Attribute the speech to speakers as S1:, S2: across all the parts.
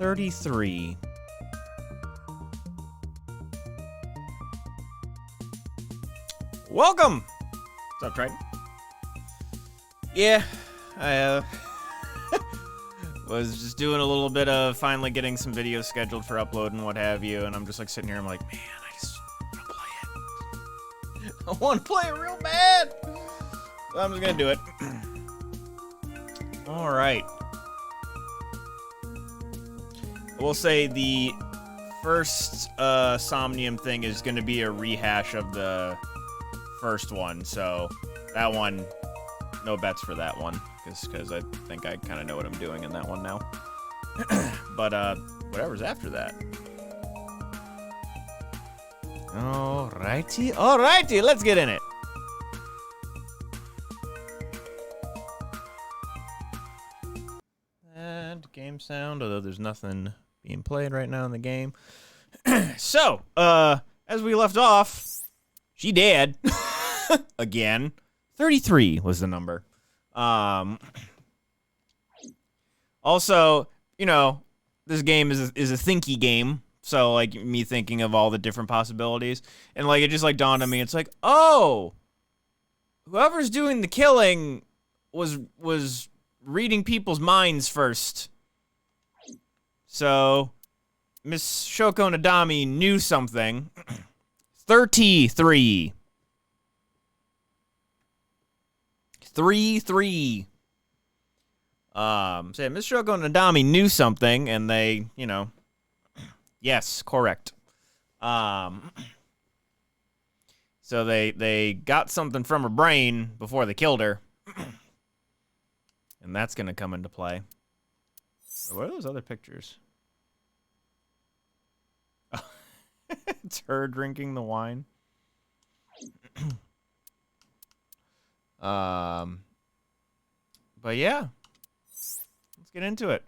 S1: 33. Welcome! What's up, Triton? Yeah, I was just doing a little bit of finally getting some videos scheduled for upload and what have you, and I'm just like sitting here, I'm like, man, I just want to play it. I want to play it real bad! So I'm just gonna do it. Alright. I will say the first Somnium thing is gonna be a rehash of the first one, so that one, no bets for that one, because I think I kind of know what I'm doing in that one now. But whatever's after that. Alrighty, let's get in it. And game sound, although there's nothing being played right now in the game. So, as we left off, she dead. Again. 33 was the number. Also, you know, this game is a thinky game. So, like, me thinking of all the different possibilities. And, like, it just, like, dawned on me. It's like, oh! Whoever's doing the killing was reading people's minds first. So, Miss Shoko Nadami knew something. 33. 3-3. So Miss Shoko Nadami knew something, and they, you know, yes, correct. So they got something from her brain before they killed her, and that's gonna come into play. What are those other pictures? It's her drinking the wine. But yeah, let's get into it.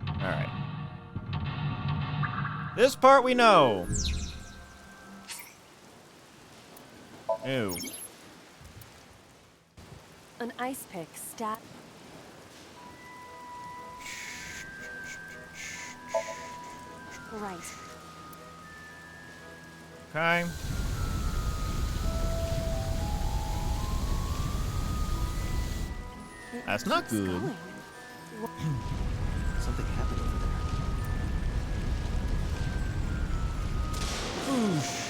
S1: All right. This part we know. Ew.
S2: An ice pick stat. Right.
S1: Okay. That's not good.
S3: Something happened over there.
S1: Oof.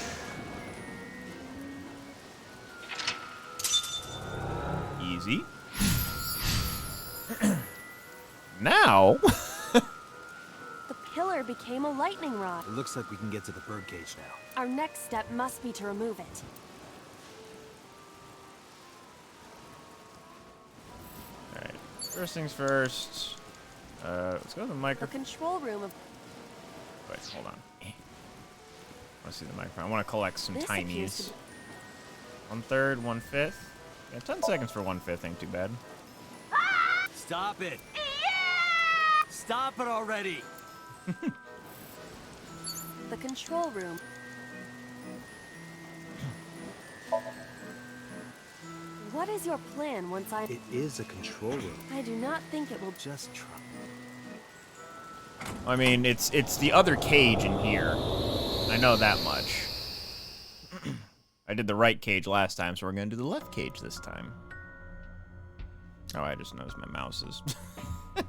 S1: Easy. Now.
S2: The pillar became a lightning rod.
S3: It looks like we can get to the birdcage now.
S2: Our next step must be to remove it.
S1: Alright. First things first. Let's go to the
S2: The
S1: microphone.
S2: control room of
S1: Wait, hold on. I want to see the microphone. I want to collect some
S2: this appears to
S1: tinies.
S2: be
S1: 1/3, 1/5. Yeah, 10 seconds for 1/5 ain't too bad.
S3: Stop it! Stop it already!
S2: the control room. What is your plan once I...
S3: It is a control room.
S2: I do not think it will...
S3: Just try.
S1: I mean, it's the other cage in here. I know that much. I did the right cage last time, so we're gonna do the left cage this time. Oh, I just noticed my mouse is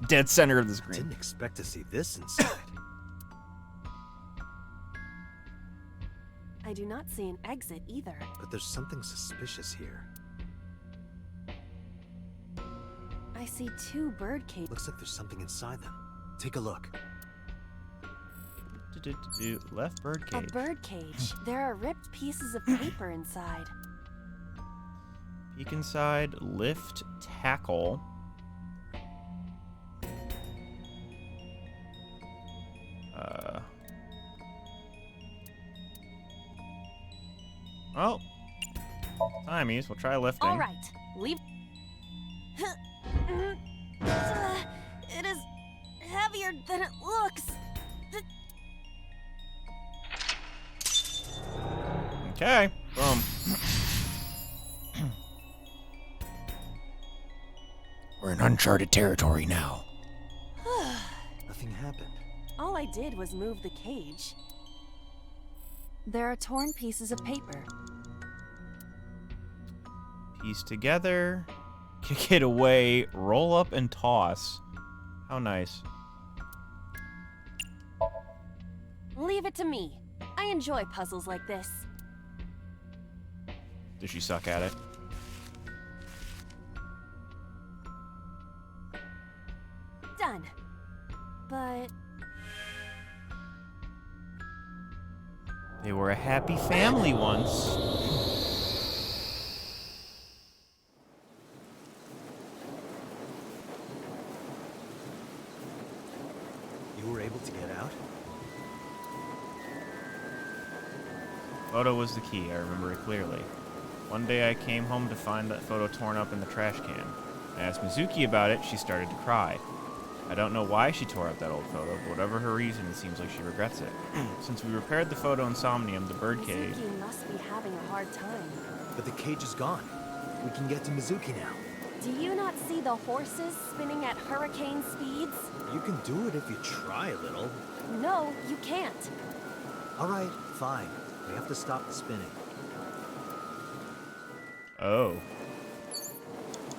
S1: dead center of the screen.
S3: Didn't expect to see this inside.
S2: I do not see an exit either.
S3: But there's something suspicious here.
S2: I see 2 bird cages.
S3: Looks like there's something inside them. Take a look.
S1: Left bird
S2: A
S1: cage.
S2: bird cage. There are ripped pieces of paper inside.
S1: Peek inside, lift, tackle. Well, timies. We'll try lifting.
S2: All right, leave. It is heavy.
S1: Okay. Boom. We're in uncharted territory now.
S3: Nothing happened.
S2: All I did was move the cage. There are torn pieces of paper.
S1: Piece together. Kick it away. Roll up and toss. How nice.
S2: Leave it to me. I enjoy puzzles like this.
S1: Does she suck at it?
S2: Done. But
S1: They were a happy family once.
S3: You were able to get out?
S1: Photo was the key, I remember it clearly. One day I came home to find that photo torn up in the trash can. I asked Mizuki about it, she started to cry. I don't know why she tore up that old photo, but whatever her reason, it seems like she regrets it. Since we repaired the photo in Somnium, the birdcage...
S2: Mizuki must be having a hard time.
S3: But the cage is gone. We can get to Mizuki now.
S2: Do you not see the horses spinning at hurricane speeds?
S3: You can do it if you try a little.
S2: No, you can't.
S3: All right, fine. We have to stop the spinning.
S1: Oh.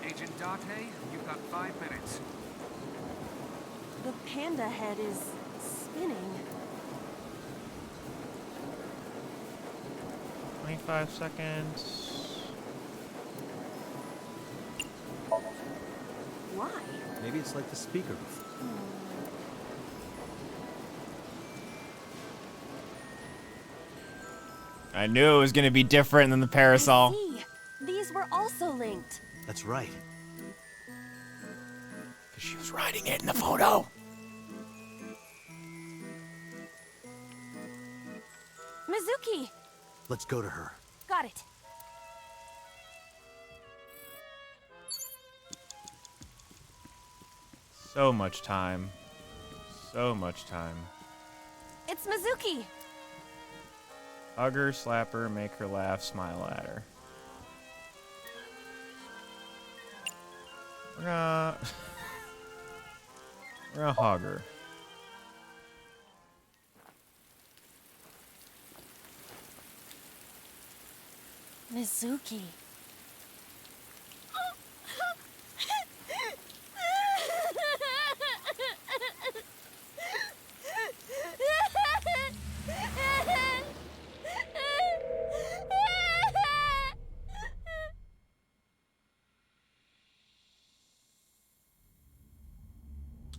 S4: Agent Date, you've got 5 minutes.
S2: The panda head is spinning.
S1: 25 seconds.
S2: Why?
S3: Maybe it's like the speaker before.
S1: I knew it was going to be different than the parasol.
S2: See, these were also linked.
S3: That's right.
S1: Because she was riding it in the photo.
S2: Mizuki!
S3: Let's go to her.
S2: Got it.
S1: So much time. So much time.
S2: It's Mizuki!
S1: Hug her, slap her, make her laugh, smile at her. We're gonna... We're gonna hug her.
S2: Mizuki.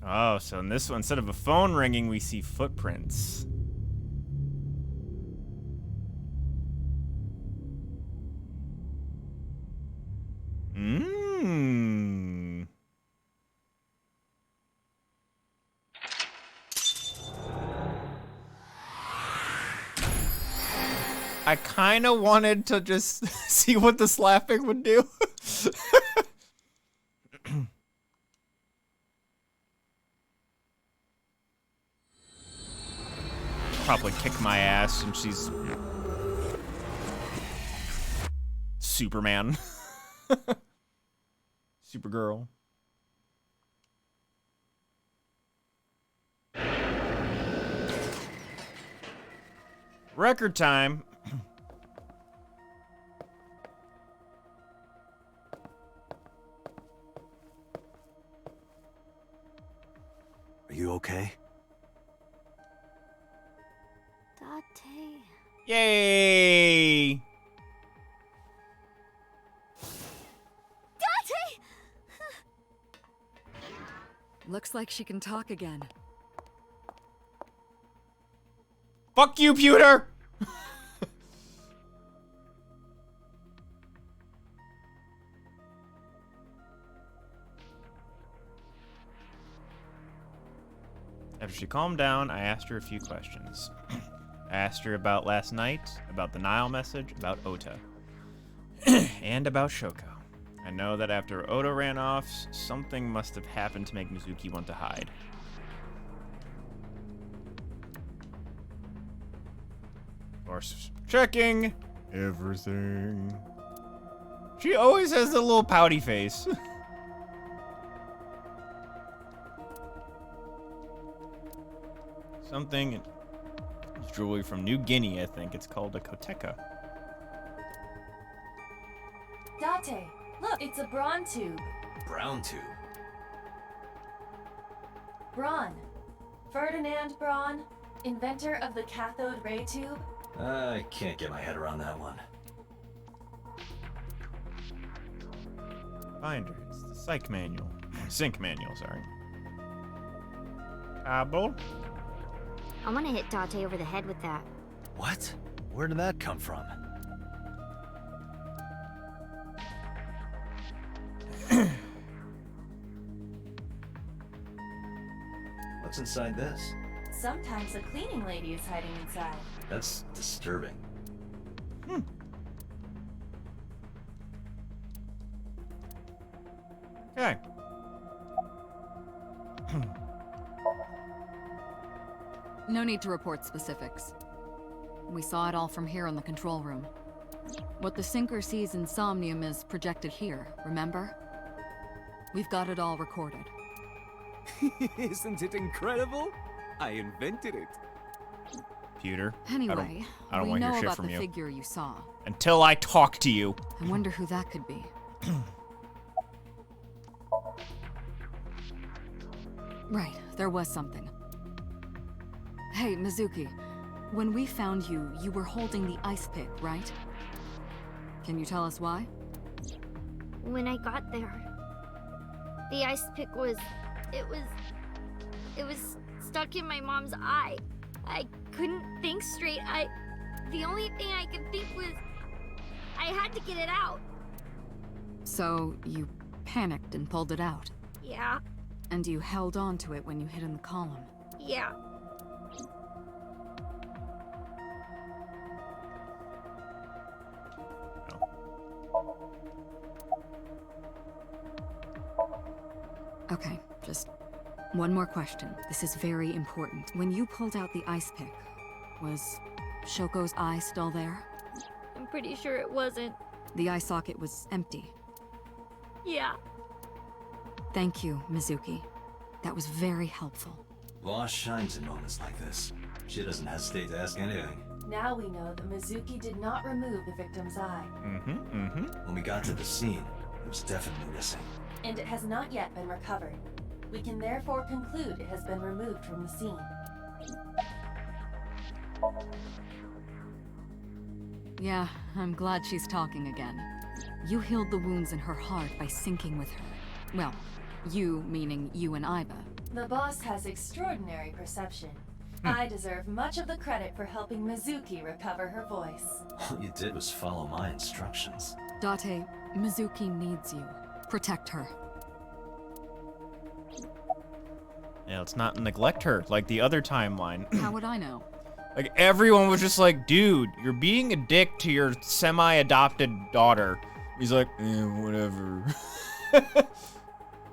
S1: Oh, so in this one, instead of a phone ringing, we see footprints. Mmm. I kind of wanted to just see what the slapping would do. Probably kick my ass and she's Superman. Supergirl. Record time.
S3: Are you okay?
S2: Date.
S1: Yay!
S2: Date!
S5: Looks like she can talk again.
S1: Fuck you, pewter! After she calmed down, I asked her a few questions. I asked her about last night, about the Nile message, about Ota, and about Shoko. I know that after Ota ran off, something must have happened to make Mizuki want to hide. Of course, checking. Everything. She always has the little pouty face. Something. It's jewelry from New Guinea, I think. It's called a koteka.
S2: Date, look, it's a Braun tube.
S3: Brown tube.
S2: Braun. Ferdinand Braun, inventor of the cathode ray tube.
S3: I can't get my head around that one.
S1: Binder. It's the psych manual. Sync manual, sorry. Cable.
S6: I want to hit Date over the head with that.
S3: What? Where did that come from? What's inside this?
S2: Sometimes a cleaning lady is hiding inside.
S3: That's disturbing.
S1: Okay.
S5: No need to report specifics. We saw it all from here in the control room. What the sinker sees in Somnium is projected here, remember? We've got it all recorded.
S7: Isn't it incredible? I invented it.
S1: Computer.
S5: Anyway,
S1: I don't
S5: we
S1: want to
S5: know
S1: hear shit
S5: about
S1: from
S5: the
S1: you.
S5: figure you saw.
S1: Until I talk to you.
S5: I wonder who that could be. Right, there was something. Hey, Mizuki. When we found you, you were holding the ice pick, right? Can you tell us why?
S6: When I got there, the ice pick was... It was stuck in my mom's eye. I couldn't think straight. The only thing I could think was... I had to get it out.
S5: So, you panicked and pulled it out.
S6: Yeah,
S5: And you held on to it when you hid in the column.
S6: yeah.
S5: Okay, just one more question. This is very important. When you pulled out the ice pick, was Shoko's eye still there?
S6: I'm pretty sure it wasn't.
S5: The eye socket was empty.
S6: Yeah.
S5: Thank you, Mizuki. That was very helpful.
S3: Law shines in moments like this. She doesn't hesitate to ask anything.
S2: Now we know that Mizuki did not remove the victim's eye,
S3: When we got to the scene, it was definitely missing.
S2: and it has not yet been recovered. We can therefore conclude it has been removed from the scene.
S5: Yeah, I'm glad she's talking again. You healed the wounds in her heart by syncing with her. Well, you meaning you and Iba.
S2: The boss has extraordinary perception. I deserve much of the credit for helping Mizuki recover her voice.
S3: All you did was follow my instructions.
S5: Date, Mizuki needs you. Protect her.
S1: Yeah, let's not neglect her like the other timeline.
S5: How would I know?
S1: Like, everyone was just like, dude, you're being a dick to your semi-adopted daughter. He's like, whatever.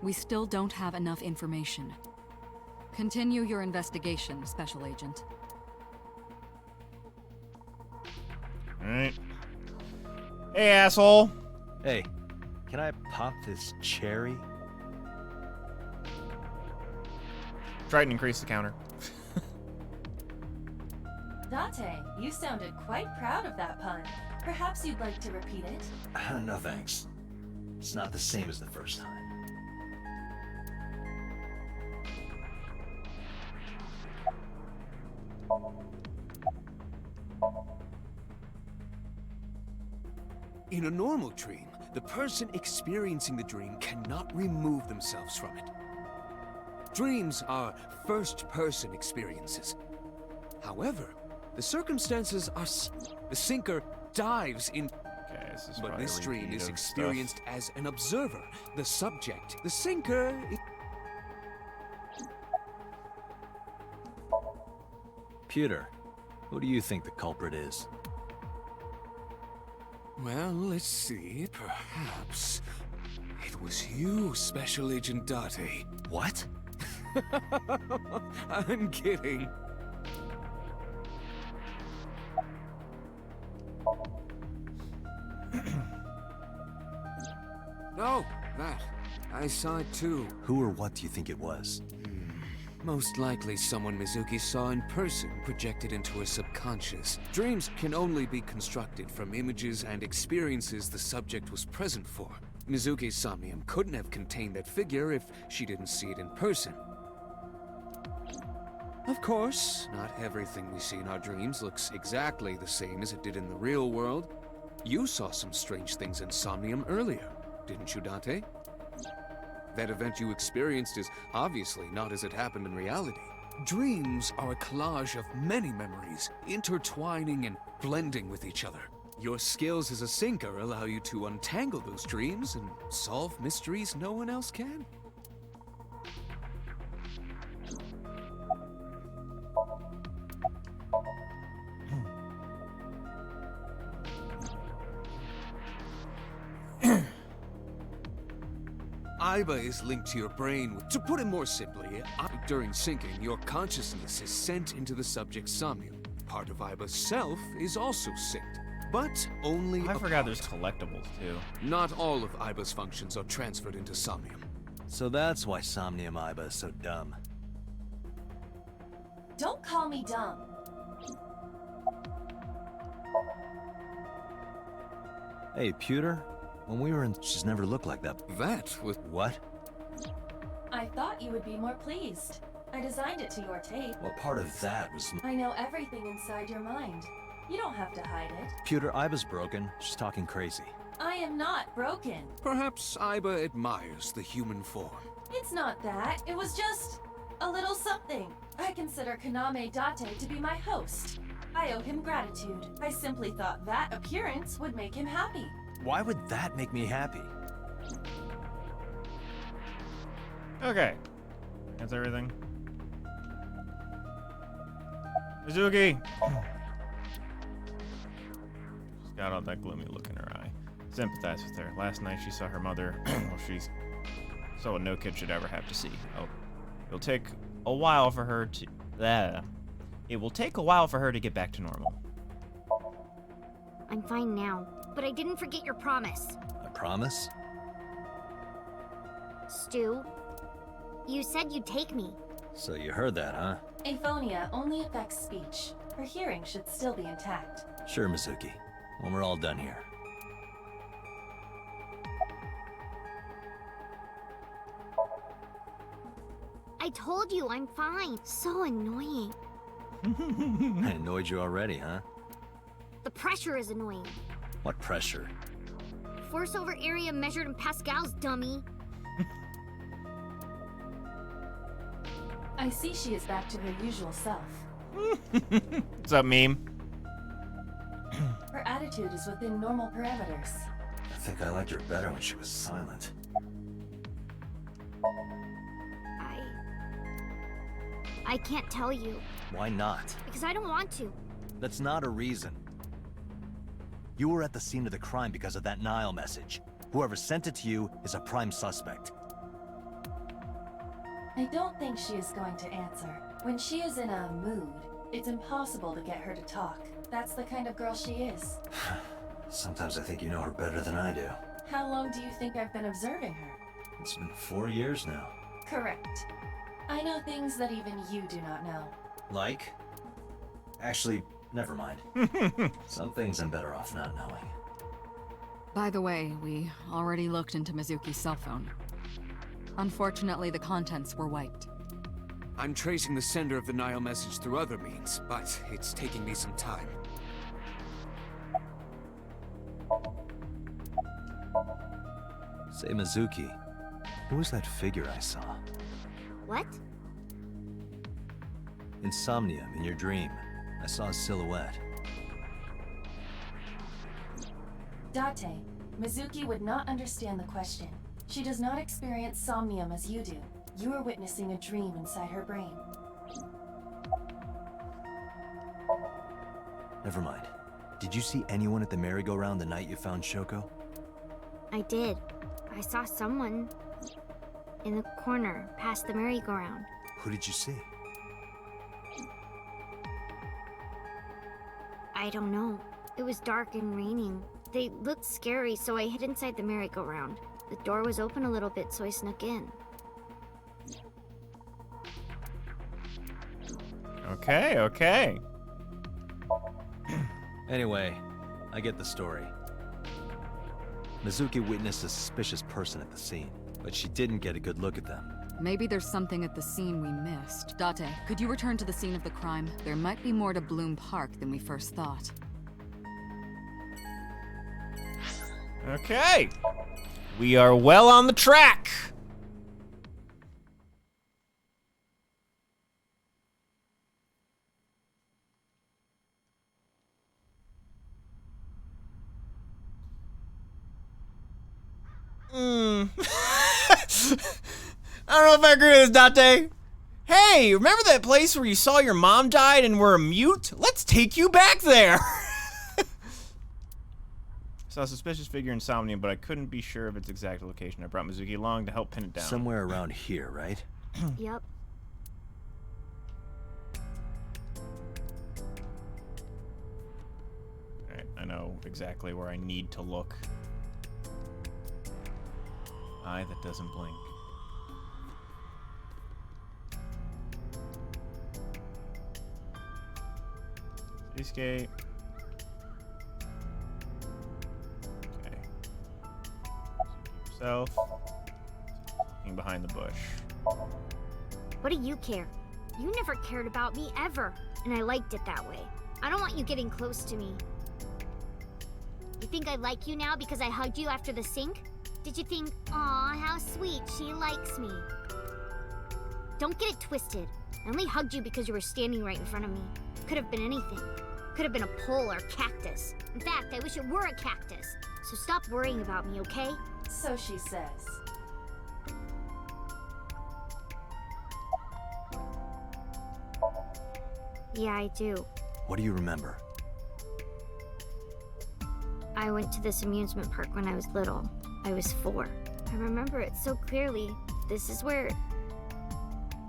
S5: We still don't have enough information. Continue your investigation, Special Agent.
S1: Alright. Hey, asshole.
S8: Hey, can I pop this cherry?
S1: Try to increase the counter.
S2: Date, you sounded quite proud of that pun. Perhaps you'd like to repeat it?
S3: No thanks. It's not the same as the first time.
S7: In a normal dream, the person experiencing the dream cannot remove themselves from it. Dreams are first-person experiences. However, the circumstances are the sinker dives in,
S1: Okay, this is
S7: but
S1: probably
S7: this
S1: a
S7: dream
S1: repeat
S7: is
S1: of
S7: experienced
S1: stuff.
S7: as an observer, the subject, the sinker.
S3: Pewter, who do you think the culprit is?
S7: Well, let's see. Perhaps it was you, Special Agent Date.
S3: What?
S7: I'm kidding. Oh, that. I saw it too.
S8: Who or what do you think it was?
S7: Most likely someone Mizuki saw in person projected into her subconscious. Dreams can only be constructed from images and experiences the subject was present for. Mizuki's Somnium couldn't have contained that figure if she didn't see it in person. Of course, not everything we see in our dreams looks exactly the same as it did in the real world. You saw some strange things in Somnium earlier, didn't you, Dante? That event you experienced is obviously not as it happened in reality. Dreams are a collage of many memories, intertwining and blending with each other. Your skills as a sinker allow you to untangle those dreams and solve mysteries no one else can. Aiba is linked to your brain. To put it more simply, during syncing, your consciousness is sent into the subject's Somnium. Part of Aiba's self is also synced, but only
S1: I
S7: a
S1: forgot
S7: part.
S1: there's collectibles too.
S7: Not all of Aiba's functions are transferred into Somnium.
S8: So that's why Somnium Iba is so dumb.
S2: Don't call me dumb.
S8: Hey, Pewter, when we were in, she's never looked like that.
S7: That was...
S8: What?
S2: I thought you would be more pleased. I designed it to your taste.
S3: Well, part of that was...
S2: I know everything inside your mind. You don't have to hide it.
S8: Pewter, Iba's broken. She's talking crazy.
S2: I am not broken.
S7: Perhaps Aiba admires the human form.
S2: It's not that. It was just a little something. I consider Kaname Date to be my host. I owe him gratitude. I simply thought that appearance would make him happy.
S8: Why would that make me happy?
S1: Okay. That's everything. Mizuki! She's got all that gloomy look in her eye. Sympathize with her. Last night she saw her mother. Well, she's so no kid should ever have to see. Oh, it'll take a while for her to... It will take a while for her to get back to normal.
S6: I'm fine now, but I didn't forget your promise.
S8: A promise?
S6: Stu, you said you'd take me.
S8: So you heard that, huh?
S2: Aphonia only affects speech. Her hearing should still be intact.
S8: Sure, Mizuki. When we're all done here.
S6: I told you I'm fine. So annoying.
S8: I annoyed you already, huh?
S6: The pressure is annoying.
S8: What pressure?
S6: Force over area measured in pascals, dummy.
S2: I see she is back to her usual self.
S1: What's up, meme?
S2: Her attitude is within normal parameters.
S3: I think I liked her better when she was silent.
S6: I can't tell you,
S8: Why not?
S6: because I don't want to.
S8: That's not a reason. You were at the scene of the crime because of that Nile message. Whoever sent it to you is a prime suspect.
S2: I don't think she is going to answer. When she is in a mood, it's impossible to get her to talk. That's the kind of girl she is.
S3: Sometimes I think you know her better than I do.
S2: How long do you think I've been observing her?
S3: It's been 4 years now.
S2: Correct. I know things that even you do not know.
S3: Like? Actually, never mind. Some things I'm better off not knowing.
S5: By the way, we already looked into Mizuki's cell phone. Unfortunately, the contents were wiped.
S7: I'm tracing the sender of the Nile message through other means, but it's taking me some time.
S8: Say, Mizuki, who was that figure I saw?
S6: What?
S8: In Somnium, in your dream, I saw a silhouette.
S2: Date, Mizuki would not understand the question. She does not experience somnium as you do. You are witnessing a dream inside her brain.
S8: Never mind. Did you see anyone at the merry-go-round the night you found Shoko?
S6: I did. I saw someone in the corner past the merry-go-round.
S8: Who did you see?
S6: I don't know. It was dark and raining. They looked scary, so I hid inside the merry-go-round. The door was open a little bit, so I snuck in.
S1: Okay, okay.
S8: Anyway, I get the story. Mizuki witnessed a suspicious person at the scene, but she didn't get a good look at them.
S5: Maybe there's something at the scene we missed. Date, could you return to the scene of the crime? There might be more to Bloom Park than we first thought.
S1: Okay. We are well on the track. I don't know if I agree with this, Date. Hey, remember that place where you saw your mom died and were a mute? Let's take you back there. Saw a suspicious figure in Somnium, but I couldn't be sure of its exact location. I brought Mizuki along to help pin it down.
S8: Somewhere around here, right?
S6: Yep.
S1: Alright, I know exactly where I need to look. Eye that doesn't blink. Escape. Okay. Yourself. Looking behind the bush.
S6: What do you care? You never cared about me ever, and I liked it that way. I don't want you getting close to me. You think I like you now because I hugged you after the sink? Did you think, aw, how sweet, she likes me? Don't get it twisted. I only hugged you because you were standing right in front of me. Could have been anything. Could have been a pole or a cactus. In fact, I wish it were a cactus. So stop worrying about me, okay?
S2: So she says.
S6: Yeah, I do.
S8: What do you remember?
S6: I went to this amusement park when I was little. I was 4. I remember it so clearly. This is where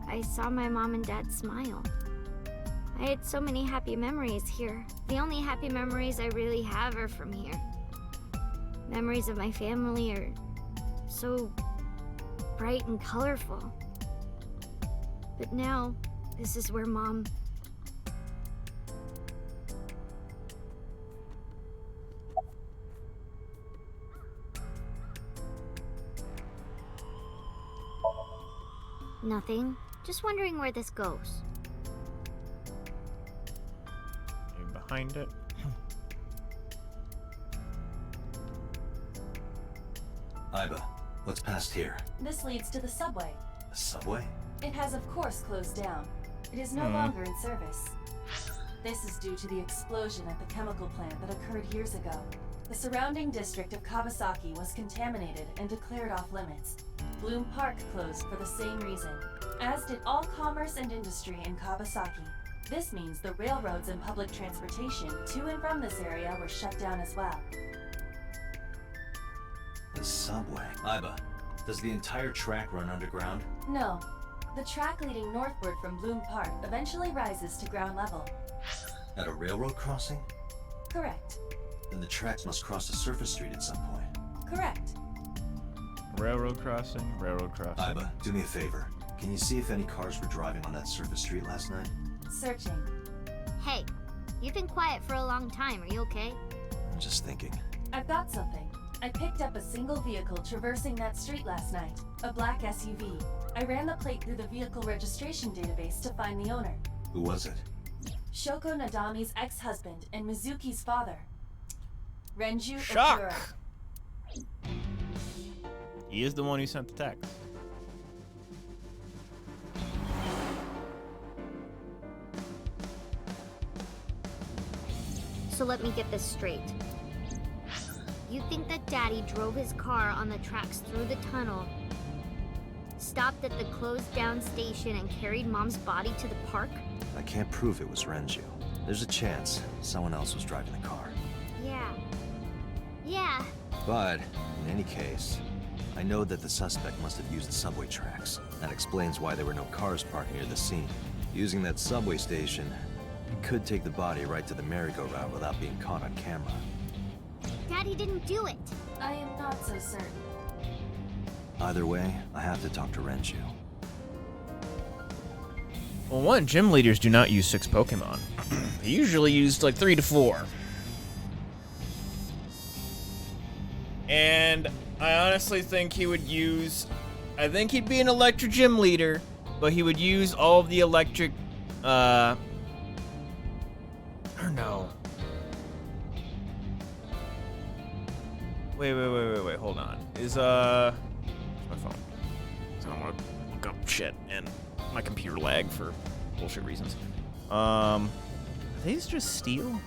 S6: I saw my mom and dad smile. I had so many happy memories here. The only happy memories I really have are from here. Memories of my family are so bright and colorful. But now, this is where Mom... Nothing. Just wondering where this goes.
S1: Behind it.
S3: Iba, what's past here?
S2: This leads to the subway.
S3: The subway?
S2: It has, of course, closed down. It is no longer in service. This is due to the explosion at the chemical plant that occurred years ago. The surrounding district of Kawasaki was contaminated and declared off limits. Bloom Park closed for the same reason, as did all commerce and industry in Kawasaki. This means the railroads and public transportation to and from this area were shut down as well.
S3: The subway. Iba, does the entire track run underground?
S2: No. The track leading northward from Bloom Park eventually rises to ground level.
S3: At a railroad crossing?
S2: Correct.
S3: Then the tracks must cross a surface street at some point.
S2: Correct.
S1: Railroad crossing, railroad crossing.
S3: Iba, do me a favor. Can you see if any cars were driving on that surface street last night?
S2: Searching.
S6: Hey, you've been quiet for a long time. Are you okay?
S3: I'm just thinking.
S2: I've got something. I picked up a single vehicle traversing that street last night. A black SUV. I ran the plate through the vehicle registration database to find the owner.
S3: Who was it?
S2: Shoko Nadami's ex-husband and Mizuki's father. Renju
S1: Shock!
S2: Okura.
S1: He is the one who sent the text.
S6: So let me get this straight. You think that Daddy drove his car on the tracks through the tunnel, stopped at the closed down station, and carried Mom's body to the park?
S8: I can't prove it was Renju. There's a chance someone else was driving the car.
S6: Yeah.
S8: But, in any case, I know that the suspect must have used the subway tracks. That explains why there were no cars parked near the scene. Using that subway station, he could take the body right to the merry-go-round without being caught on camera.
S6: Daddy didn't do it.
S2: I am not so certain.
S8: Either way, I have to talk to Renju.
S1: Well, one, gym leaders do not use 6 Pokemon. They usually use like 3 to 4. And I honestly think he would use... I think he'd be an electric gym leader, but he would use all of the electric... or no. Wait, hold on. Is, my phone. I don't want to look up shit and my computer lag for bullshit reasons. Are these just steel?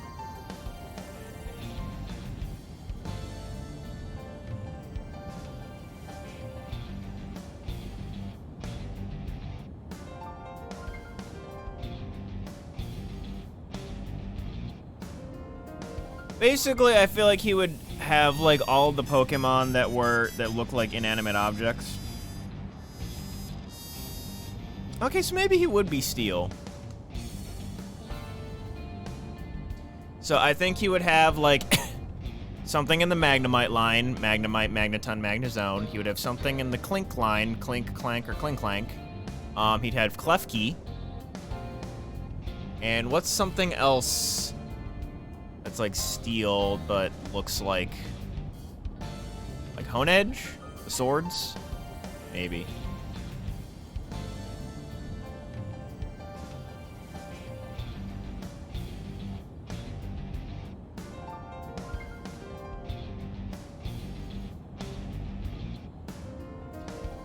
S1: Basically, I feel like he would have like all the Pokemon that look like inanimate objects. Okay, so maybe he would be steel. So I think he would have like something in the Magnemite line, Magnemite, Magneton, Magnezone. He would have something in the Clink line, Clink, Clank, or Clink Clank. He'd have Klefki. And what's something else that's like steel but looks like Honedge? The swords? Maybe.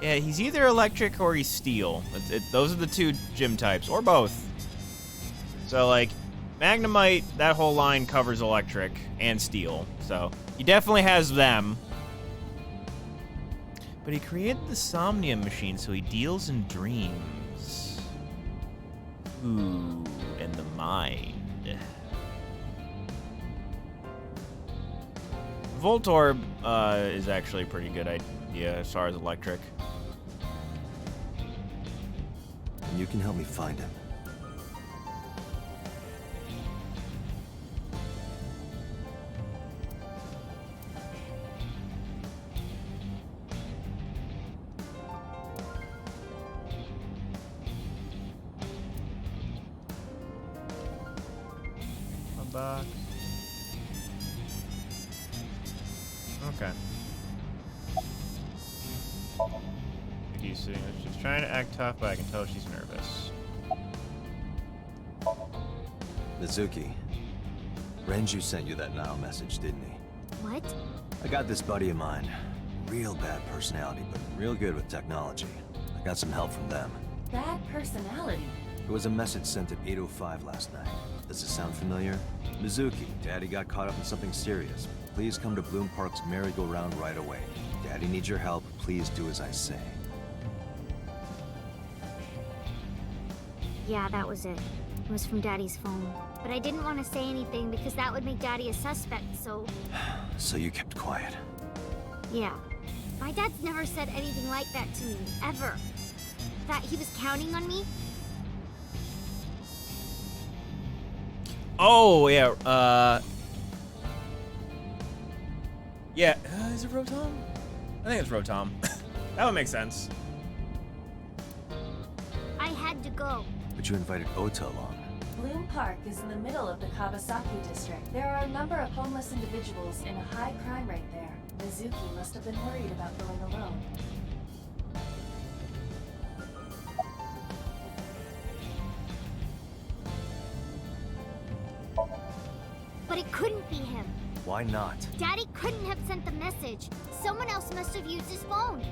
S1: Yeah, he's either electric or he's steel. Those are the 2 gym types, or both. So, like, Magnemite, that whole line covers electric and steel. So, he definitely has them. But he created the Somnium machine, so he deals in dreams. Ooh, and the mind. Voltorb is actually a pretty good idea as far as electric.
S8: And you can help me find him.
S1: Box. Okay. He's sitting there. She's trying to act tough, but I can tell she's nervous.
S8: Mizuki, Renju sent you that Nile message, didn't he?
S6: What?
S8: I got this buddy of mine. Real bad personality, but real good with technology. I got some help from them.
S2: Bad personality.
S8: It was a message sent at 8:05 last night. Does it sound familiar? Mizuki, Daddy got caught up in something serious. Please come to Bloom Park's merry-go-round right away. Daddy needs your help. Please do as I say.
S6: Yeah, that was it. It was from Daddy's phone. But I didn't want to say anything because that would make Daddy a suspect, so...
S8: So you kept quiet.
S6: Yeah. My dad's never said anything like that to me, ever. That he was counting on me?
S1: Oh, yeah, yeah, is it Rotom? I think it's Rotom. That would make sense.
S6: I had to go.
S8: But you invited Ota along.
S2: Bloom Park is in the middle of the Kawasaki district. There are a number of homeless individuals in a high crime rate there. Mizuki must have been worried about going alone.
S6: But it couldn't be him.
S8: Why not?
S6: Daddy couldn't have sent the message. Someone else must have used his phone.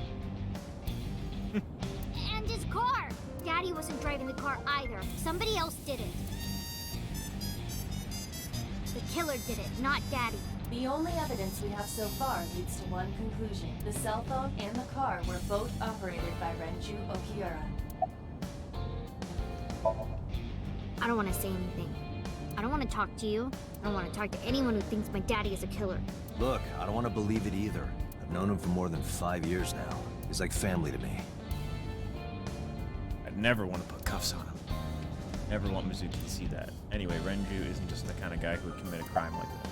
S6: And his car. Daddy wasn't driving the car either. Somebody else did it. The killer did it, not Daddy.
S2: The only evidence we have so far leads to one conclusion. The cell phone and the car were both operated by Renju Okiura.
S6: I don't want to say anything. I don't want to talk to you. I don't want to talk to anyone who thinks my daddy is a killer.
S8: Look, I don't want to believe it either. I've known him for more than 5 years now. He's like family to me.
S1: I'd never want to put cuffs on him. Never want Mizuki to see that. Anyway, Renju isn't just the kind of guy who would commit a crime like this.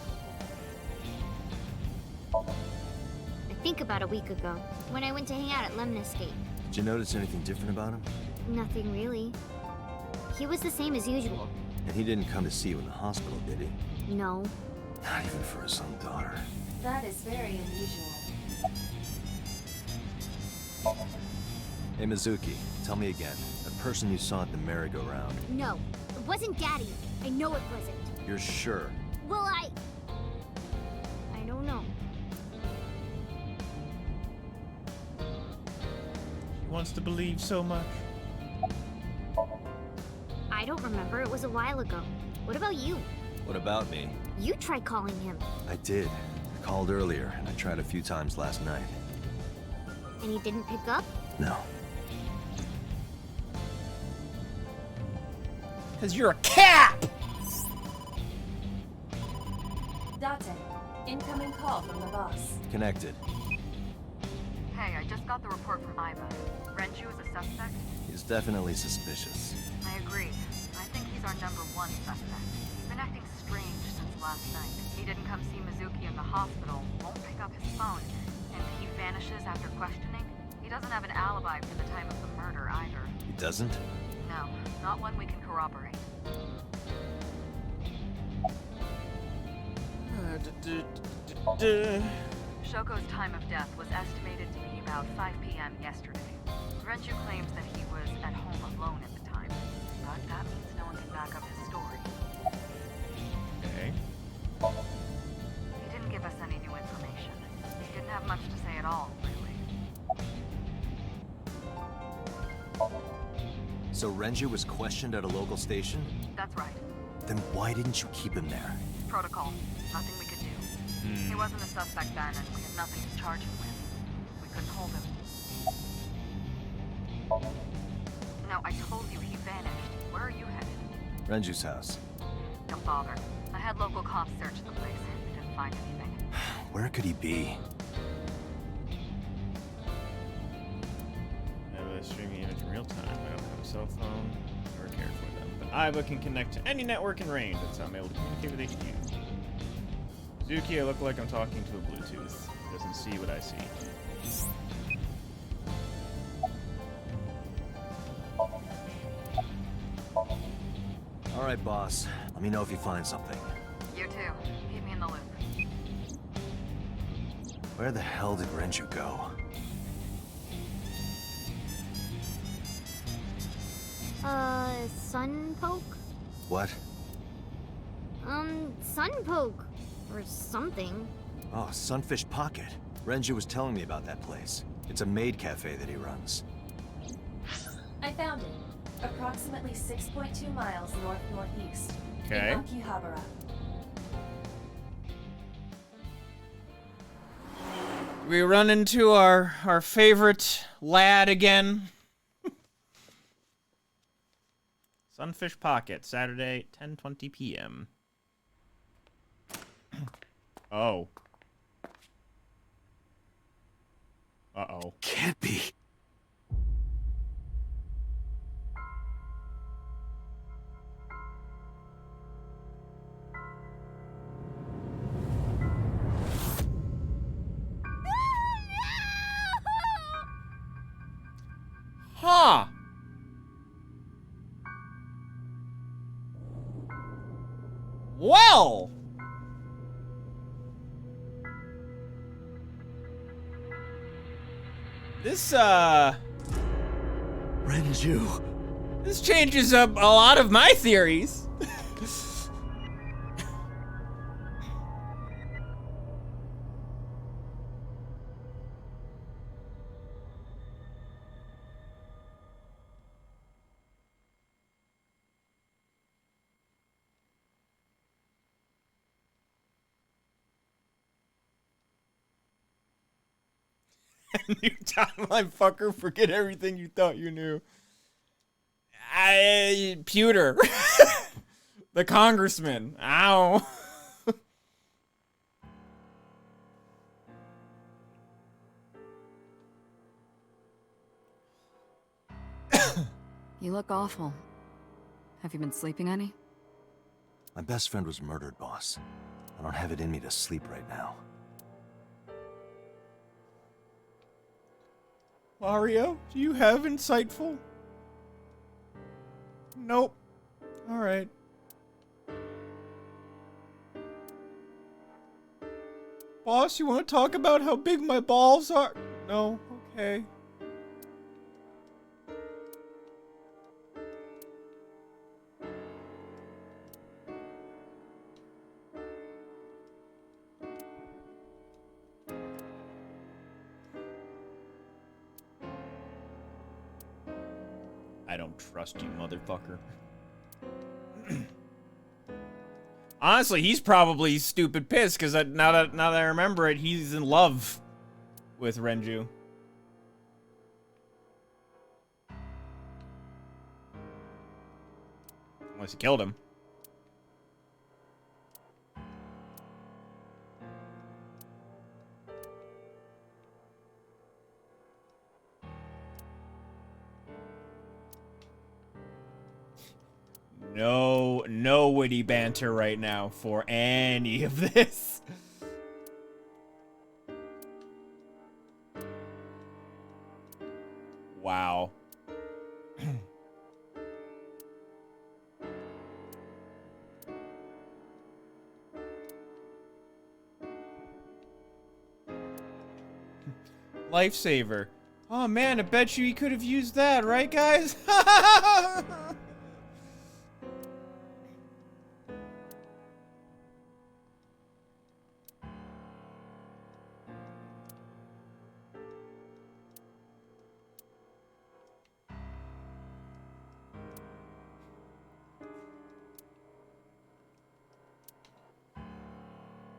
S6: I think about a week ago, when I went to hang out at Lemon Escape.
S8: Did you notice anything different about him?
S6: Nothing really. He was the same as usual.
S8: And he didn't come to see you in the hospital, did he?
S6: No.
S8: Not even for his own daughter.
S2: That is very unusual.
S8: Hey, Mizuki, tell me again. That person you saw at the merry-go-round.
S6: No, it wasn't Daddy. I know it wasn't.
S8: You're sure?
S6: Well, I don't know.
S1: She wants to believe so much.
S6: I don't remember. It was a while ago. What about you?
S8: What about me?
S6: You tried calling him.
S8: I did. I called earlier, and I tried a few times last night.
S6: And he didn't pick up?
S8: No.
S1: Because you're a cat!
S2: Date, incoming call from the boss.
S8: Connected.
S5: Hey, I just got the report from Iva. Renju is a suspect?
S8: He's definitely suspicious.
S5: I agree. I think he's our #1 suspect. He's been acting strange since last night. He didn't come see Mizuki in the hospital, won't pick up his phone, and he vanishes after questioning. He doesn't have an alibi for the time of the murder either.
S8: He doesn't?
S5: No, not one we can corroborate. Shoko's time of death was estimated to be about 5 p.m. yesterday. Renju claims that he was at home alone at the time, but that means no one can back up his story.
S1: Okay.
S5: He didn't give us any new information. He didn't have much to say at all, really.
S8: So Renju was questioned at a local station?
S5: That's right.
S8: Then why didn't you keep him there?
S5: Protocol. Nothing we could do. He wasn't a suspect then, and we had nothing to charge him with. We couldn't hold him. No, I told you he vanished. Where are you headed?
S8: Renju's house.
S5: Don't bother. I had local cops search the place. We didn't find anything.
S8: Where could he be?
S1: I have a streaming image in real time. I don't have a cell phone or care for them. But Iva can connect to any network in range. That's how I'm able to communicate with HQ. Zuki, I look like I'm talking to a Bluetooth. He doesn't see what I see.
S8: Alright, boss. Let me know if you find something.
S5: You too. Keep me in the loop.
S8: Where the hell did Renju go?
S6: Sunpoke?
S8: What?
S6: Sunpoke. Or something.
S8: Oh, Sunfish Pocket. Renju was telling me about that place. It's a maid cafe that he runs.
S2: I found it. Approximately 6.2 miles north-northeast.
S1: Okay.
S2: In Akihabara.
S1: We run into our favorite lad again. Sunfish Pocket, Saturday, 10:20 p.m. Oh. Uh-oh.
S8: Can't be.
S1: Huh. Well.
S8: Renju.
S1: This changes up a lot of my theories. New timeline, fucker. Forget everything you thought you knew. Pewter. The congressman. Ow.
S5: You look awful. Have you been sleeping any?
S8: My best friend was murdered, boss. I don't have it in me to sleep right now.
S1: Mario, do you have insightful? Nope. Alright. Boss, you want to talk about how big my balls are? No? Okay. I don't trust you, motherfucker. Honestly, he's probably stupid pissed because now that I remember it, he's in love with Renju. Unless he killed him. No witty banter right now for any of this. Wow. Lifesaver. Oh man, I bet you he could have used that, right guys?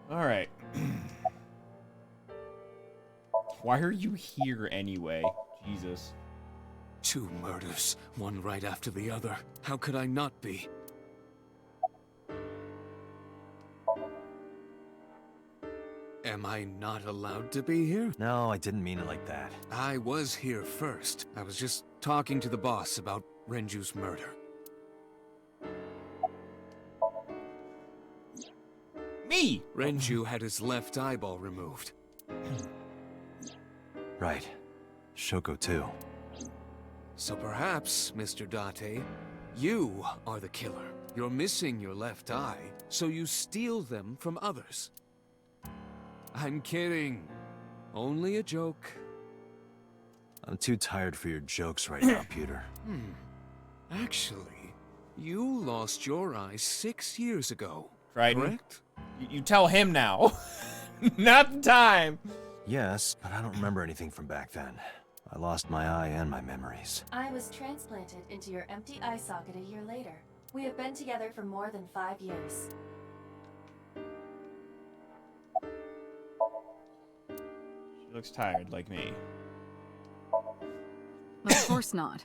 S1: Alright. Why are you here anyway? Jesus.
S7: 2 murders, one right after the other. How could I not be? Am I not allowed to be here?
S8: No, I didn't mean it like that.
S7: I was here first. I was just talking to the boss about Renju's murder.
S1: Me!
S7: Renju had his left eyeball removed.
S8: Right. Shoko too.
S7: So perhaps, Mr. Date, you are the killer. You're missing your left eye, so you steal them from others. I'm kidding. Only a joke.
S8: I'm too tired for your jokes right now, Peter.
S7: Actually, you lost your eye 6 years ago,
S1: Crichton.
S7: correct?
S1: You tell him now. Not the time.
S8: Yes, but I don't remember anything from back then. I lost my eye and my memories.
S2: I was transplanted into your empty eye socket a year later. We have been together for more than 5 years.
S1: She looks tired like me.
S5: Of course not.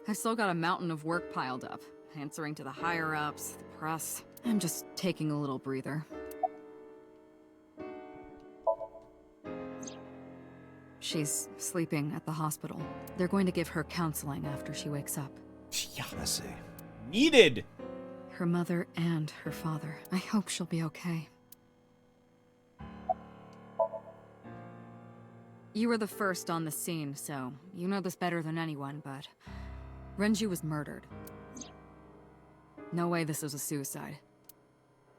S5: I've still got a mountain of work piled up, answering to the higher-ups, the press. I'm just taking a little breather. She's sleeping at the hospital. They're going to give her counseling after she wakes up.
S1: Yeah.
S8: I see.
S1: Needed.
S5: Her mother and her father. I hope she'll be okay. You were the first on the scene, so you know this better than anyone, but Renju was murdered. No way this was a suicide.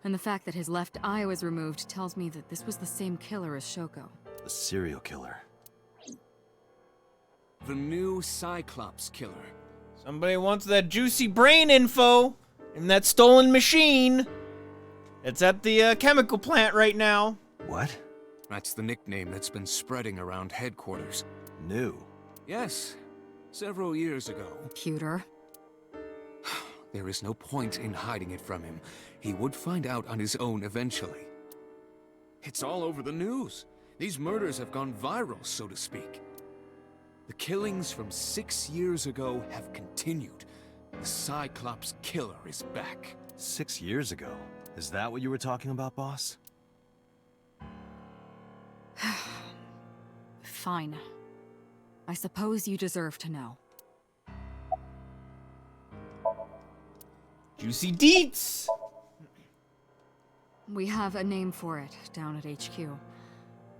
S5: And the fact that his left eye was removed tells me that this was the same killer as Shoko.
S8: The serial killer.
S7: The new Cyclops killer.
S1: Somebody wants that juicy brain info in that stolen machine. It's at the chemical plant right now.
S8: What?
S7: That's the nickname that's been spreading around headquarters.
S8: New.
S7: Yes, several years ago.
S5: Computer.
S7: There is no point in hiding it from him. He would find out on his own eventually. It's all over the news. These murders have gone viral, so to speak. The killings from 6 years ago have continued. The Cyclops killer is back.
S8: 6 years ago. Is that what you were talking about, boss?
S5: Fine. I suppose you deserve to know.
S1: Juicy deets.
S5: We have a name for it down at HQ.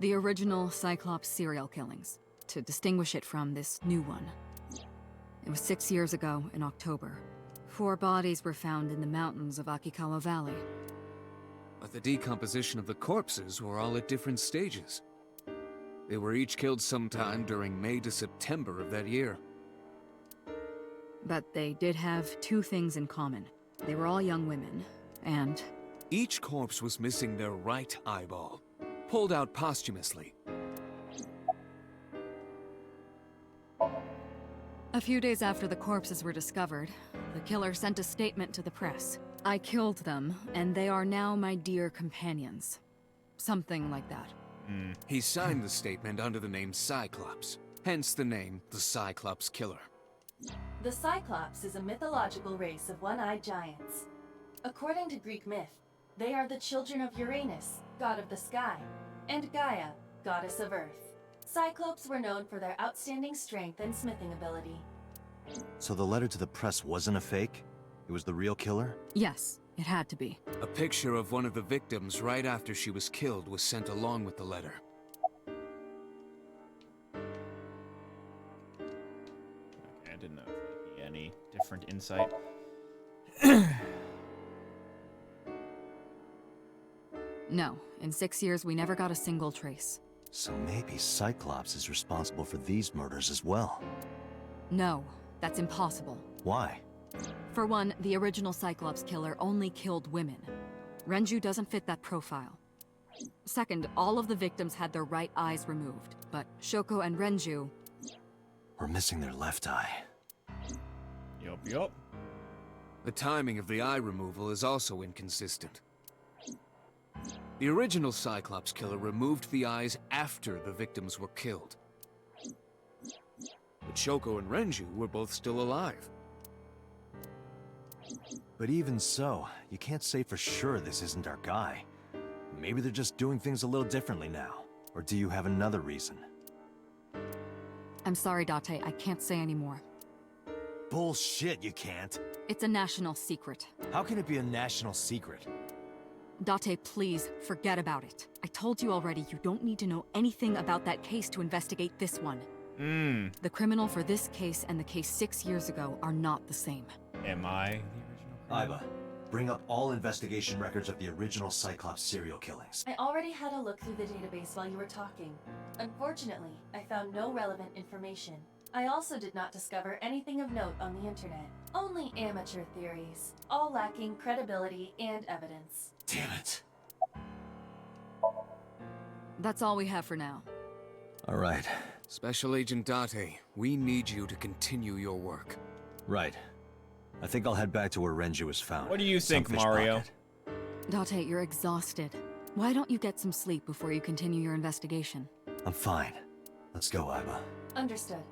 S5: The original Cyclops serial killings. to distinguish it from this new one. It was 6 years ago in October. 4 bodies were found in the mountains of Akikawa Valley.
S7: But the decomposition of the corpses were all at different stages. They were each killed sometime during May to September of that year.
S5: But they did have 2 things in common. They were all young women, and
S7: Each corpse was missing their right eyeball, pulled out posthumously.
S5: a few days after the corpses were discovered, the killer sent a statement to the press. I killed them, and they are now my dear companions. Something like that.
S7: He signed the statement under the name Cyclops, hence the name the Cyclops Killer.
S2: The Cyclops is a mythological race of one-eyed giants. According to Greek myth, they are the children of Uranus, god of the sky, and Gaia, goddess of earth. Cyclopes were known for their outstanding strength and smithing ability.
S8: So the letter to the press wasn't a fake? It was the real killer?
S5: Yes, it had to be.
S7: A picture of one of the victims right after she was killed was sent along with the letter.
S1: Okay, I didn't know if there'd be any different insight.
S5: No, in 6 years we never got a single trace.
S8: So maybe Cyclops is responsible for these murders as well.
S5: No, that's impossible.
S8: Why?
S5: For one, the original Cyclops killer only killed women. Renju doesn't fit that profile. Second, all of the victims had their right eyes removed, but Shoko and Renju...
S8: We're missing their left eye.
S1: Yup.
S7: The timing of the eye removal is also inconsistent. The original Cyclops Killer removed the eyes after the victims were killed. But Shoko and Renju were both still alive.
S8: But even so, you can't say for sure this isn't our guy. Maybe they're just doing things a little differently now. Or do you have another reason?
S5: I'm sorry, Date, I can't say anymore.
S8: Bullshit, you can't.
S5: It's a national secret.
S8: How can it be a national secret?
S5: Date, please, forget about it. I told you already, you don't need to know anything about that case to investigate this one. The criminal for this case and the case 6 years ago are not the same.
S1: Am I the original criminal?
S8: Iva, bring up all investigation records of the original Cyclops serial killings.
S2: I already had a look through the database while you were talking. Unfortunately, I found no relevant information. I also did not discover anything of note on the internet. Only amateur theories, all lacking credibility and evidence.
S8: Damn it.
S5: That's all we have for now.
S8: All right.
S7: Special Agent Date, we need you to continue your work.
S8: Right. I think I'll head back to where Renju was found.
S1: What do you think,
S8: Some fish
S1: Mario?
S8: pocket.
S5: Date, you're exhausted. Why don't you get some sleep before you continue your investigation?
S8: I'm fine. Let's go, Iva.
S2: Understood.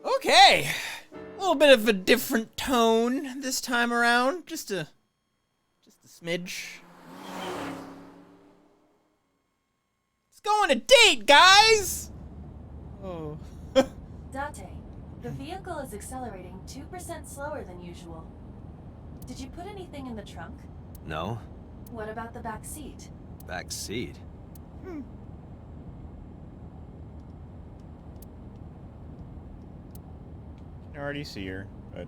S1: Okay. A little bit of a different tone this time around. Just a smidge. Let's go on a date, guys! Oh.
S2: Date, the vehicle is accelerating 2% slower than usual. Did you put anything in the trunk?
S8: No?
S2: What about the back seat?
S8: Back seat?
S1: Can already see her, but,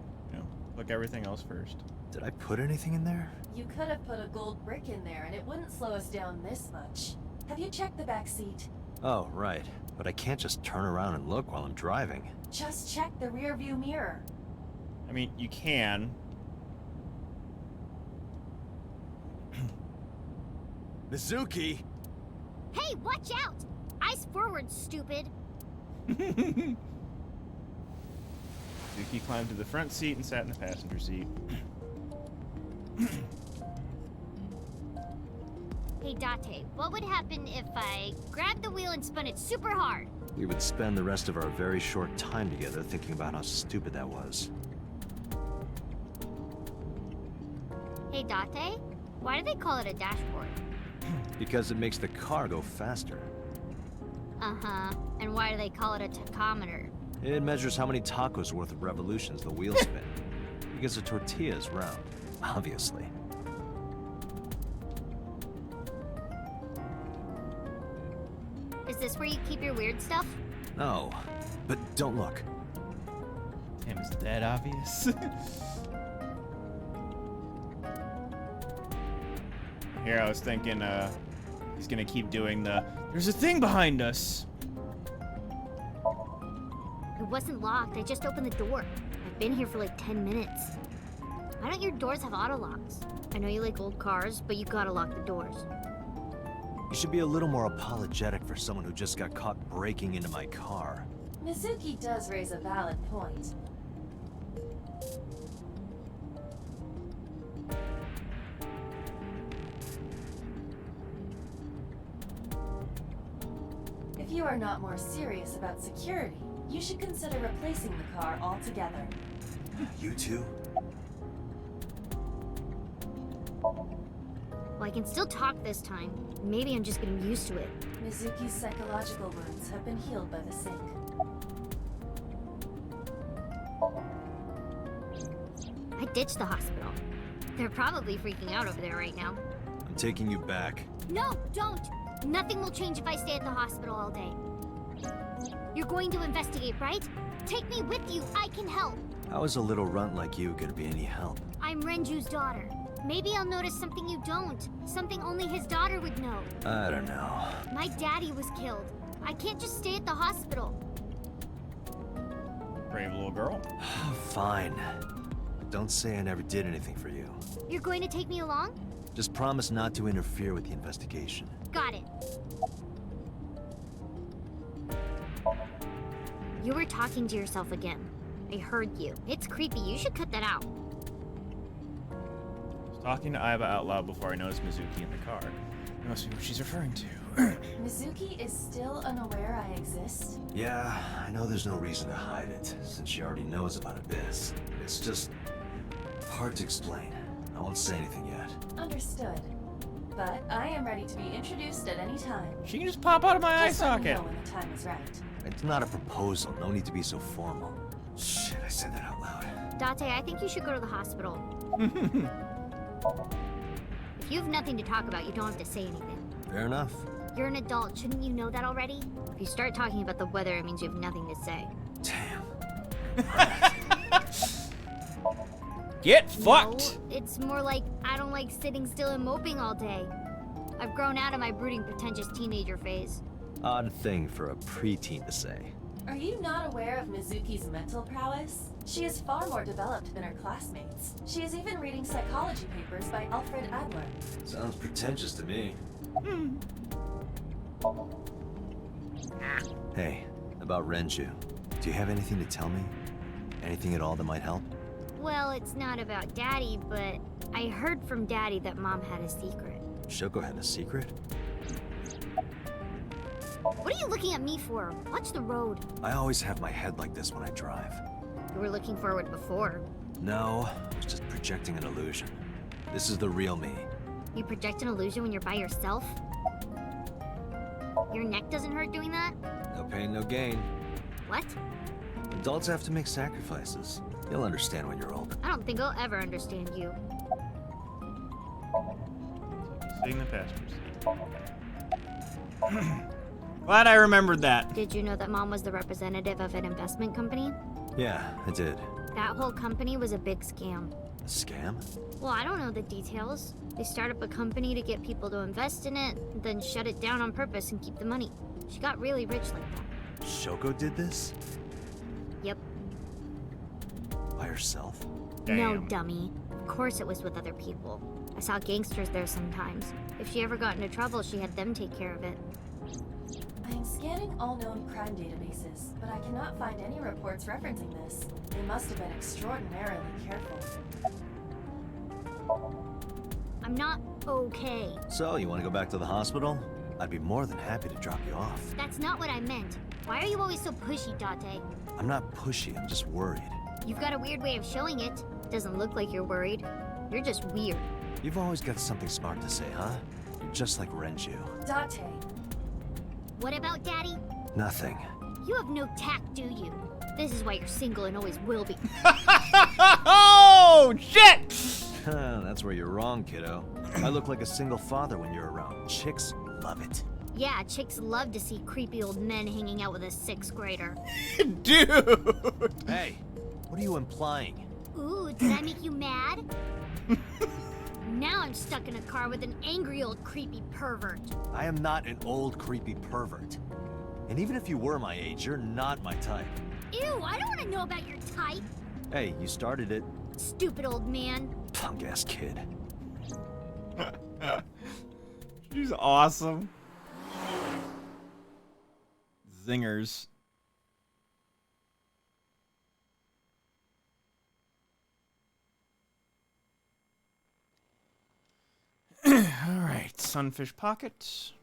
S1: look everything else first.
S8: Did I put anything in there?
S2: You could have put a gold brick in there and it wouldn't slow us down this much. Have you checked the back seat?
S8: Oh, right. But I can't just turn around and look while I'm driving.
S2: Just check the rear view mirror.
S1: I mean, you can.
S8: Mizuki!
S6: Hey, watch out! Eyes forward, stupid.
S1: Suki climbed to the front seat and sat in the passenger seat.
S6: Hey, Date, what would happen if I grabbed the wheel and spun it super hard?
S8: We would spend the rest of our very short time together thinking about how stupid that was.
S6: Hey, Date, why do they call it a dashboard?
S8: Because it makes the car go faster.
S6: Uh-huh. And why do they call it a tachometer?
S8: It measures how many tacos worth of revolutions the wheels spin. Because a tortilla is round, obviously.
S6: this where you keep your weird stuff?
S8: No, but don't look.
S1: Damn, is that obvious? Here, I was thinking, he's gonna keep doing there's a thing behind us.
S6: It wasn't locked. I just opened the door. I've been here for like 10 minutes. Why don't your doors have auto locks? I know you like old cars, but you gotta lock the doors.
S8: You should be a little more apologetic for someone who just got caught breaking into my car.
S2: Mizuki does raise a valid point. If you are not more serious about security, you should consider replacing the car altogether.
S3: You too?
S6: Well, I can still talk this time. Maybe I'm just getting used to it.
S2: Mizuki's psychological wounds have been healed by the sink.
S6: I ditched the hospital. They're probably freaking out over there right now.
S8: I'm taking you back.
S6: No, don't! Nothing will change if I stay at the hospital all day. You're going to investigate, right? Take me with you. I can help.
S8: How is a little runt like you gonna be any help?
S6: I'm Renju's daughter. Maybe I'll notice something you don't. Something only his daughter would know.
S8: I don't know.
S6: My daddy was killed. I can't just stay at the hospital.
S1: Brave little girl.
S8: Fine. Don't say I never did anything for you.
S6: You're going to take me along?
S8: Just promise not to interfere with the investigation.
S6: Got it. You were talking to yourself again. I heard you. It's creepy. You should cut that out.
S1: I was talking to Aiba out loud before I noticed Mizuki in the car. That must be what she's referring to.
S2: Mizuki is still unaware I exist?
S8: Yeah, I know there's no reason to hide it, since she already knows about Abyss. It's just hard to explain. I won't say anything yet.
S2: Understood. But I am ready to be introduced at any time.
S1: She can just pop out of my eye
S2: Just let me
S1: socket.
S2: know when the time is right.
S8: It's not a proposal. No need to be so formal. Shit, I said that out loud.
S6: Date, I think you should go to the hospital. If you have nothing to talk about, you don't have to say anything.
S8: Fair enough.
S6: You're an adult. Shouldn't you know that already? If you start talking about the weather, it means you have nothing to say.
S8: Damn.
S1: Get fucked!
S6: No, it's more like I don't like sitting still and moping all day. I've grown out of my brooding, pretentious teenager phase.
S8: Odd thing for a preteen to say.
S2: Are you not aware of Mizuki's mental prowess? She is far more developed than her classmates. She is even reading psychology papers by Alfred Adler.
S8: Sounds pretentious to me. Hey, about Renju. Do you have anything to tell me? Anything at all that might help?
S6: Well, it's not about Daddy, but I heard from Daddy that Mom had a secret.
S8: Shoko had a secret?
S6: What are you looking at me for? Watch the road.
S8: I always have my head like this when I drive.
S6: You were looking forward before.
S8: No, I was just projecting an illusion. This is the real me.
S6: You project an illusion when you're by yourself? Your neck doesn't hurt doing that?
S8: No pain, no gain.
S6: What?
S8: Adults have to make sacrifices. You'll understand when you're older.
S6: I don't think I'll ever understand you.
S1: Sitting in the passenger seat. Glad I remembered that.
S6: Did you know that Mom was the representative of an investment company?
S8: Yeah, I did.
S6: That whole company was a big scam.
S8: A scam?
S6: Well, I don't know the details. They start up a company to get people to invest in it, then shut it down on purpose and keep the money. She got really rich like that.
S8: Shoko did this?
S6: Yep.
S8: By herself?
S6: No,
S1: Damn.
S6: dummy. Of course it was with other people. I saw gangsters there sometimes. If she ever got into trouble, she had them take care of it.
S2: I am scanning all known crime databases, but I cannot find any reports referencing this. They must have been extraordinarily careful.
S6: I'm not okay.
S8: So, you want to go back to the hospital? I'd be more than happy to drop you off.
S6: That's not what I meant. Why are you always so pushy, Date?
S8: I'm not pushy, I'm just worried.
S6: You've got a weird way of showing it. Doesn't look like you're worried. You're just weird.
S8: You've always got something smart to say, huh? You're just like Renju.
S2: Date,
S6: What about Daddy?
S8: Nothing.
S6: You have no tact, do you? This is why you're single and always will be.
S1: Oh, shit!
S8: That's where you're wrong, kiddo. I look like a single father when you're around. Chicks love it.
S6: Yeah, chicks love to see creepy old men hanging out with a 6th grader.
S1: Dude!
S8: Hey, what are you implying?
S6: Ooh, did I make you mad? Now I'm stuck in a car with an angry old creepy pervert.
S8: I am not an old creepy pervert. And even if you were my age, you're not my type.
S6: Ew, I don't want to know about your type.
S8: Hey, you started it.
S6: Stupid old man.
S8: Punk-ass kid.
S1: She's awesome. Zingers. Alright, Sunfish Pocket.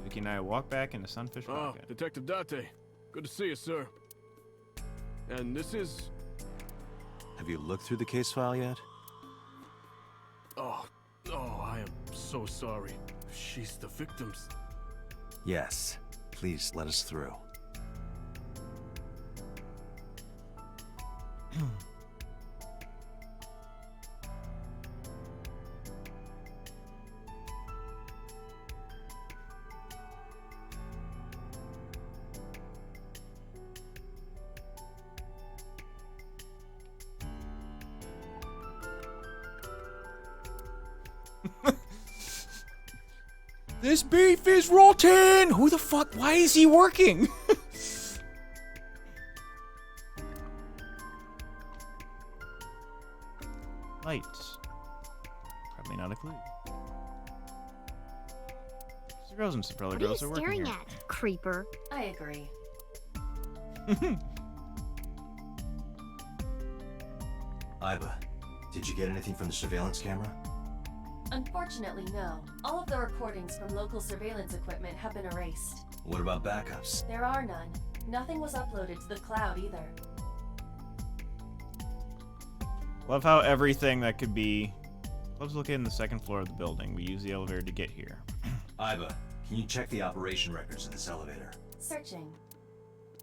S1: Vicky and I walk back into Sunfish Pocket.
S9: Detective Date. Good to see you, sir. And this is...
S8: Have you looked through the case file yet?
S9: Oh, I am so sorry. She's the victim's...
S8: Yes. Please let us through.
S1: This beef is rotten! Who the fuck? Why is he working? Lights. Probably not a clue. The girls and some
S6: What are you
S1: girls are working
S6: staring
S1: here.
S6: at, creeper?
S2: I agree.
S3: Iba, did you get anything from the surveillance camera?
S2: Unfortunately, no. All of the recordings from local surveillance equipment have been erased.
S3: What about backups?
S2: There are none. Nothing was uploaded to the cloud either.
S1: Love how everything that could be... Club's located in the second floor of the building. We use the elevator to get here.
S3: Iba, can you check the operation records of this elevator?
S2: Searching.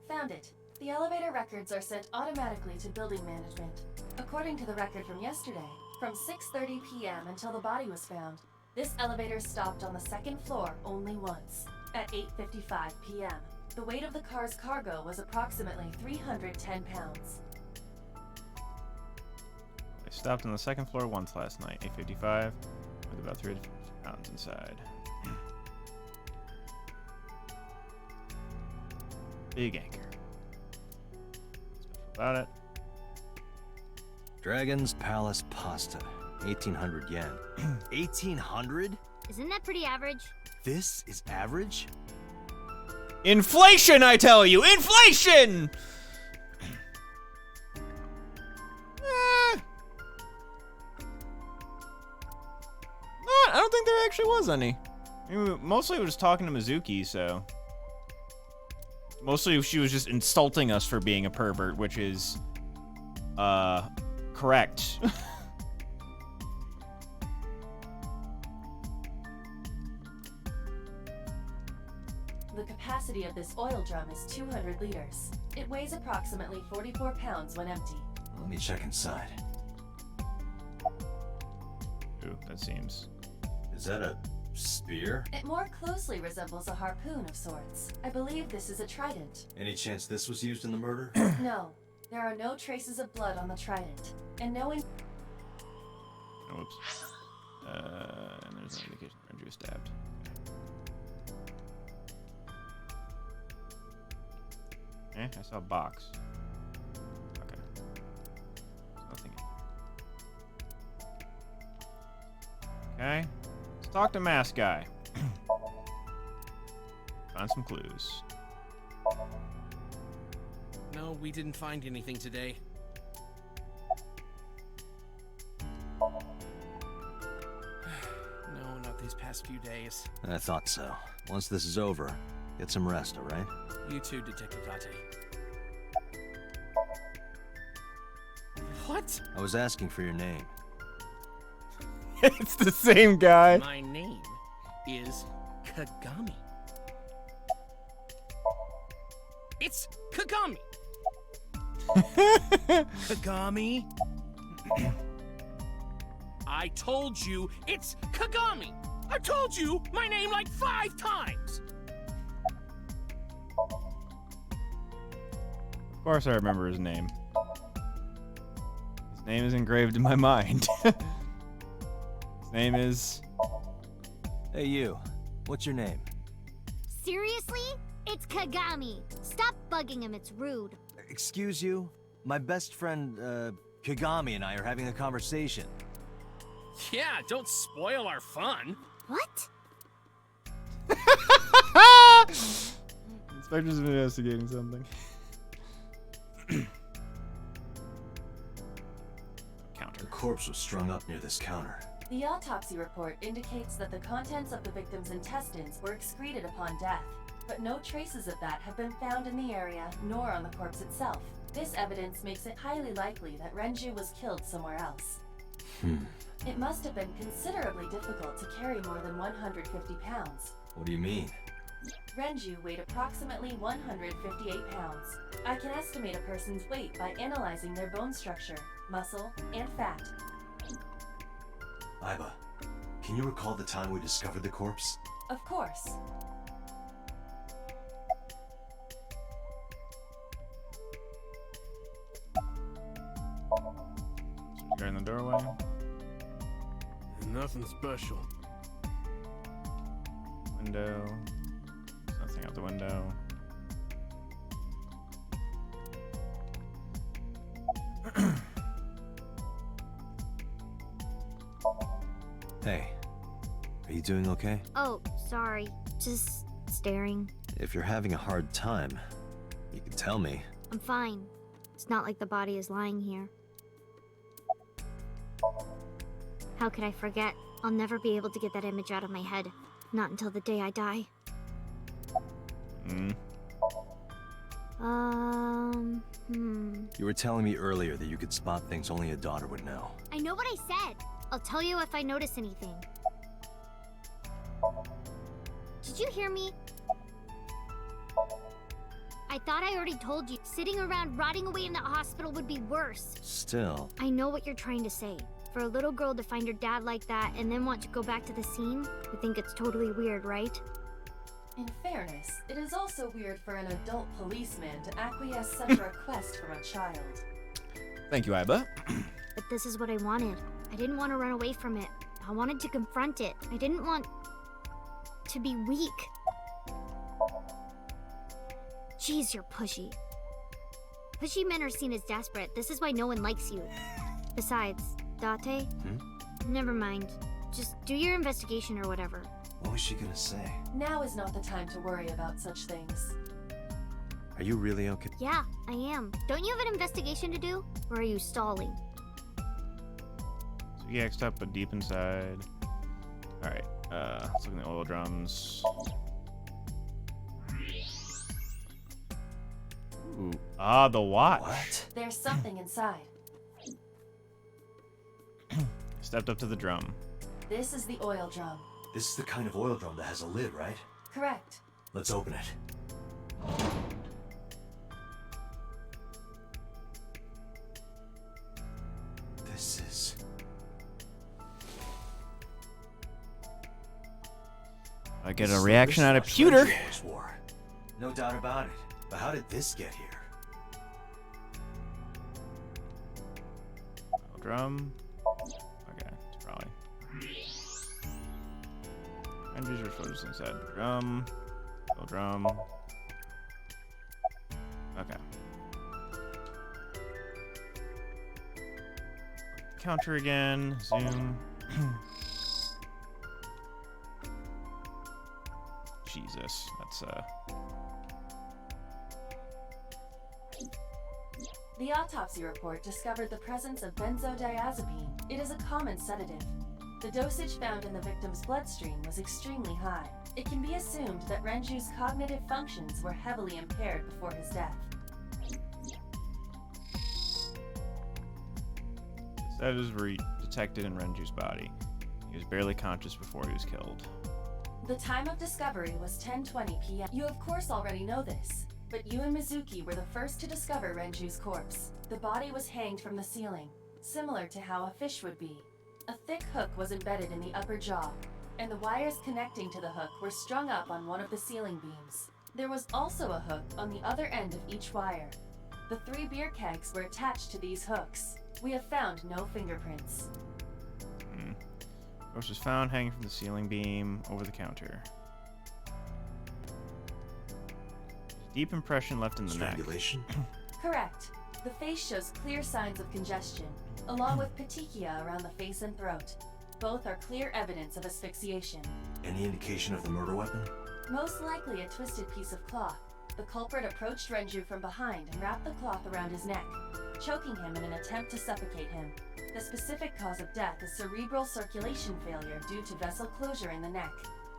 S2: Found it. The elevator records are sent automatically to building management. According to the record from yesterday, from 6:30 p.m. until the body was found, this elevator stopped on the second floor only once, at 8:55 p.m. The weight of the car's cargo was approximately 310 pounds.
S1: I stopped on the second floor once last night, 8:55, with about 350 pounds inside. Big anchor. Special about it.
S8: Dragon's Palace Pasta. 1,800 yen. 1,800?
S6: Isn't that pretty average?
S8: This is average?
S1: Inflation, I tell you! Inflation! I don't think there actually was any. I mean, mostly we were just talking to Mizuki, so... Mostly she was just insulting us for being a pervert, which is... correct.
S2: The capacity of this oil drum is 200 liters. It weighs approximately 44 pounds when empty.
S3: Let me check inside.
S1: Ooh, that seems...
S3: Is that a spear?
S2: It more closely resembles a harpoon of sorts. I believe this is a trident.
S3: Any chance this was used in the murder?
S2: No, there are no traces of blood on the trident, and no
S1: Oops. And there's no indication Andrew was stabbed. I saw a box. Okay. There's nothing in here. Okay. Let's talk to Mask Guy. Find some clues.
S4: No, we didn't find anything today. No, not these past few days.
S8: I thought so. Once this is over, get some rest, alright?
S4: You too, Detective Date. What?
S8: I was asking for your name.
S1: It's the same guy.
S4: My name is Kagami. It's Kagami. Kagami. I told you it's Kagami.
S10: I've told you my name like 5 times!
S1: Of course I remember his name. His name is engraved in my mind. His name is...
S8: Hey, you. What's your name?
S6: Seriously? It's Kagami. Stop bugging him, it's rude.
S8: Excuse you? My best friend, Kagami and I are having a conversation.
S10: Yeah, don't spoil our fun.
S6: What?
S1: Inspector's investigating something. Counter.
S3: The corpse was strung up near this counter.
S2: The autopsy report indicates that the contents of the victim's intestines were excreted upon death, but no traces of that have been found in the area nor on the corpse itself. This evidence makes it highly likely that Renju was killed somewhere else. It must have been considerably difficult to carry more than 150 pounds.
S3: What do you mean?
S2: Renju weighed approximately 158 pounds. I can estimate a person's weight by analyzing their bone structure, muscle, and fat.
S3: Aiba, can you recall the time we discovered the corpse?
S2: Of course.
S1: You're in the doorway.
S9: Nothing special.
S1: Window. There's nothing out the window.
S8: Hey. Are you doing okay?
S6: Oh, sorry. Just staring.
S8: If you're having a hard time, you can tell me.
S6: I'm fine. It's not like the body is lying here. How could I forget? I'll never be able to get that image out of my head. Not until the day I die.
S8: You were telling me earlier that you could spot things only a daughter would know.
S6: I know what I said. I'll tell you if I notice anything. Did you hear me? I thought I already told you. Sitting around rotting away in that hospital would be worse.
S8: Still.
S6: I know what you're trying to say. For a little girl to find her dad like that and then want to go back to the scene, you think it's totally weird, right?
S2: In fairness, it is also weird for an adult policeman to acquiesce such a request from a child.
S1: Thank you, Aiba.
S6: But this is what I wanted. I didn't want to run away from it. I wanted to confront it. I didn't want to be weak. Jeez, you're pushy. Pushy men are seen as desperate. This is why no one likes you. Besides, Date? Never mind. Just do your investigation or whatever.
S3: What was she gonna say?
S2: Now is not the time to worry about such things.
S8: Are you really okay?
S6: Yeah, I am. Don't you have an investigation to do? Or are you stalling?
S1: So he X'd up, but deep inside. Alright, let's look at the oil drums. Ooh. Ah, the watch.
S3: What?
S2: There's something inside.
S1: Stepped up to the drum.
S2: This is the oil drum.
S3: This is the kind of oil drum that has a lid, right?
S2: Correct.
S3: Let's open it. This is...
S1: I get a reaction out of pewter.
S3: No doubt about it. But how did this get here?
S1: Drum. Okay, it's probably. Engines are focused inside the drum. Oil drum. Okay. Counter again. Zoom. Jesus, that's
S2: The autopsy report discovered the presence of benzodiazepine. It is a common sedative. The dosage found in the victim's bloodstream was extremely high. It can be assumed that Renju's cognitive functions were heavily impaired before his death.
S1: sedatives were detected in Renju's body. He was barely conscious before he was killed.
S2: The time of discovery was 10:20 p.m. You of course already know this, but you and Mizuki were the first to discover Renju's corpse. The body was hanged from the ceiling, similar to how a fish would be. A thick hook was embedded in the upper jaw. and the wires connecting to the hook were strung up on one of the ceiling beams. There was also a hook on the other end of each wire. The 3 beer kegs were attached to these hooks. We have found no fingerprints.
S1: Torch was found hanging from the ceiling beam over the counter. Deep impression left in the neck.
S3: Strangulation?
S2: Correct. The face shows clear signs of congestion, along with petechia around the face and throat. Both are clear evidence of asphyxiation.
S3: Any indication of the murder weapon?
S2: Most likely a twisted piece of cloth. The culprit approached Renju from behind and wrapped the cloth around his neck, choking him in an attempt to suffocate him. The specific cause of death is cerebral circulation failure due to vessel closure in the neck.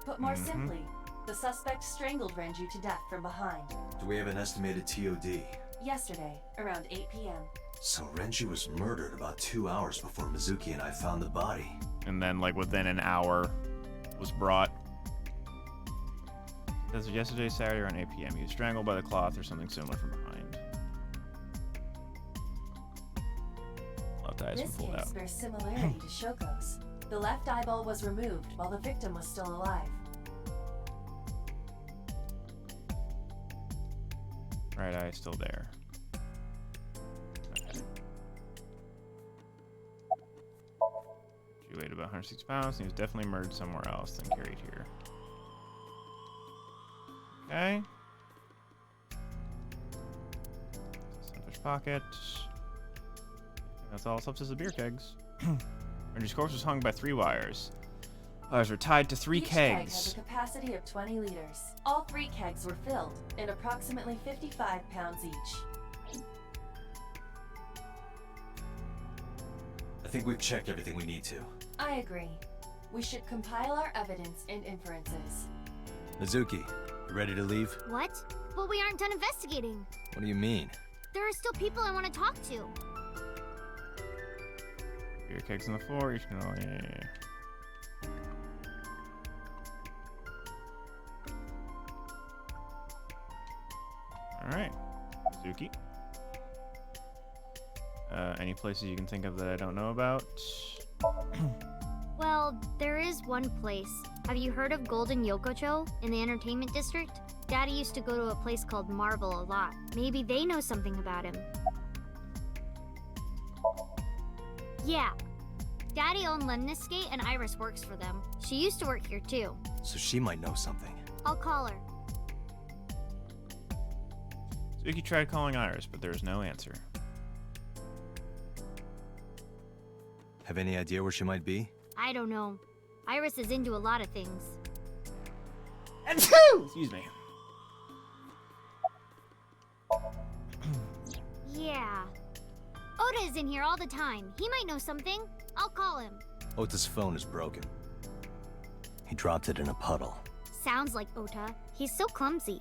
S2: Put more simply, the suspect strangled Renju to death from behind.
S3: Do we have an estimated TOD?
S2: Yesterday, around 8 p.m.
S3: So Renju was murdered about 2 hours before Mizuki and I found the body.
S1: And then, like, within an hour, was brought. That's yesterday, Saturday, around 8 p.m. He was strangled by the cloth or something similar from behind. Left eye has been
S2: This
S1: pulled out.
S2: case bears similarity to Shoko's. The left eyeball was removed while the victim was still alive.
S1: Right eye is still there. Okay. She weighed about 106 pounds and he was definitely murdered somewhere else than carried here. Okay. Sunfish pocket. That's all substance of beer kegs. Renju's corpse was hung by 3 wires. Wires were tied to 3
S2: Each keg
S1: kegs.
S2: has a capacity of 20 liters. All 3 kegs were filled, in approximately 55 pounds each.
S3: I think we've checked everything we need to.
S2: I agree. We should compile our evidence and inferences.
S8: Mizuki, you ready to leave?
S6: What? But we aren't done investigating.
S8: What do you mean?
S6: There are still people I want to talk to.
S1: Beer kegs on the floor. Each can only. Alright. Mizuki. Any places you can think of that I don't know about?
S6: Well, there is one place. Have you heard of Golden Yokocho in the entertainment district? Daddy used to go to a place called Marble a lot. Maybe they know something about him. Yeah. Daddy owned Lemniscate and Iris works for them. She used to work here too.
S8: So she might know something.
S6: I'll call her.
S1: Mizuki tried calling Iris, but there was no answer.
S8: Have any idea where she might be?
S6: I don't know. Iris is into a lot of things.
S1: Excuse me.
S6: Yeah. Oda is in here all the time. He might know something. I'll call him.
S8: Ota's phone is broken. He dropped it in a puddle.
S6: Sounds like Ota. He's so clumsy.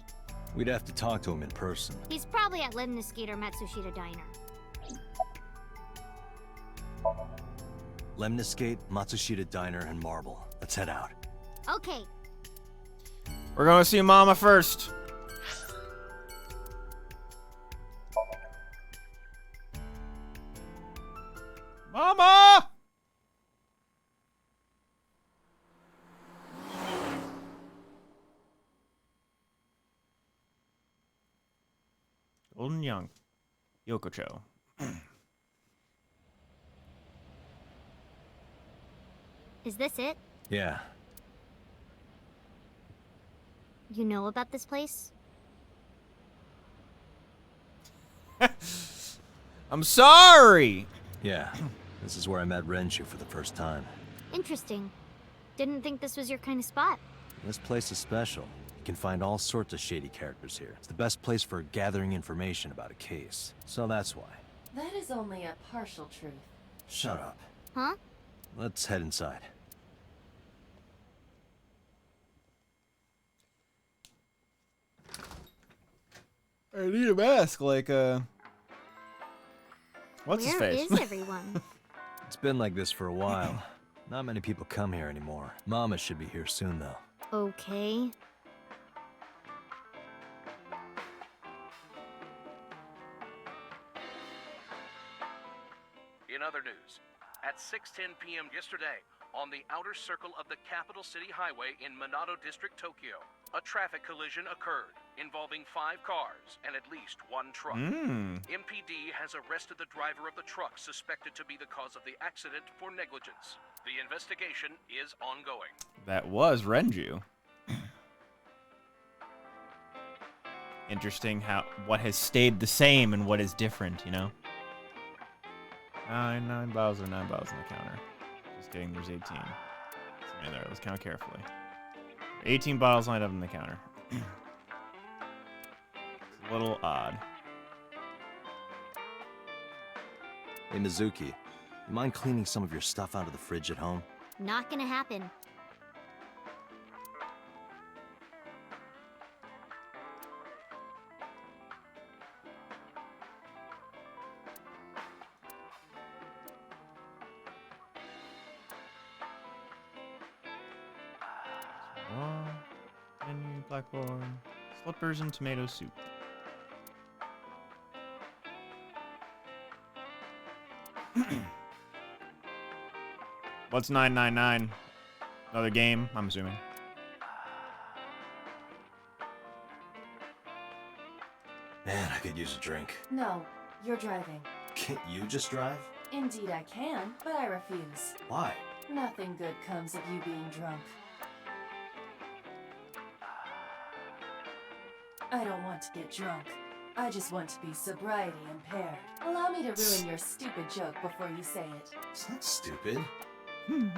S8: We'd have to talk to him in person.
S6: He's probably at Lemniscate or Matsushita Diner.
S8: Lemniscate, Matsushita Diner, and Marble. Let's head out.
S6: Okay.
S1: We're going to see Mama first. Mama! Old and young. Yokocho.
S6: Is this it?
S8: Yeah.
S6: You know about this place?
S1: I'm sorry!
S8: Yeah. This is where I met Renju for the first time.
S6: Interesting. Didn't think this was your kind of spot.
S8: This place is special. You can find all sorts of shady characters here. It's the best place for gathering information about a case. So that's why.
S2: That is only a partial truth.
S3: Shut up.
S6: Huh?
S8: Let's head inside.
S1: I need a mask, like, what's his
S6: Where
S1: face?
S6: is everyone?
S8: It's been like this for a while. Not many people come here anymore. Mama should be here soon, though.
S6: Okay.
S4: In other news, at 6:10 p.m. yesterday,
S11: on the outer circle of the capital city highway in Minato District, Tokyo. A traffic collision occurred, involving 5 cars and at least 1 truck. MPD has arrested the driver of the truck suspected to be the cause of the accident for negligence. The investigation is ongoing.
S1: That was Renju. Interesting how what has stayed the same and what is different, you know? 9 bottles or 9 bottles on the counter. Just kidding, there's 18. Something there, let's count carefully. 18 bottles lined up on the counter. It's a little odd.
S8: Hey, Mizuki, you mind cleaning some of your stuff out of the fridge at home?
S6: Not gonna happen.
S1: Menu, blackboard, slippers, and tomato soup. What's 999? Another game, I'm assuming.
S8: Man, I could use a drink.
S2: No, you're driving.
S8: Can't you just drive?
S2: Indeed I can, but I refuse.
S8: Why?
S2: Nothing good comes of you being drunk. I don't want to get drunk. I just want to be sobriety impaired. Allow me to ruin your stupid joke before you say it.
S8: It's not stupid.
S1: And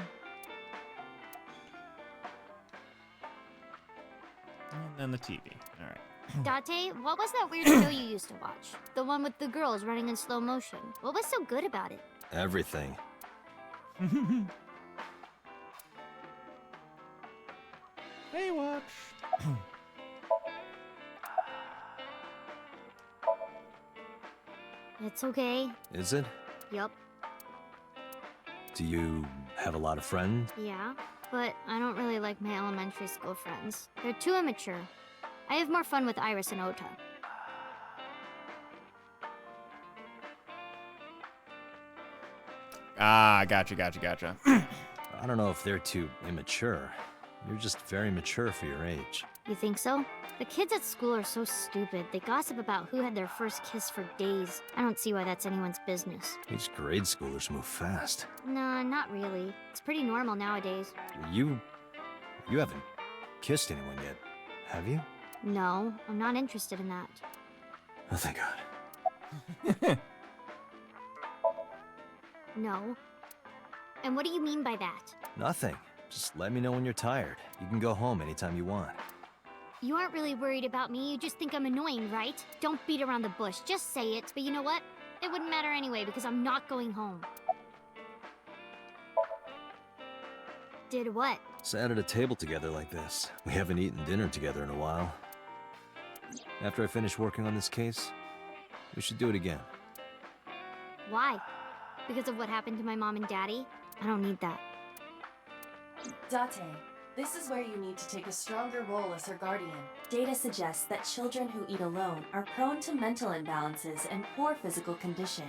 S1: then the TV. Alright.
S6: Date, what was that weird show you used to watch? The one with the girls running in slow motion. What was so good about it?
S8: Everything.
S1: Baywatch.
S6: It's okay.
S8: Is it?
S6: Yup.
S8: Do you have a lot of friends?
S6: Yeah, but I don't really like my elementary school friends. They're too immature. I have more fun with Iris and Ota.
S1: Ah, gotcha.
S8: I don't know if they're too immature. You're just very mature for your age.
S6: You think so? The kids at school are so stupid. They gossip about who had their first kiss for days. I don't see why that's anyone's business.
S8: These grade schoolers move fast.
S6: Nah, not really. It's pretty normal nowadays.
S8: You haven't kissed anyone yet, have you?
S6: No, I'm not interested in that.
S8: Oh, thank God.
S6: No. And what do you mean by that?
S8: Nothing. Just let me know when you're tired. You can go home anytime you want.
S6: You aren't really worried about me, you just think I'm annoying, right? Don't beat around the bush, just say it. But you know what? It wouldn't matter anyway, because I'm not going home. Did what?
S8: Sat at a table together like this. We haven't eaten dinner together in a while. After I finish working on this case, we should do it again.
S6: Why? Because of what happened to my mom and daddy? I don't need that.
S2: Date, this is where you need to take a stronger role as her guardian. Data suggests that children who eat alone are prone to mental imbalances and poor physical condition.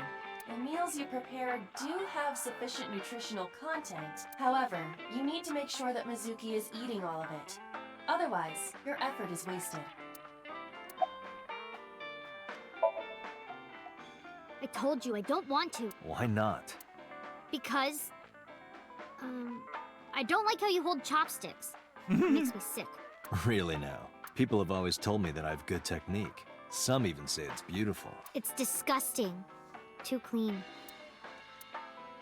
S2: The meals you prepare do have sufficient nutritional content. However, you need to make sure that Mizuki is eating all of it. Otherwise, your effort is wasted.
S6: I told you I don't want to.
S8: Why not?
S6: Because... I don't like how you hold chopsticks. It makes me sick.
S8: Really now. People have always told me that I have good technique. Some even say it's beautiful.
S6: It's disgusting. Too clean.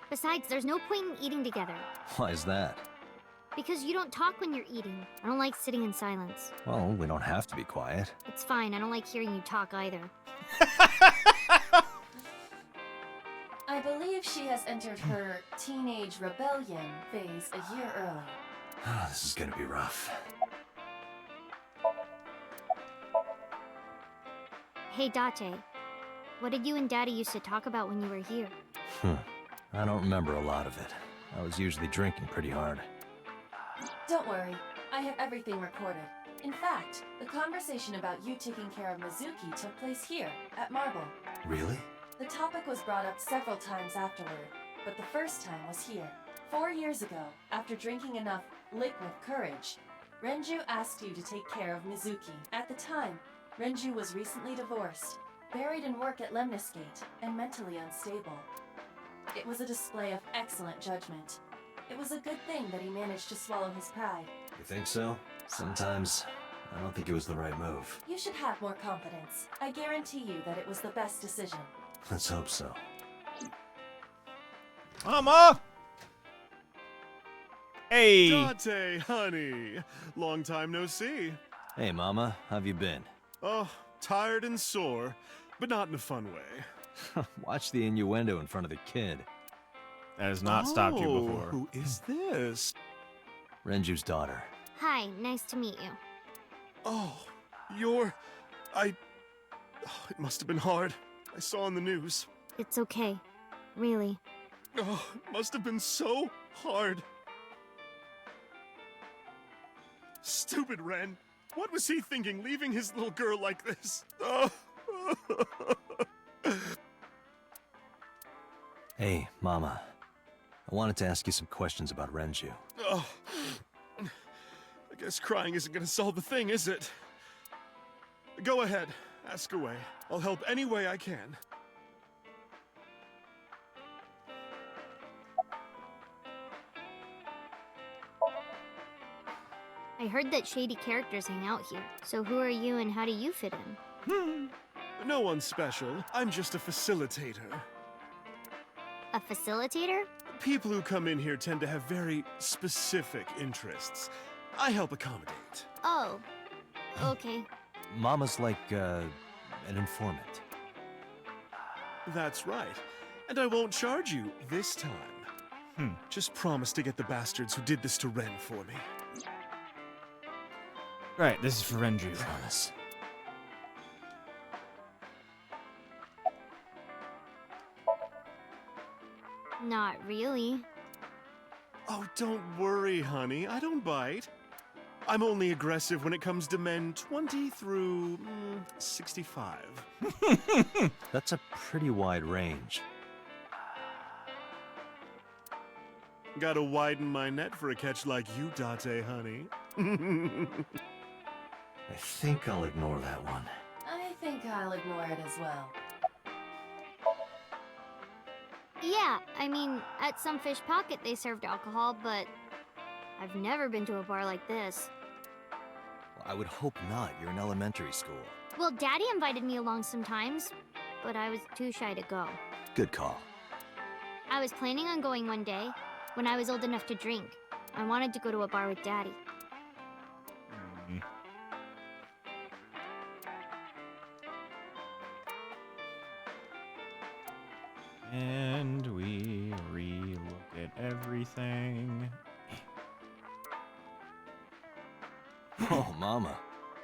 S6: Besides, there's no point in eating together.
S8: Why is that?
S6: Because you don't talk when you're eating. I don't like sitting in silence.
S8: Well, we don't have to be quiet.
S6: It's fine, I don't like hearing you talk either.
S2: I believe she has entered her teenage rebellion phase a year early.
S8: This is gonna be rough.
S6: Hey, Date. What did you and Daddy used to talk about when you were here?
S8: I don't remember a lot of it. I was usually drinking pretty hard.
S2: Don't worry, I have everything recorded. In fact, the conversation about you taking care of Mizuki took place here, at Marble.
S8: Really?
S2: The topic was brought up several times afterward, but the first time was here. 4 years ago, after drinking enough liquid courage, Renju asked you to take care of Mizuki. At the time, Renju was recently divorced, buried in work at Lemnisgate, and mentally unstable. It was a display of excellent judgment. It was a good thing that he managed to swallow his pride.
S3: You think so? Sometimes, I don't think it was the right move.
S2: You should have more confidence. I guarantee you that it was the best decision.
S3: Let's hope so.
S1: Mama! Hey!
S9: Dante, honey. Long time no see.
S8: Hey, Mama, how've you been?
S9: Oh, tired and sore, but not in a fun way.
S8: Watch the innuendo in front of the kid.
S1: That has not stopped you before.
S9: Who is this?
S8: Renju's daughter.
S6: Hi, nice to meet you.
S9: Oh, it must have been hard. I saw on the news.
S6: It's okay. Really.
S9: Oh, it must have been so hard. Stupid Ren. What was he thinking, leaving his little girl like this? Oh.
S8: Hey, Mama. I wanted to ask you some questions about Renju.
S9: Oh. I guess crying isn't gonna solve the thing, is it? Go ahead. Ask away. I'll help any way I can.
S6: I heard that shady characters hang out here. So who are you and how do you fit in?
S9: No one's special. I'm just a facilitator.
S6: A facilitator?
S9: People who come in here tend to have very specific interests. I help accommodate.
S6: Oh. Okay.
S8: Mama's like, an informant.
S9: That's right. And I won't charge you this time. Just promise to get the bastards who did this to Ren for me.
S1: Right, this is for Renju.
S8: Promise.
S6: Not really.
S9: Oh, don't worry, honey. I don't bite. I'm only aggressive when it comes to men 20 through 65.
S8: That's a pretty wide range.
S9: Gotta widen my net for a catch like you, Date, honey.
S3: I think I'll ignore that one.
S2: I think I'll ignore it as well.
S6: Yeah, I mean, at some fish pocket they served alcohol, but I've never been to a bar like this.
S8: Well, I would hope not. You're in elementary school.
S6: Well, Daddy invited me along sometimes, but I was too shy to go.
S8: Good call.
S6: I was planning on going one day, when I was old enough to drink. I wanted to go to a bar with Daddy.
S1: And we re-look at everything.
S8: Oh, Mama.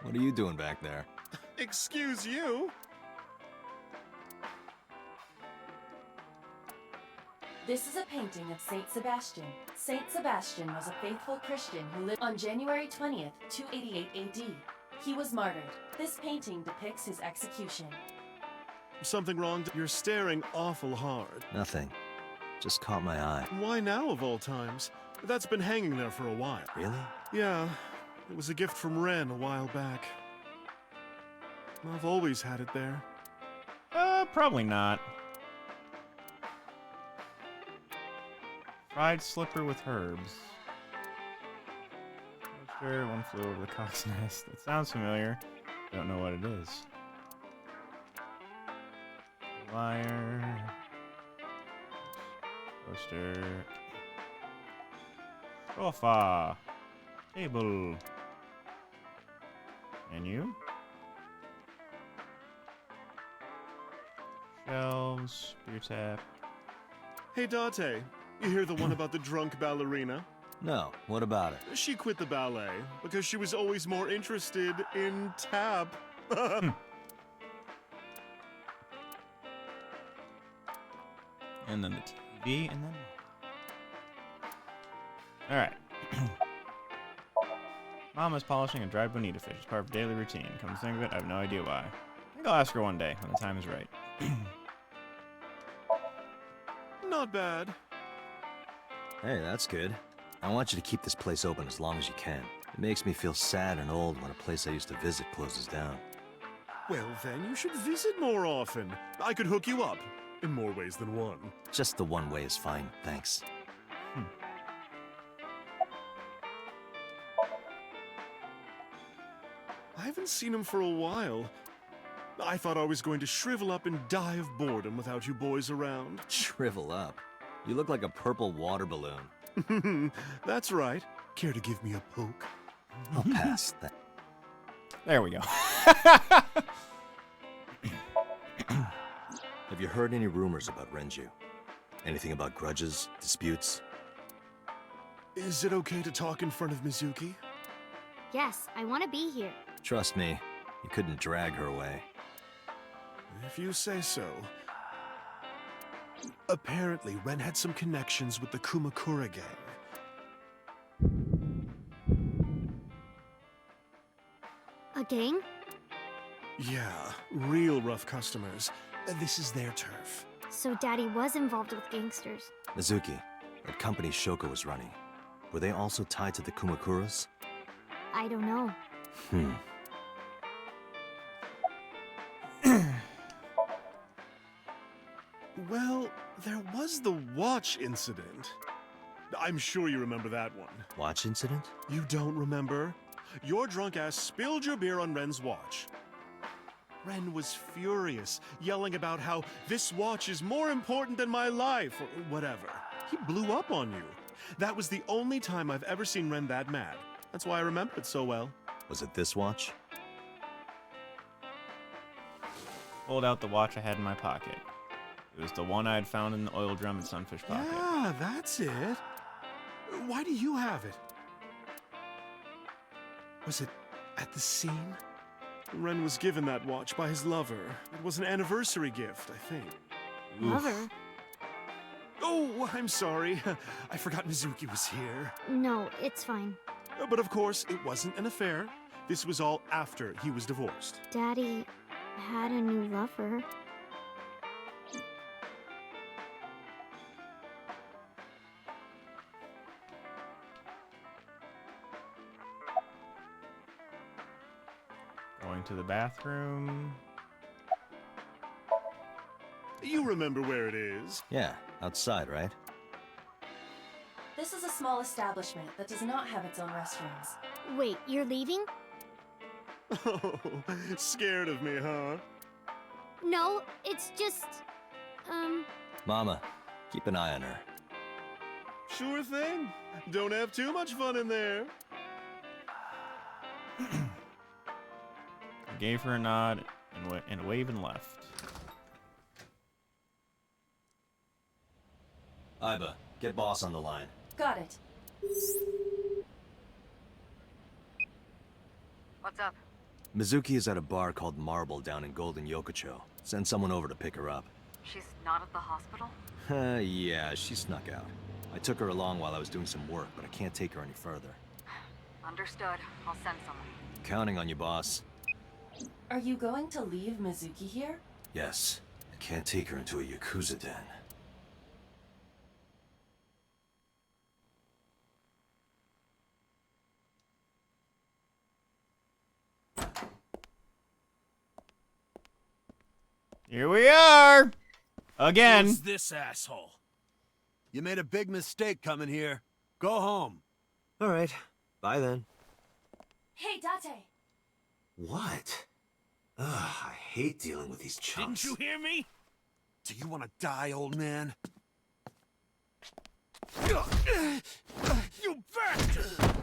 S8: What are you doing back there?
S9: Excuse you?
S2: This is a painting of Saint Sebastian. Saint Sebastian was a faithful Christian who lived on January 20th, 288 AD. He was martyred. This painting depicts his execution.
S9: Something wrong? You're staring awful hard.
S8: Nothing. Just caught my eye.
S9: Why now, of all times? That's been hanging there for a while.
S8: Really?
S9: Yeah, it was a gift from Ren a while back. I've always had it there.
S1: Probably not. Fried slipper with herbs. Toaster, one flew over the cock's nest. That sounds familiar. Don't know what it is. Wire. Toaster. Sofa. Table. Menu. Shelves. Beer tap.
S9: Hey, Date, you hear the one about the drunk ballerina?
S8: No. What about it?
S9: She quit the ballet because she was always more interested in tap.
S1: And then the TV, and then... Alright. Mama's polishing a dried bonita fish as part of daily routine. Come to think of it, I have no idea why. I think I'll ask her one day, when the time is right.
S9: Not bad.
S8: Hey, that's good. I want you to keep this place open as long as you can. It makes me feel sad and old when a place I used to visit closes down.
S9: Well, then you should visit more often. I could hook you up, in more ways than one.
S8: Just the one way is fine, thanks.
S9: I haven't seen him for a while. I thought I was going to shrivel up and die of boredom without you boys around.
S8: Shrivel up. You look like a purple water balloon.
S9: That's right. Care to give me a poke?
S8: I'll pass that.
S1: There we go.
S8: Have you heard any rumors about Renju? Anything about grudges, disputes?
S9: Is it okay to talk in front of Mizuki?
S6: Yes, I want to be here.
S8: Trust me, you couldn't drag her away.
S9: If you say so. Apparently, Ren had some connections with the Kumakura gang.
S6: A gang?
S9: Yeah, real rough customers. This is their turf.
S6: So Daddy was involved with gangsters.
S8: Mizuki, that company Shoko was running, were they also tied to the Kumakuras?
S6: I don't know.
S9: Well, there was the watch incident. I'm sure you remember that one.
S8: Watch incident?
S9: You don't remember? Your drunk ass spilled your beer on Ren's watch. Ren was furious, yelling about how this watch is more important than my life, or whatever. He blew up on you. That was the only time I've ever seen Ren that mad. That's why I remember it so well.
S8: Was it this watch?
S1: Pulled out the watch I had in my pocket. It was the one I had found in the oil drum at Sunfish Pocket.
S9: Yeah, that's it. Why do you have it? Was it at the scene? Ren was given that watch by his lover. It was an anniversary gift, I think.
S6: Lover?
S9: Oh, I'm sorry. I forgot Mizuki was here.
S6: No, it's fine.
S9: But of course, it wasn't an affair. This was all after he was divorced.
S6: Daddy had a new lover.
S1: Going to the bathroom.
S9: You remember where it is?
S8: Yeah, outside, right?
S2: This is a small establishment that does not have its own restrooms.
S6: Wait, you're leaving?
S9: Oh, scared of me, huh?
S6: No, it's just...
S8: Mama, keep an eye on her.
S9: Sure thing. Don't have too much fun in there.
S1: Gave her a nod and a wave and left.
S8: Iba, get boss on the line.
S2: Got it.
S5: What's up?
S8: Mizuki is at a bar called Marble down in Golden Yokocho. Send someone over to pick her up.
S5: She's not at the hospital?
S8: Yeah, she snuck out. I took her along while I was doing some work, but I can't take her any further.
S5: Understood. I'll send someone.
S8: Counting on you, boss.
S2: Are you going to leave Mizuki here?
S8: Yes. I can't take her into a Yakuza den.
S1: Here we are! Again.
S10: Who's this asshole?
S12: You made a big mistake coming here. Go home.
S8: All right. Bye then.
S2: Hey, Date!
S8: What? Ugh, I hate dealing with these chumps.
S10: Didn't you hear me?
S12: Do you want to die, old man?
S10: You bastard!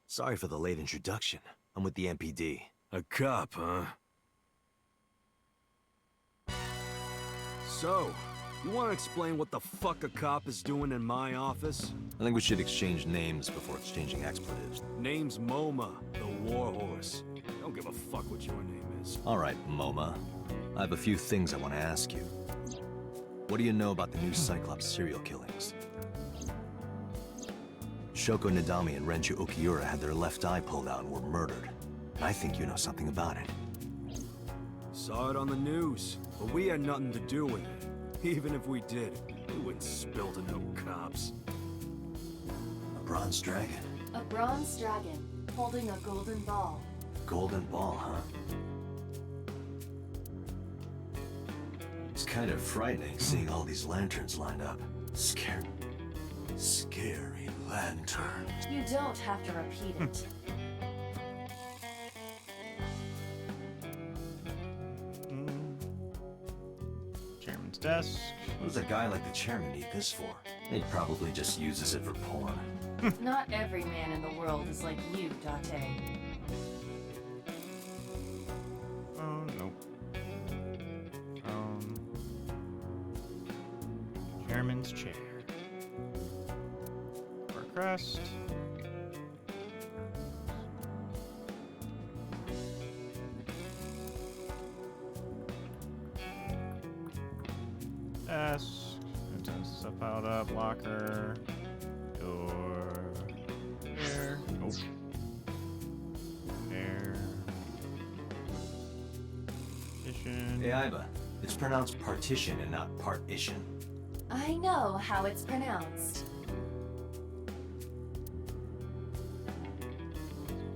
S8: Sorry for the late introduction. I'm with the MPD.
S12: A cop, huh? So, you want to explain what the fuck a cop is doing in my office?
S8: I think we should exchange names before exchanging expletives.
S12: Name's MoMA, the Warhorse. Don't give a fuck what your name is.
S8: All right, MoMA. I have a few things I want to ask you. What do you know about the new Cyclops serial killings? Shoko Nadami and Renju Okiura had their left eye pulled out and were murdered. and I think you know something about it.
S12: Saw it on the news, but we had nothing to do with it. Even if we did, we wouldn't spill to no cops.
S3: A bronze dragon.
S2: A bronze dragon holding a golden ball.
S3: Golden ball, huh? It's kind of frightening seeing all these lanterns lined up. Scary lanterns.
S2: You don't have to repeat it.
S1: Chairman's desk.
S3: What does a guy like the chairman need this for? He probably just uses it for porn.
S2: Not every man in the world is like you, Date.
S1: Oh, nope. Chairman's chair. Or crest. Desk. Stuff piled up. Locker. Door. Chair. Nope. Chair. Partition.
S3: Hey, Iba. It's pronounced partition and not partition.
S2: I know how it's pronounced.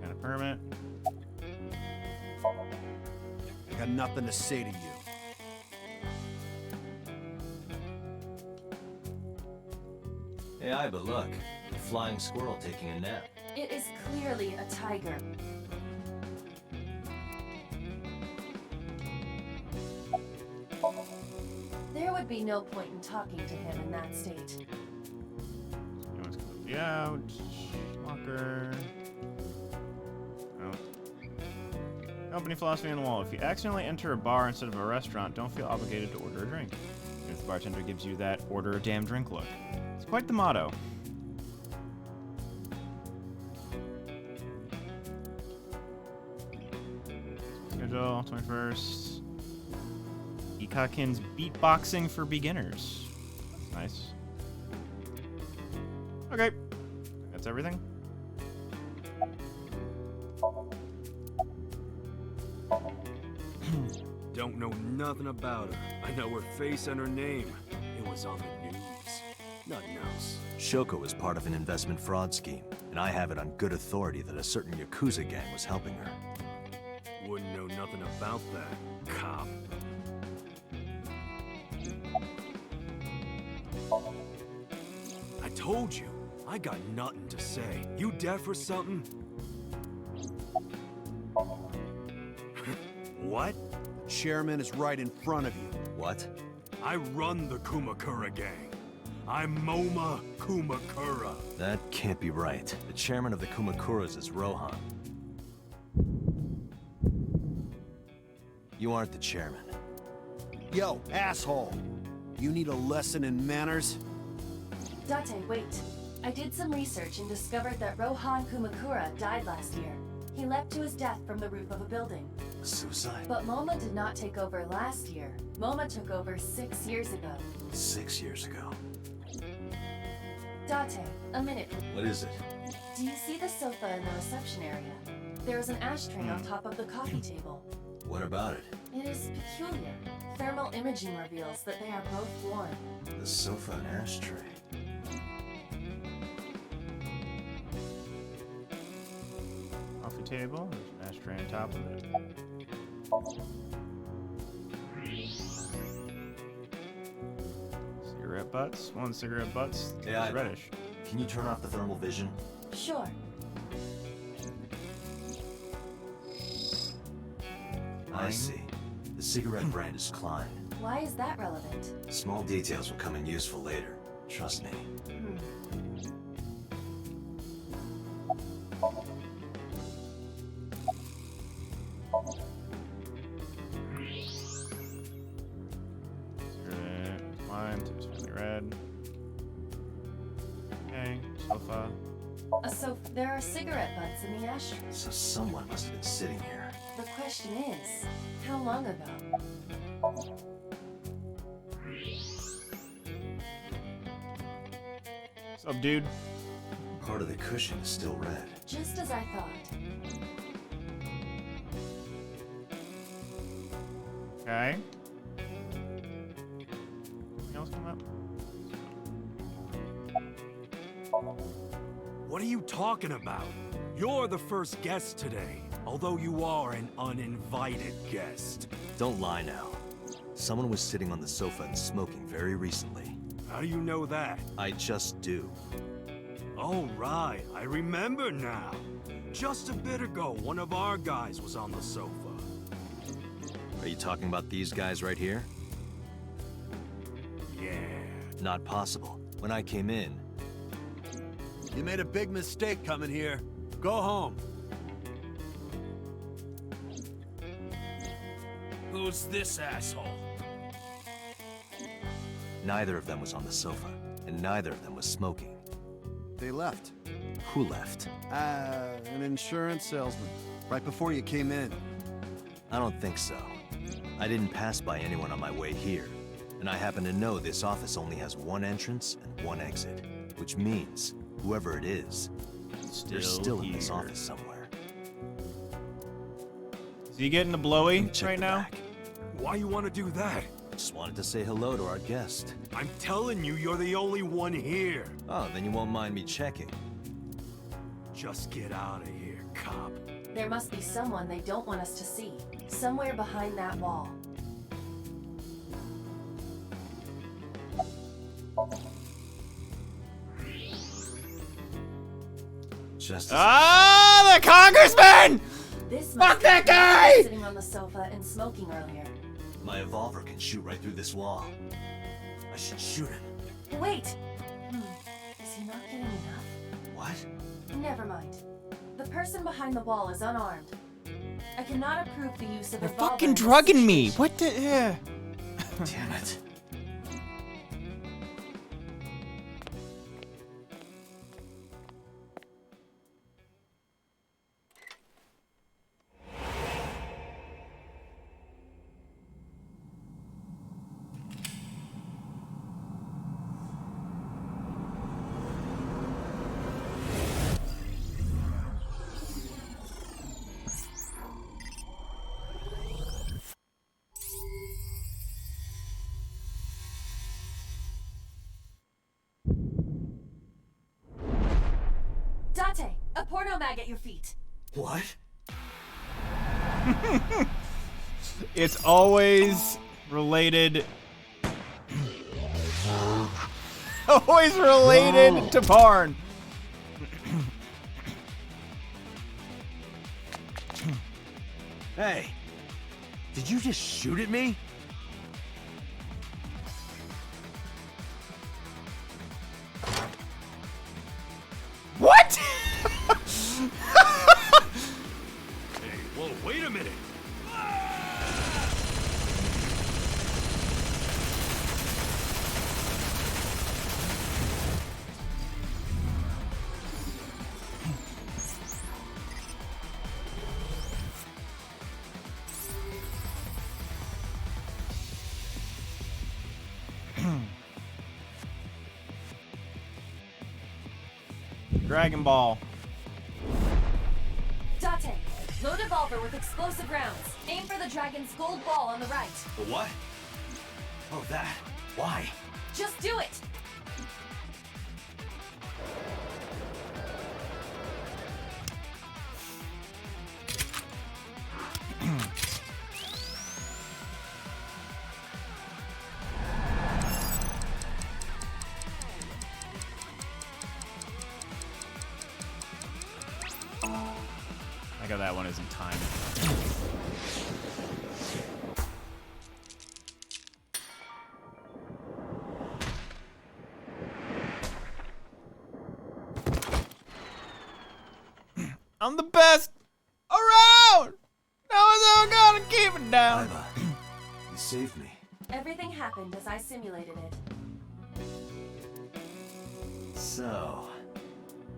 S1: Kind of permit.
S12: I got nothing to say to you.
S3: Hey, Iba, look. A flying squirrel taking a nap.
S2: It is clearly a tiger. There would be no point in talking to him in that state.
S1: Out. Locker. Oh. Company philosophy on the wall. If you accidentally enter a bar instead of a restaurant, don't feel obligated to order a drink. If the bartender gives you that order a damn drink look. It's quite the motto. Schedule 21st. Ikakin's beatboxing for beginners. That's nice. Okay. That's everything.
S12: Don't know nothing about her. I know her face and her name. It was on the news. Nothing else.
S8: Shoko was part of an investment fraud scheme, and I have it on good authority that a certain Yakuza gang was helping her.
S12: Wouldn't know nothing about that, cop. I told you, I got nothing to say. You deaf or something? What?
S13: The chairman is right in front of you.
S8: What?
S12: I run the Kumakura gang. I'm Moma Kumakura.
S8: That can't be right. The chairman of the Kumakuras is Rohan. You aren't the chairman.
S13: Yo, asshole! You need a lesson in manners?
S2: Date, wait. I did some research and discovered that Rohan Kumakura died last year. He leapt to his death from the roof of a building.
S3: Suicide?
S2: But Moma did not take over last year. Moma took over 6 years ago.
S3: 6 years ago.
S2: Date, a minute.
S3: What is it?
S2: Do you see the sofa in the reception area? There is an ashtray on top of the coffee table.
S3: What about it?
S2: It is peculiar. Thermal imaging reveals that they are both warm.
S3: The sofa and ashtray.
S1: Coffee table. There's an ashtray on top of it. Cigarette butts. One cigarette butts.
S3: Yeah,
S1: It's reddish.
S3: Can you turn off the thermal vision?
S2: Sure.
S3: I see. The cigarette brand is Klein.
S2: Why is that relevant?
S3: Small details will come in useful later. Trust me.
S1: Cigarette. Mine. Tips really red. Okay. Sofa.
S2: A sofa. There are cigarette butts in the ashtray.
S3: So someone must have been sitting here.
S2: The question is, how long ago?
S1: What's up, dude?
S3: Part of the cushion is still red.
S2: Just as I thought.
S1: Okay. Anything else come up?
S12: What are you talking about? You're the first guest today, although you are an uninvited guest.
S8: Don't lie now. Someone was sitting on the sofa and smoking very recently.
S12: How do you know that?
S8: I just do.
S12: Oh, right. I remember now. Just a bit ago, one of our guys was on the sofa.
S8: Are you talking about these guys right here?
S12: Yeah.
S8: Not possible. When I came in...
S13: You made a big mistake coming here. Go home.
S10: Who's this asshole?
S8: Neither of them was on the sofa, and neither of them was smoking.
S13: They left.
S8: Who left?
S13: An insurance salesman. Right before you came in.
S8: I don't think so. I didn't pass by anyone on my way here, and I happen to know this office only has one entrance and one exit, which means whoever it is, they're still in this office somewhere.
S1: Is he getting a blowy right now?
S8: Back.
S12: Why you want to do that?
S8: Just wanted to say hello to our guest.
S12: I'm telling you, you're the only one here.
S8: Oh, then you won't mind me checking.
S12: Just get out of here, cop.
S2: There must be someone they don't want us to see. Somewhere behind that wall.
S8: Just
S1: the congressman!
S2: This
S1: Fuck
S2: must
S1: that
S2: be the
S1: guy!
S2: guy sitting on the sofa and smoking earlier.
S8: My evolver can shoot right through this wall. I should shoot him.
S2: Wait! Is he not getting enough?
S8: What?
S2: Never mind. The person behind the wall is unarmed. I cannot approve the use of
S1: They're
S2: revolver
S1: fucking
S2: in this
S1: drugging me.
S2: situation.
S1: What the?
S8: Damn it.
S2: Dante, a porno mag at your feet.
S8: What?
S1: It's always related. Always related to porn.
S8: Hey, did you just shoot at me?
S1: What?
S12: Hey, whoa, wait a minute.
S1: Dragon Ball.
S2: Dante, load a revolver with explosive rounds. Aim for the dragon's gold ball on the right.
S8: The what? Oh, that. Why?
S2: Just do it!
S1: I got that one isn't timed. I'm the best around! No one's ever gonna keep it down.
S8: Iva, you saved me.
S2: Everything happened as I simulated it.
S8: So,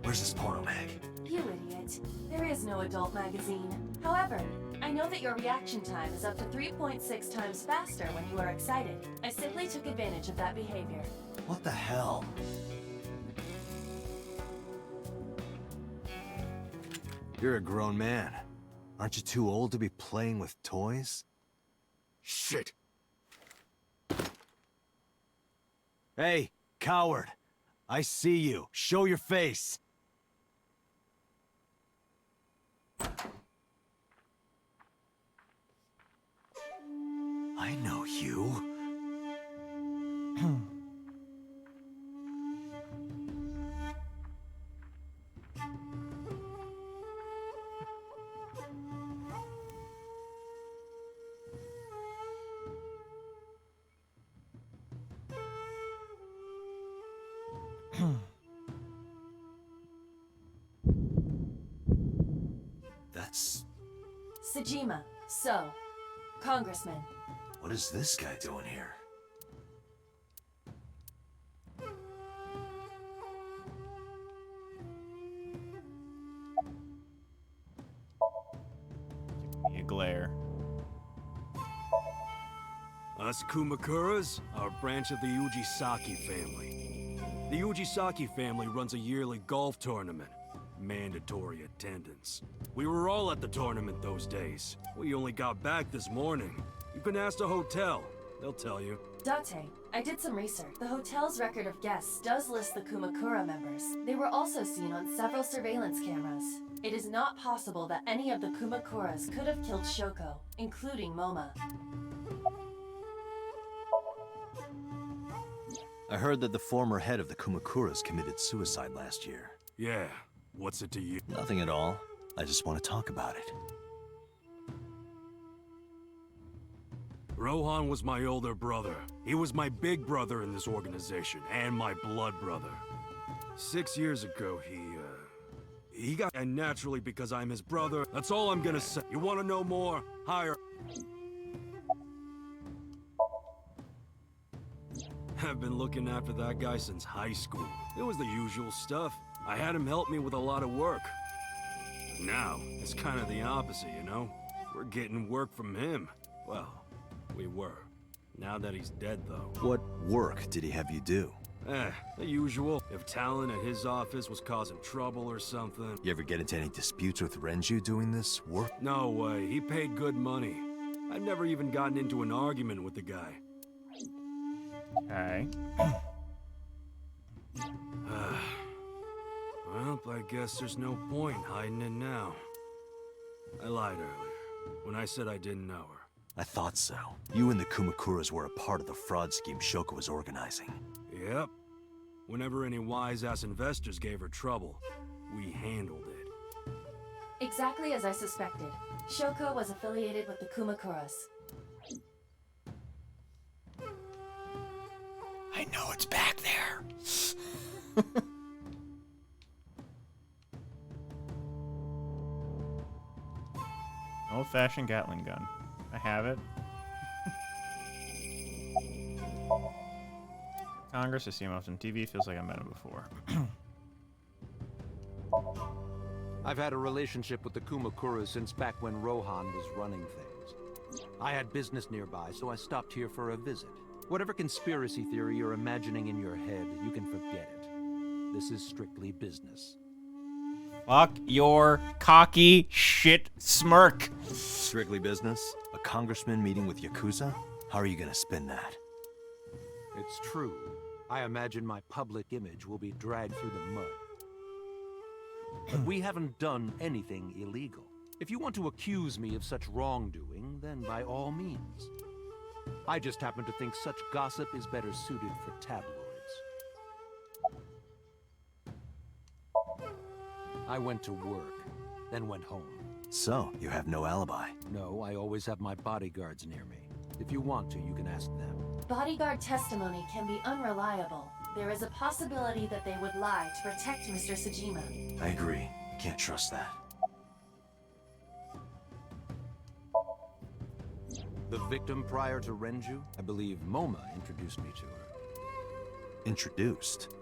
S8: where's this porno mag?
S2: You idiot. There is no adult magazine. However, I know that your reaction time is up to 3.6 times faster when you are excited. I simply took advantage of that behavior.
S8: What the hell? You're a grown man. Aren't you too old to be playing with toys?
S12: Shit.
S14: Hey, coward. I see you. Show your face. I know you. That's...
S2: Sejima, so, Congressman.
S3: What is this guy doing here?
S1: Give me a glare.
S12: Us Kumakuras are a branch of the Ujisaki family. The Ujisaki family runs a yearly golf tournament. Mandatory attendance. We were all at the tournament those days. We only got back this morning. You can ask the hotel. They'll tell you.
S2: Date, I did some research. The hotel's record of guests does list the Kumakura members. They were also seen on several surveillance cameras. It is not possible that any of the Kumakuras could have killed Shoko, including Moma.
S14: I heard that the former head of the Kumakuras committed suicide last year.
S12: Yeah. What's it to you?
S14: Nothing at all. I just want to talk about it.
S12: Rohan was my older brother. He was my big brother in this organization, and my blood brother. 6 years ago, he got... And naturally, because I'm his brother, that's all I'm gonna say. You wanna know more? Hire... I've been looking after that guy since high school. It was the usual stuff. I had him help me with a lot of work. But now, it's kind of the opposite, you know? We're getting work from him. Well, we were. Now that he's dead, though.
S14: What work did he have you do?
S12: The usual. If Talon at his office was causing trouble or something.
S14: You ever get into any disputes with Renju doing this work?
S12: No way. He paid good money. I've never even gotten into an argument with the guy.
S1: Okay.
S12: Well, I guess there's no point hiding it now. I lied earlier, when I said I didn't know her.
S14: I thought so. You and the Kumakuras were a part of the fraud scheme Shoko was organizing.
S12: Yep. Whenever any wise-ass investors gave her trouble, we handled it.
S2: Exactly as I suspected. Shoko was affiliated with the Kumakuras.
S14: I know it's back there.
S1: Old-fashioned Gatling gun. I have it. Congress, I see him often on TV. Feels like I met him before.
S15: I've had a relationship with the Kumakuras since back when Rohan was running things. I had business nearby, so I stopped here for a visit. Whatever conspiracy theory you're imagining in your head, you can forget it. This is strictly business.
S1: Fuck your cocky shit smirk.
S14: Strictly business? A congressman meeting with Yakuza? How are you gonna spin that?
S15: It's true. I imagine my public image will be dragged through the mud. But we haven't done anything illegal. If you want to accuse me of such wrongdoing, then by all means. I just happen to think such gossip is better suited for tabloids. I went to work, then went home.
S14: So, you have no alibi?
S15: No, I always have my bodyguards near me. If you want to, you can ask them.
S2: Bodyguard testimony can be unreliable. There is a possibility that they would lie to protect Mr. Sejima.
S3: I agree. Can't trust that.
S15: The victim prior to Renju? I believe Moma introduced me to her.
S14: Introduced?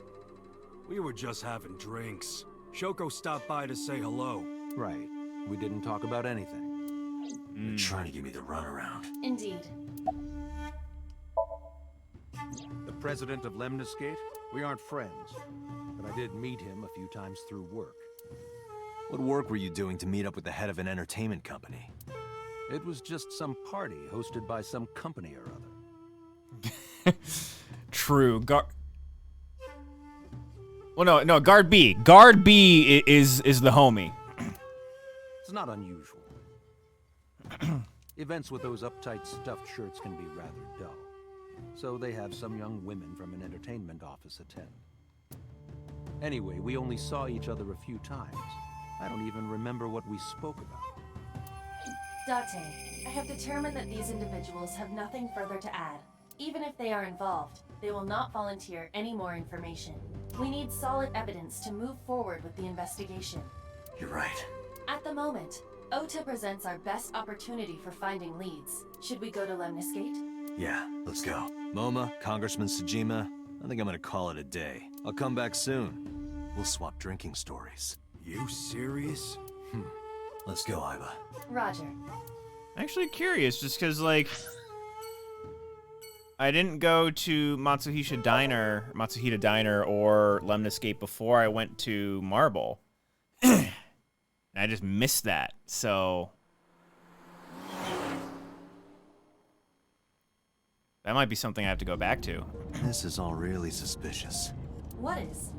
S12: We were just having drinks. Shoko stopped by to say hello.
S15: Right. We didn't talk about anything.
S3: You're trying to give me the runaround.
S2: Indeed.
S15: The president of Lemniscate? We aren't friends, but I did meet him a few times through work.
S14: What work were you doing to meet up with the head of an entertainment company?
S15: It was just some party hosted by some company or other.
S1: True. Well, no, Guard B. Guard B is the homie.
S15: It's not unusual. Events with those uptight stuffed shirts can be rather dull. So they have some young women from an entertainment office attend. Anyway, we only saw each other a few times. I don't even remember what we spoke about.
S2: Date, I have determined that these individuals have nothing further to add. Even if they are involved, they will not volunteer any more information. We need solid evidence to move forward with the investigation.
S3: You're right.
S2: At the moment, OTA presents our best opportunity for finding leads. Should we go to Lemniscate?
S8: Yeah, let's go. Moma, Congressman Tsujima, I think I'm gonna call it a day. I'll come back soon. We'll swap drinking stories.
S13: You serious?
S8: Let's go, Iva.
S2: Roger.
S1: Actually curious, just because, like, I didn't go to Matsuhita Diner or Lemniscate before I went to Marble. I just missed that, so that might be something I have to go back to.
S8: This is all really suspicious.
S2: What is?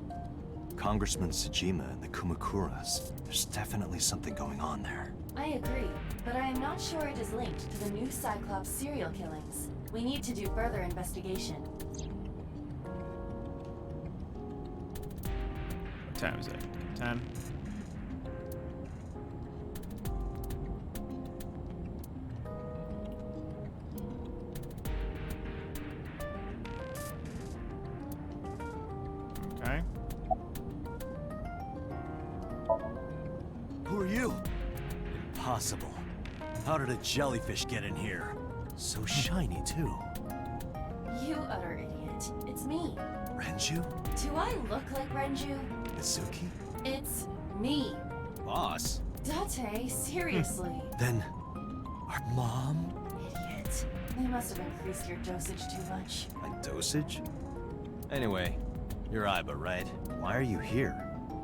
S8: Congressman Tsujima and the Kumakuras. There's definitely something going on there.
S2: I agree, but I am not sure it is linked to the new Cyclops serial killings. We need to do further investigation.
S1: What time is it? 10? Okay.
S14: Who are you? Impossible. How did a jellyfish get in here? So shiny, too.
S2: You utter idiot. It's me.
S8: Renju?
S2: Do I look like Renju?
S8: Mizuki?
S2: It's me.
S8: Boss?
S2: Date, seriously.
S8: Then, our mom?
S2: Idiot. They must have increased your dosage too much.
S8: My dosage? Anyway, you're Iba, right? Why are you here?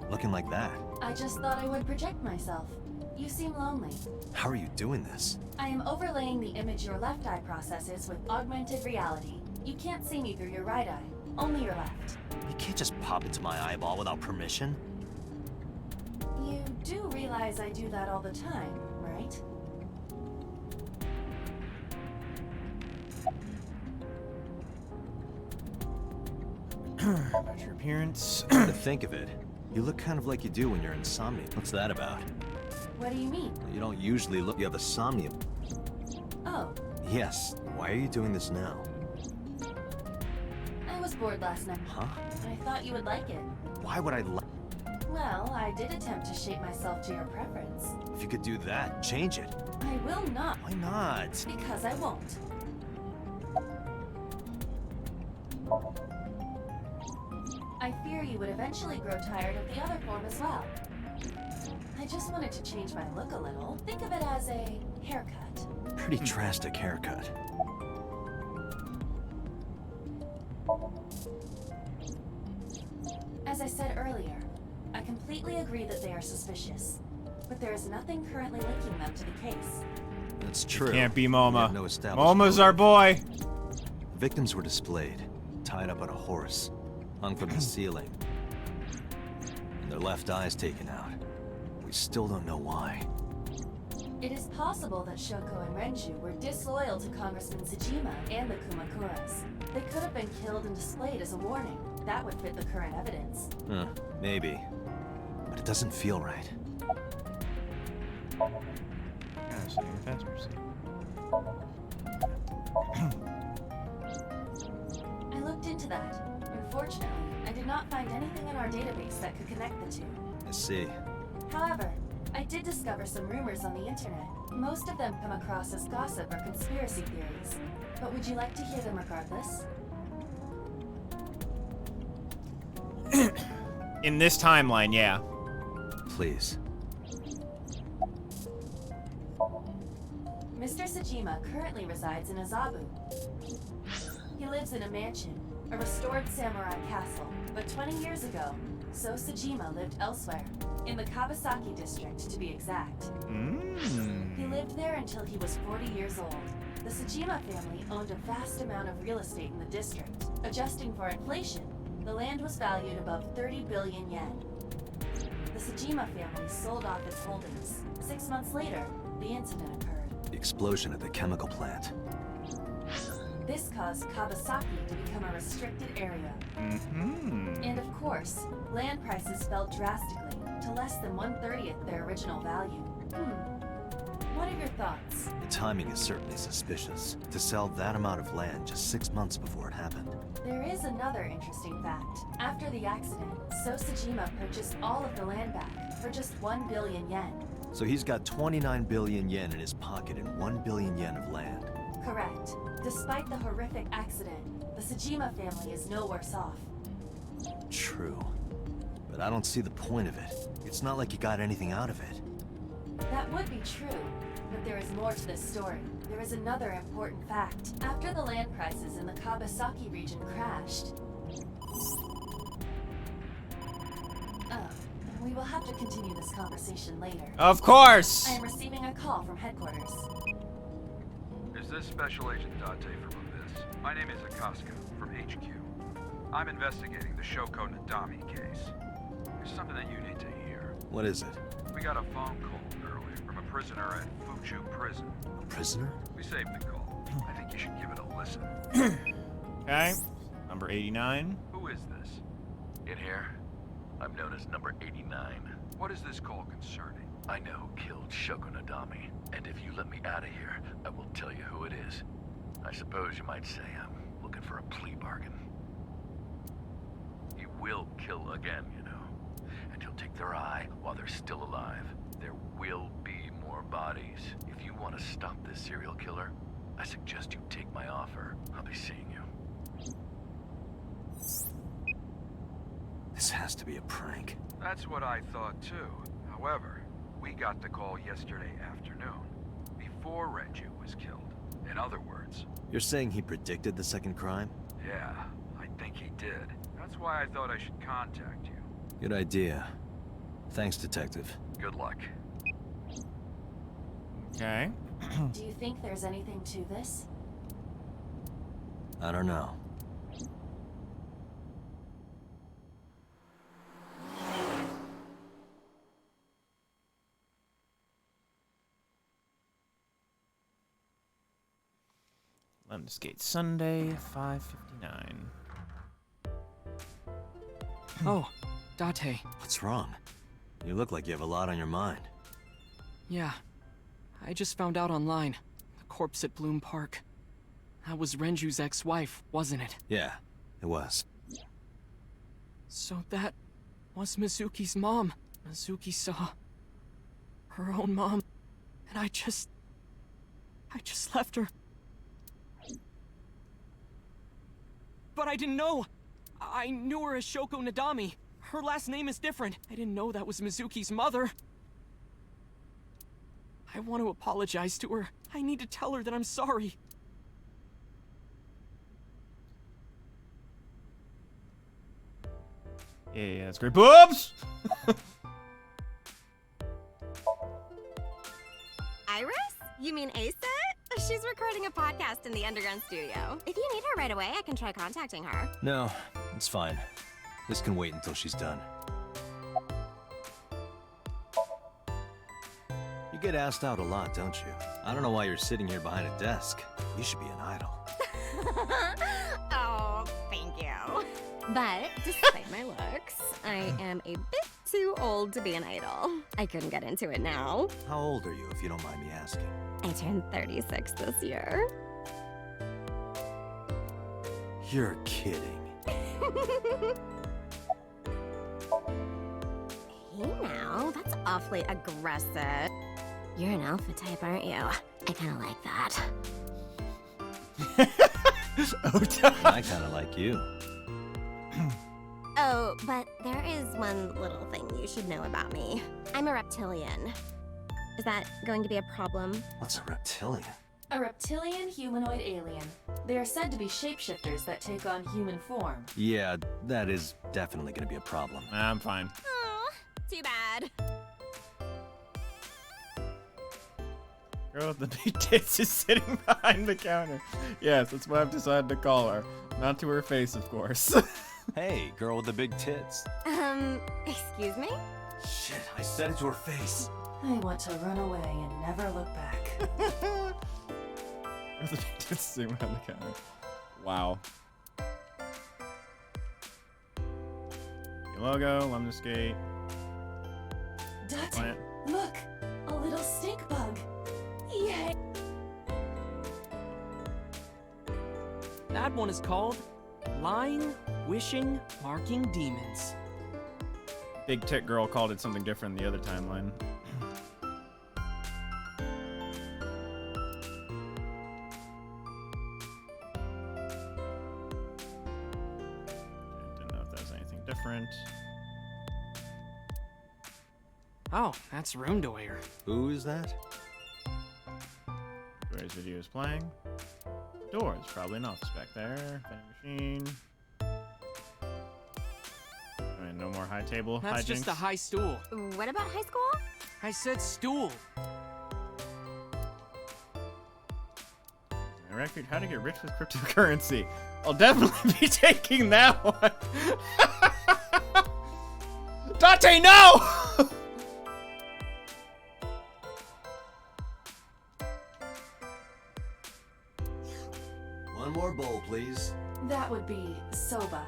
S8: Looking like that?
S2: I just thought I would project myself. You seem lonely.
S8: How are you doing this?
S2: I am overlaying the image your left eye processes with augmented reality. You can't see me through your right eye, only your left.
S8: You can't just pop into my eyeball without permission.
S2: You do realize I do that all the time, right?
S1: About your appearance.
S8: To think of it, you look kind of like you do when you're in Somnium. What's that about?
S2: What do you mean?
S8: You don't usually look. You have a Somnium.
S2: Oh,
S8: Yes. Why are you doing this now?
S2: I was bored last night.
S8: Huh?
S2: I thought you would like it.
S8: Why would I like?
S2: Well, I did attempt to shape myself to your preference.
S8: If you could do that, change it.
S2: I will not.
S8: Why not?
S2: Because I won't. I fear you would eventually grow tired of the other form as well. I just wanted to change my look a little. Think of it as a haircut.
S8: Pretty drastic haircut.
S2: As I said earlier, I completely agree that they are suspicious, but there is nothing currently linking them to the case.
S8: That's true.
S1: Can't be
S8: We
S1: Moma.
S8: have no established
S1: Moma's our
S8: motive.
S1: boy.
S8: Victims were displayed, tied up on a horse, hung from the ceiling, and their left eyes taken out. We still don't know why.
S2: It is possible that Shoko and Renju were disloyal to Congressman Tsujima and the Kumakuras. They could have been killed and displayed as a warning. That would fit the current evidence.
S8: Maybe. But it doesn't feel right.
S2: I looked into that. Unfortunately, I did not find anything in our database that could connect the two.
S8: I see.
S2: However, I did discover some rumors on the internet. Most of them come across as gossip or conspiracy theories. But would you like to hear them regardless?
S1: In this timeline, yeah.
S8: Please.
S2: Mr. Tsujima currently resides in Azabu. He lives in a mansion, a restored samurai castle, but 20 years ago, So Sajima lived elsewhere, in the Kawasaki district to be exact. He lived there until he was 40 years old. The Sajima family owned a vast amount of real estate in the district. Adjusting for inflation, the land was valued above 30 billion yen. The Sajima family sold off its holdings. 6 months later, the incident occurred.
S8: The explosion at the chemical plant.
S2: This caused Kawasaki to become a restricted area. And of course, land prices fell drastically to less than 1/30th their original value. What are your thoughts?
S8: The timing is certainly suspicious. To sell that amount of land just 6 months before it happened.
S2: There is another interesting fact. After the accident, So Sajima purchased all of the land back for just 1 billion yen.
S8: So he's got 29 billion yen in his pocket and 1 billion yen of land.
S2: Correct. Despite the horrific accident, the Sajima family is no worse off.
S8: True. But I don't see the point of it. It's not like you got anything out of it.
S2: That would be true, but there is more to this story. There is another important fact. After the land prices in the Kawasaki region crashed... we will have to continue this conversation later.
S1: Of course!
S2: I am receiving a call from headquarters.
S16: Is this Special Agent Date from Abyss? My name is Akaska, from HQ. I'm investigating the Shoko Nadami case. There's something that you need to hear.
S8: What is it?
S16: We got a phone call earlier from a prisoner at Fuchu Prison.
S8: A prisoner?
S16: We saved the call. I think you should give it a listen.
S1: Okay. Number 89.
S16: Who is this?
S17: In here, I'm known as number 89.
S16: What is this call concerning?
S17: I know who killed Shoko Nadami, and if you let me out of here, I will tell you who it is. I suppose you might say I'm looking for a plea bargain. He will kill again, you know, and he'll take their eye while they're still alive. There will be more bodies. If you want to stop this serial killer, I suggest you take my offer. I'll be seeing you.
S8: This has to be a prank.
S16: That's what I thought too. However, we got the call yesterday afternoon, before Renju was killed. In other words...
S8: You're saying he predicted the second crime?
S16: Yeah, I think he did. That's why I thought I should contact you.
S8: Good idea. Thanks, Detective.
S17: Good luck.
S1: Okay.
S2: Do you think there's anything to this?
S8: I don't know.
S1: Lemniscate Sunday, 5:59.
S10: Oh, Date.
S8: What's wrong? You look like you have a lot on your mind.
S10: Yeah. I just found out online. The corpse at Bloom Park. That was Renju's ex-wife, wasn't it?
S8: Yeah, it was.
S10: So that was Mizuki's mom. Mizuki saw her own mom. And I just left her. But I didn't know. I knew her as Shoko Nadami. Her last name is different. I didn't know that was Mizuki's mother. I want to apologize to her. I need to tell her that I'm sorry.
S1: Yeah, that's great. Boobs!
S18: Iris? You mean Asa? She's recording a podcast in the underground studio. If you need her right away, I can try contacting her.
S8: No, it's fine. This can wait until she's done. You get asked out a lot, don't you? I don't know why you're sitting here behind a desk. You should be an idol.
S18: Oh, thank you. But despite my looks, I am a bit too old to be an idol. I couldn't get into it now.
S8: How old are you, if you don't mind me asking?
S18: I turned 36 this year.
S8: You're kidding.
S18: Hey now, that's awfully aggressive. You're an alpha type, aren't you? I kinda like that.
S8: I kinda like you.
S18: Oh, but there is one little thing you should know about me. I'm a reptilian. Is that going to be a problem?
S8: What's a reptilian?
S2: A reptilian humanoid alien. They are said to be shapeshifters that take on human form.
S8: Yeah, that is definitely gonna be a problem.
S1: I'm fine.
S18: Aw, too bad.
S1: Girl with the big tits is sitting behind the counter. Yes, that's what I've decided to call her. Not to her face, of course.
S14: Hey, girl with the big tits.
S18: Excuse me?
S14: Shit, I said it to her face.
S2: I want to run away and never look back.
S1: Girl with the big tits sitting behind the counter. Wow. Your logo, Lemon Skate.
S2: Date,
S1: Plant.
S2: look! A little stink bug. Yay!
S10: That one is called Lying, Wishing, Marking Demons.
S1: Big Tit Girl called it something different in the other timeline. Didn't know if that was anything different.
S10: Oh, that's Room Doyer.
S8: Who is that?
S1: Doyer's video is playing. Doors, probably an office back there. Vending machine. And no more high table
S10: That's
S1: hijinks.
S10: just a high stool.
S18: What about high school?
S10: I said stool.
S1: A record, how to get rich with cryptocurrency. I'll definitely be taking that one. Dante, no!
S8: One more bowl, please.
S2: That would be soba.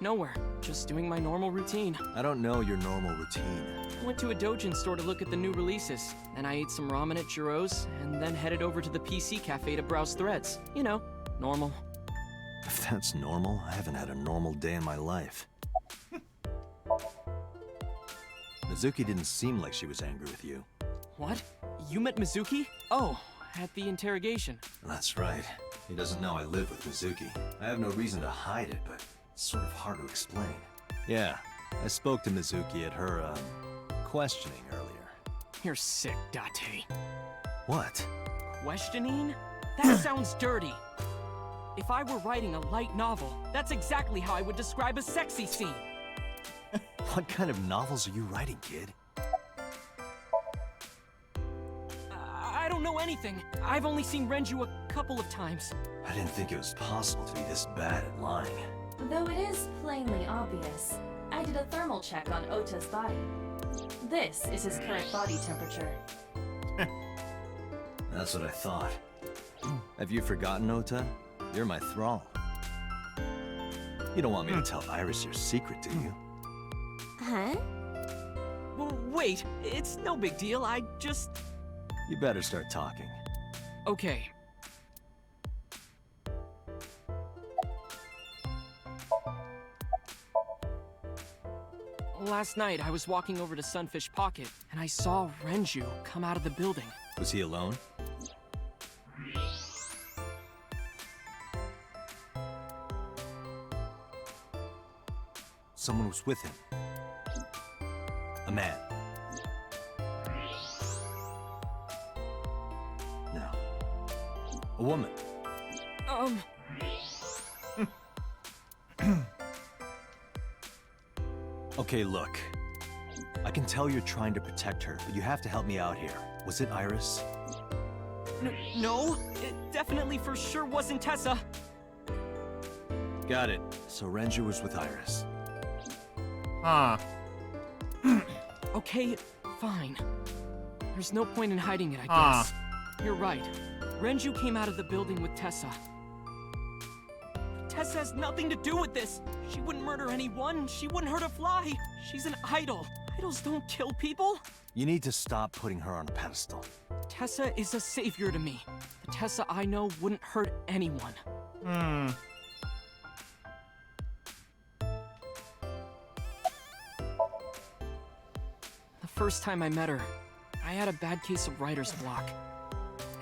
S10: Nowhere. Just doing my normal routine.
S8: I don't know your normal routine.
S10: I went to a Dojin store to look at the new releases. Then I ate some ramen at Jiro's, and then headed over to the PC cafe to browse threads. You know, normal.
S8: If that's normal, I haven't had a normal day in my life. Mizuki didn't seem like she was angry with you.
S10: What? You met Mizuki? Oh, at the interrogation.
S8: That's right. He doesn't know I live with Mizuki. I have no reason to hide it, but it's sort of hard to explain. Yeah, I spoke to Mizuki at her, questioning earlier.
S10: You're sick, Date.
S8: What?
S10: Questioning? That sounds dirty. If I were writing a light novel, that's exactly how I would describe a sexy scene.
S8: What kind of novels are you writing, kid?
S10: I don't know anything. I've only seen Renju a couple of times.
S8: I didn't think it was possible to be this bad at lying.
S2: Though it is plainly obvious, I did a thermal check on Ota's body. This is his current body temperature.
S8: That's what I thought. Have you forgotten, Ota? You're my thrall. You don't want me to tell Iris your secret, do you?
S18: Huh?
S10: Wait, it's no big deal. I just...
S8: You better start talking.
S10: Okay. Last night, I was walking over to Sunfish Pocket, and I saw Renju come out of the building.
S8: Was he alone? Someone was with him. A man. No. A woman. Okay, look. I can tell you're trying to protect her, but you have to help me out here. Was it Iris?
S10: No, it definitely for sure wasn't Tessa.
S8: Got it. So Renju was with Iris.
S1: Huh.
S10: Okay, fine. There's no point in hiding it, I
S1: Huh.
S10: guess. You're right. Renju came out of the building with Tessa. Tessa has nothing to do with this. She wouldn't murder anyone. She wouldn't hurt a fly. She's an idol. Idols don't kill people.
S8: You need to stop putting her on a pedestal.
S10: Tessa is a savior to me. The Tessa I know wouldn't hurt anyone. The first time I met her, I had a bad case of writer's block.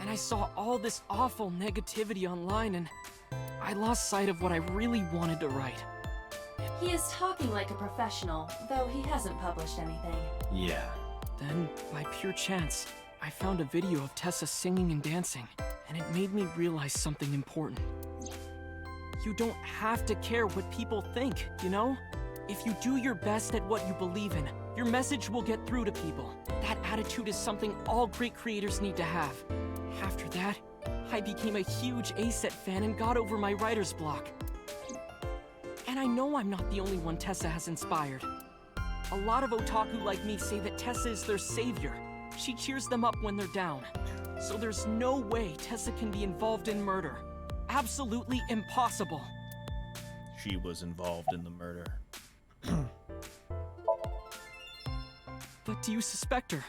S10: and I saw all this awful negativity online, and I lost sight of what I really wanted to write.
S2: He is talking like a professional, though he hasn't published anything.
S8: Yeah.
S10: Then, by pure chance, I found a video of Tessa singing and dancing, and it made me realize something important. You don't have to care what people think, you know? If you do your best at what you believe in, your message will get through to people. That attitude is something all great creators need to have. After that, I became a huge ACET fan and got over my writer's block. And I know I'm not the only one Tessa has inspired. A lot of otaku like me say that Tessa is their savior. She cheers them up when they're down. So there's no way Tessa can be involved in murder. Absolutely impossible.
S1: She was involved in the murder.
S10: But do you suspect her?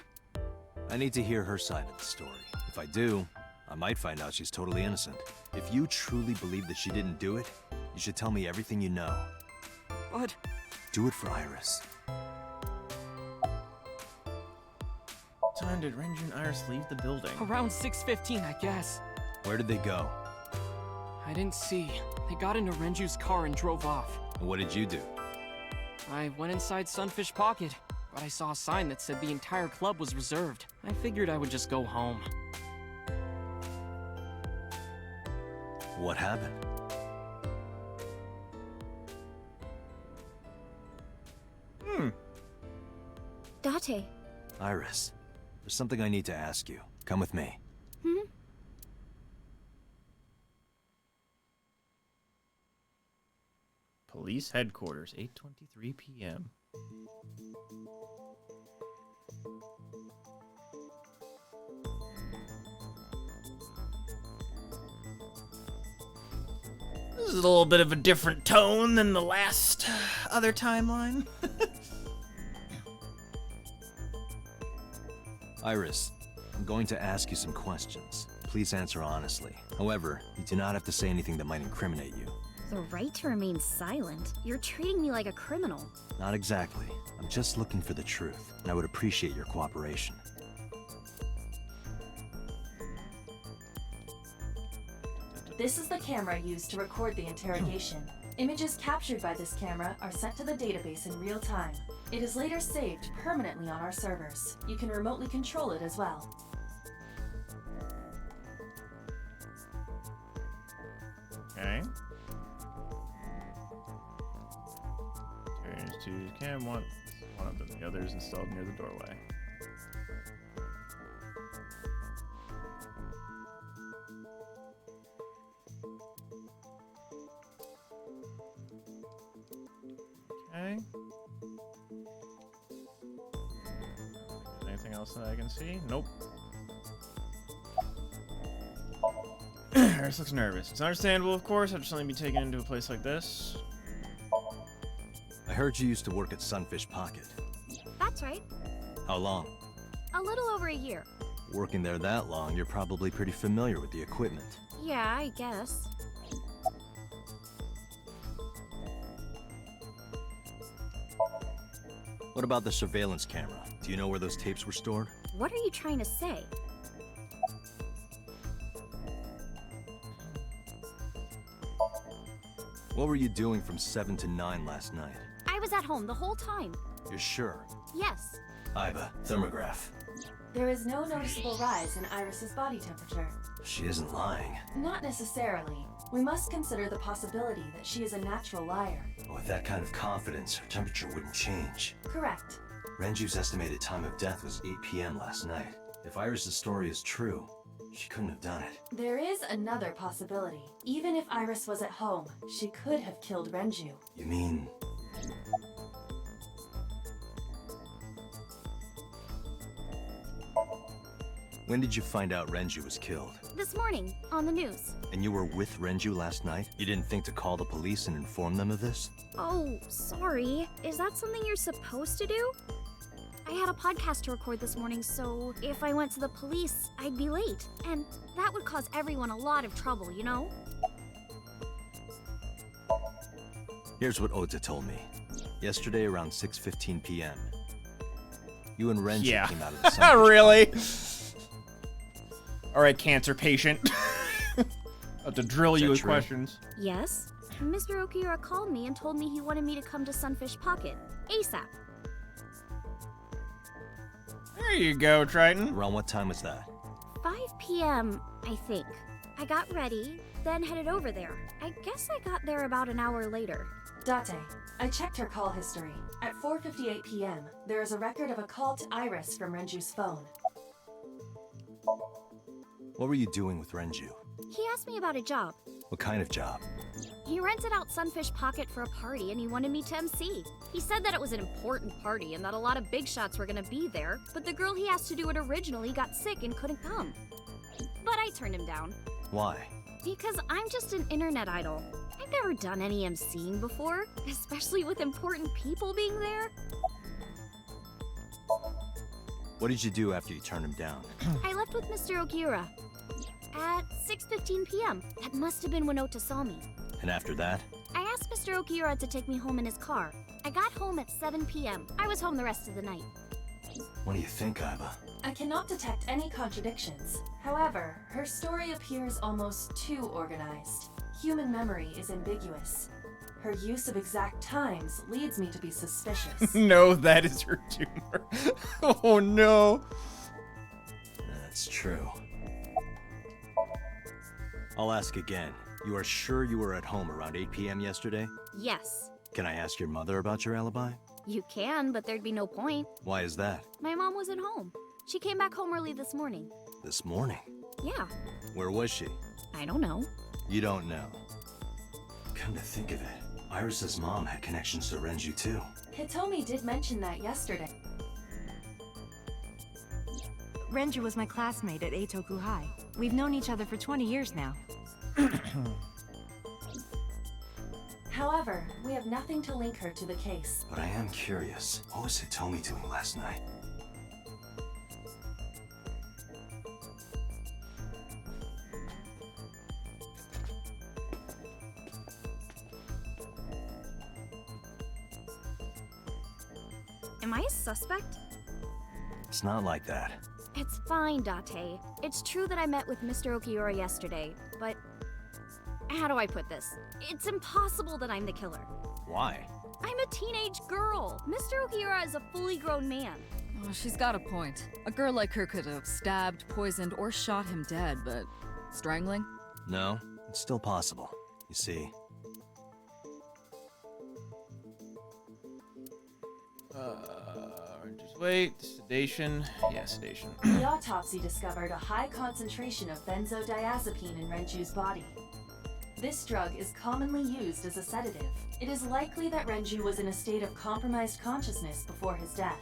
S8: I need to hear her side of the story. If I do, I might find out she's totally innocent. If you truly believe that she didn't do it, you should tell me everything you know.
S10: But...
S8: do it for Iris.
S1: What time did Renju and Iris leave the building?
S10: Around 6:15, I guess.
S8: Where did they go?
S10: I didn't see. They got into Renju's car and drove off.
S8: And what did you do?
S10: I went inside Sunfish Pocket, but I saw a sign that said the entire club was reserved. I figured I would just go home.
S8: What happened?
S6: Date.
S8: Iris, there's something I need to ask you. Come with me.
S1: Police headquarters, 8:23 p.m. This is a little bit of a different tone than the last other timeline.
S8: Iris, I'm going to ask you some questions. Please answer honestly. However, you do not have to say anything that might incriminate you.
S6: The right to remain silent? You're treating me like a criminal.
S8: Not exactly. I'm just looking for the truth, and I would appreciate your cooperation.
S2: This is the camera used to record the interrogation. Images captured by this camera are sent to the database in real time. It is later saved permanently on our servers. You can remotely control it as well.
S1: Okay. Turns to cam one of them. The others installed near the doorway. Okay. Anything else that I can see? Nope. Iris looks nervous. It's understandable, of course, after suddenly be taken into a place like this.
S8: I heard you used to work at Sunfish Pocket.
S6: That's right.
S8: How long?
S6: A little over a year.
S8: Working there that long, you're probably pretty familiar with the equipment.
S6: Yeah, I guess.
S8: What about the surveillance camera? Do you know where those tapes were stored?
S6: What are you trying to say?
S8: What were you doing from 7 to 9 last night?
S6: I was at home the whole time.
S8: You're sure?
S6: Yes.
S8: Iva, thermograph.
S2: There is no noticeable rise in Iris's body temperature.
S8: She isn't lying.
S2: Not necessarily. We must consider the possibility that she is a natural liar.
S8: With that kind of confidence, her temperature wouldn't change.
S2: Correct.
S8: Renju's estimated time of death was 8 p.m. last night. If Iris' story is true, she couldn't have done it.
S2: There is another possibility. Even if Iris was at home, she could have killed Renju.
S8: You mean... When did you find out Renju was killed?
S6: This morning, on the news.
S8: And you were with Renju last night? You didn't think to call the police and inform them of this?
S6: Oh, sorry. Is that something you're supposed to do? I had a podcast to record this morning, so if I went to the police, I'd be late. And that would cause everyone a lot of trouble, you know?
S8: Here's what Ota told me. Yesterday around 6:15 p.m. You and Renju came out of the sun.
S1: Really? All right, cancer patient. I'll have to drill you with questions.
S6: Yes? Mr. Okiura called me and told me he wanted me to come to Sunfish Pocket. ASAP.
S1: There you go, Triton.
S8: Around what time was that?
S6: 5 p.m., I think. I got ready, then headed over there. I guess I got there about an hour later.
S2: Date, I checked her call history. At 4:58 p.m., there is a record of a call to Iris from Renju's phone.
S8: What were you doing with Renju?
S6: He asked me about a job.
S8: What kind of job?
S6: He rented out Sunfish Pocket for a party and he wanted me to MC. He said that it was an important party and that a lot of big shots were gonna be there, but the girl he asked to do it originally got sick and couldn't come. But I turned him down.
S8: Why?
S6: Because I'm just an internet idol. I've never done any MCing before, especially with important people being there.
S8: What did you do after you turned him down?
S6: I left with Mr. Okiura at 6:15 p.m. That must have been when Ota saw me.
S8: And after that?
S6: I asked Mr. Okiura to take me home in his car. I got home at 7 p.m. I was home the rest of the night.
S8: What do you think, Aiba?
S2: I cannot detect any contradictions. However, her story appears almost too organized. Human memory is ambiguous. Her use of exact times leads me to be suspicious.
S1: No, that is her tumor. Oh no.
S8: That's true. I'll ask again. You are sure you were at home around 8 p.m. yesterday?
S6: Yes.
S8: Can I ask your mother about your alibi?
S6: You can, but there'd be no point.
S8: Why is that?
S6: My mom wasn't home. She came back home early this morning.
S8: This morning?
S6: Yeah.
S8: Where was she?
S6: I don't know.
S8: You don't know. Come to think of it, Iris's mom had connections to Renju too.
S2: Hitomi did mention that yesterday.
S19: Renju was my classmate at Eitoku High. We've known each other for 20 years now.
S2: However, we have nothing to link her to the case.
S8: But I am curious, what was Hitomi doing last night?
S6: Am I a suspect?
S8: It's not like that.
S6: It's fine, Date. It's true that I met with Mr. Okiura yesterday, but how do I put this? It's impossible that I'm the killer.
S8: Why?
S6: I'm a teenage girl. Mr. Okiura is a fully grown man.
S5: Oh, she's got a point. A girl like her could have stabbed, poisoned, or shot him dead, but strangling?
S8: No, it's still possible. You see.
S1: Just wait. Sedation. Yeah, sedation.
S2: The autopsy discovered a high concentration of benzodiazepine in Renju's body. This drug is commonly used as a sedative. It is likely that Renju was in a state of compromised consciousness before his death.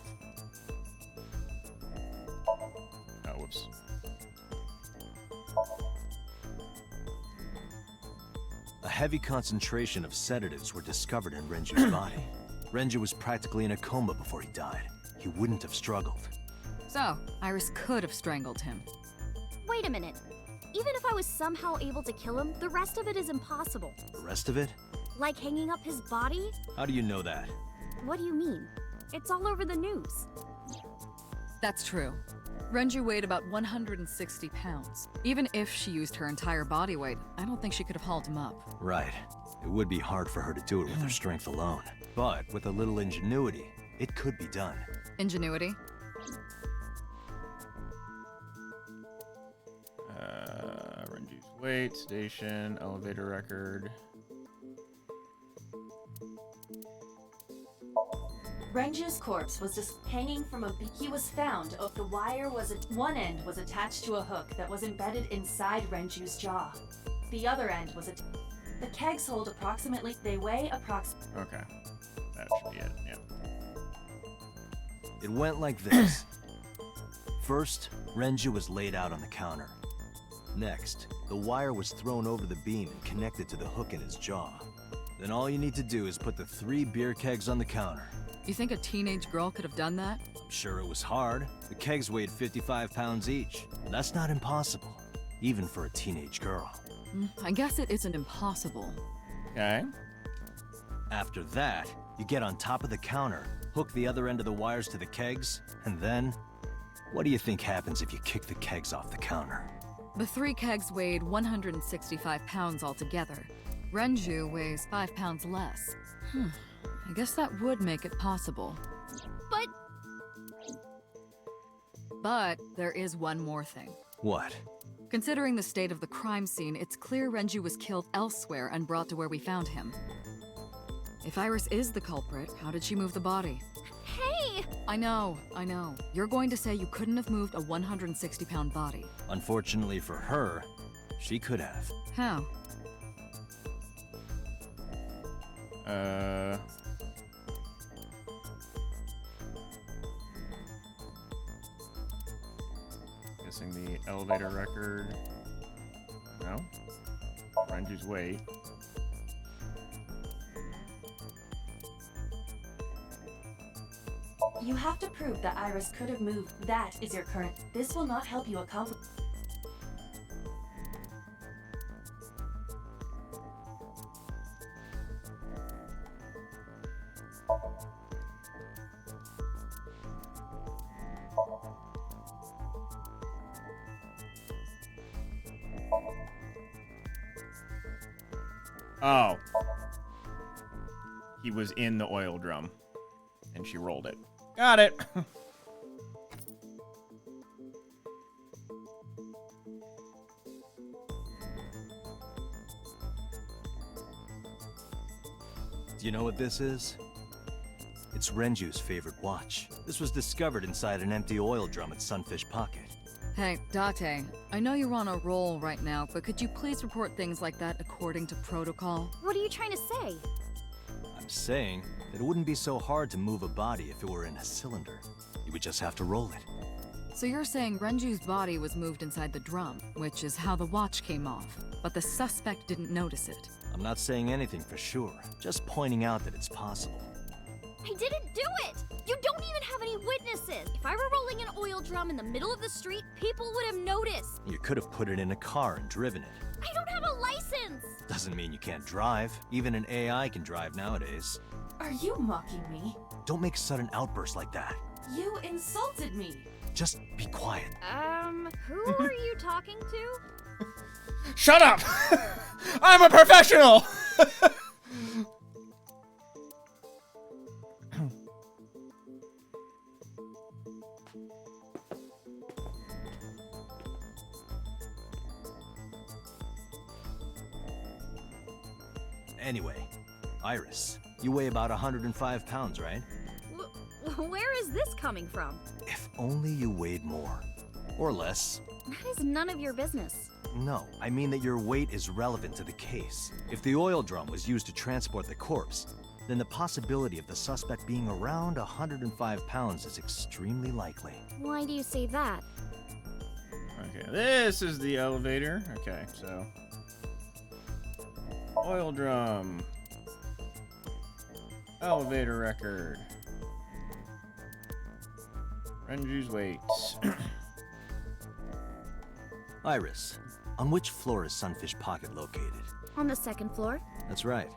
S1: Oh, whoops.
S8: A heavy concentration of sedatives were discovered in Renju's body. Renju was practically in a coma before he died. He wouldn't have struggled.
S5: So, Iris could have strangled him.
S6: Wait a minute. Even if I was somehow able to kill him, the rest of it is impossible.
S8: The rest of it?
S6: Like hanging up his body?
S8: How do you know that?
S6: What do you mean? It's all over the news.
S5: That's true. Renju weighed about 160 pounds. Even if she used her entire body weight, I don't think she could have hauled him up.
S8: Right. It would be hard for her to do it with her strength alone. But with a little ingenuity, it could be done.
S5: Ingenuity?
S1: Renju's weight, sedation, elevator record.
S2: Renju's corpse was just hanging from a he was found. The wire was one end was attached to a hook that was embedded inside Renju's jaw. The other end was the kegs hold approximately. They weigh approximately.
S1: Okay, that should be it. Yeah.
S8: It went like this. First, Renju was laid out on the counter. Next, the wire was thrown over the beam and connected to the hook in his jaw. Then all you need to do is put the 3 beer kegs on the counter.
S5: You think a teenage girl could have done that?
S8: I'm sure it was hard. The kegs weighed 55 pounds each. That's not impossible, even for a teenage girl.
S5: I guess it isn't impossible.
S1: Okay.
S8: After that, you get on top of the counter, hook the other end of the wires to the kegs, and then... What do you think happens if you kick the kegs off the counter?
S5: The 3 kegs weighed 165 pounds altogether. Renju weighs 5 pounds less. I guess that would make it possible. But there is one more thing.
S8: What?
S5: Considering the state of the crime scene, it's clear Renju was killed elsewhere and brought to where we found him. If Iris is the culprit, how did she move the body?
S6: Hey!
S5: I know. You're going to say you couldn't have moved a 160-pound body.
S8: Unfortunately for her, she could have.
S5: How?
S1: Guessing the elevator record. No. Renju's weight.
S2: You have to prove that Iris could have moved. That is your current. This will not help you accomplish.
S1: Oh. He was in the oil drum, and she rolled it. Got it.
S8: Do you know what this is? It's Renju's favorite watch. This was discovered inside an empty oil drum at Sunfish Pocket.
S5: Hey, Date, I know you're on a roll right now, but could you please report things like that according to protocol?
S6: What are you trying to say?
S8: I'm saying that it wouldn't be so hard to move a body if it were in a cylinder. You would just have to roll it.
S5: So you're saying Renju's body was moved inside the drum, which is how the watch came off, but the suspect didn't notice it.
S8: I'm not saying anything for sure, just pointing out that it's possible.
S6: I didn't do it! You don't even have any witnesses! If I were rolling an oil drum in the middle of the street, people would have noticed!
S8: You could have put it in a car and driven it.
S6: I don't have a license!
S8: Doesn't mean you can't drive. Even an AI can drive nowadays.
S2: Are you mocking me?
S8: Don't make sudden outbursts like that.
S2: You insulted me!
S8: Just be quiet.
S6: Who are you talking to?
S1: Shut up! I'm a professional!
S8: Anyway, Iris, you weigh about 105 pounds, right?
S6: Where is this coming from?
S8: If only you weighed more. Or less.
S6: That is none of your business.
S8: No, I mean that your weight is relevant to the case. If the oil drum was used to transport the corpse, then the possibility of the suspect being around 105 pounds is extremely likely.
S6: Why do you say that?
S1: Okay, this is the elevator. Okay, so... Oil drum. Elevator record. Renju's weight.
S8: Iris, on which floor is Sunfish Pocket located?
S6: On the second floor.
S8: That's right.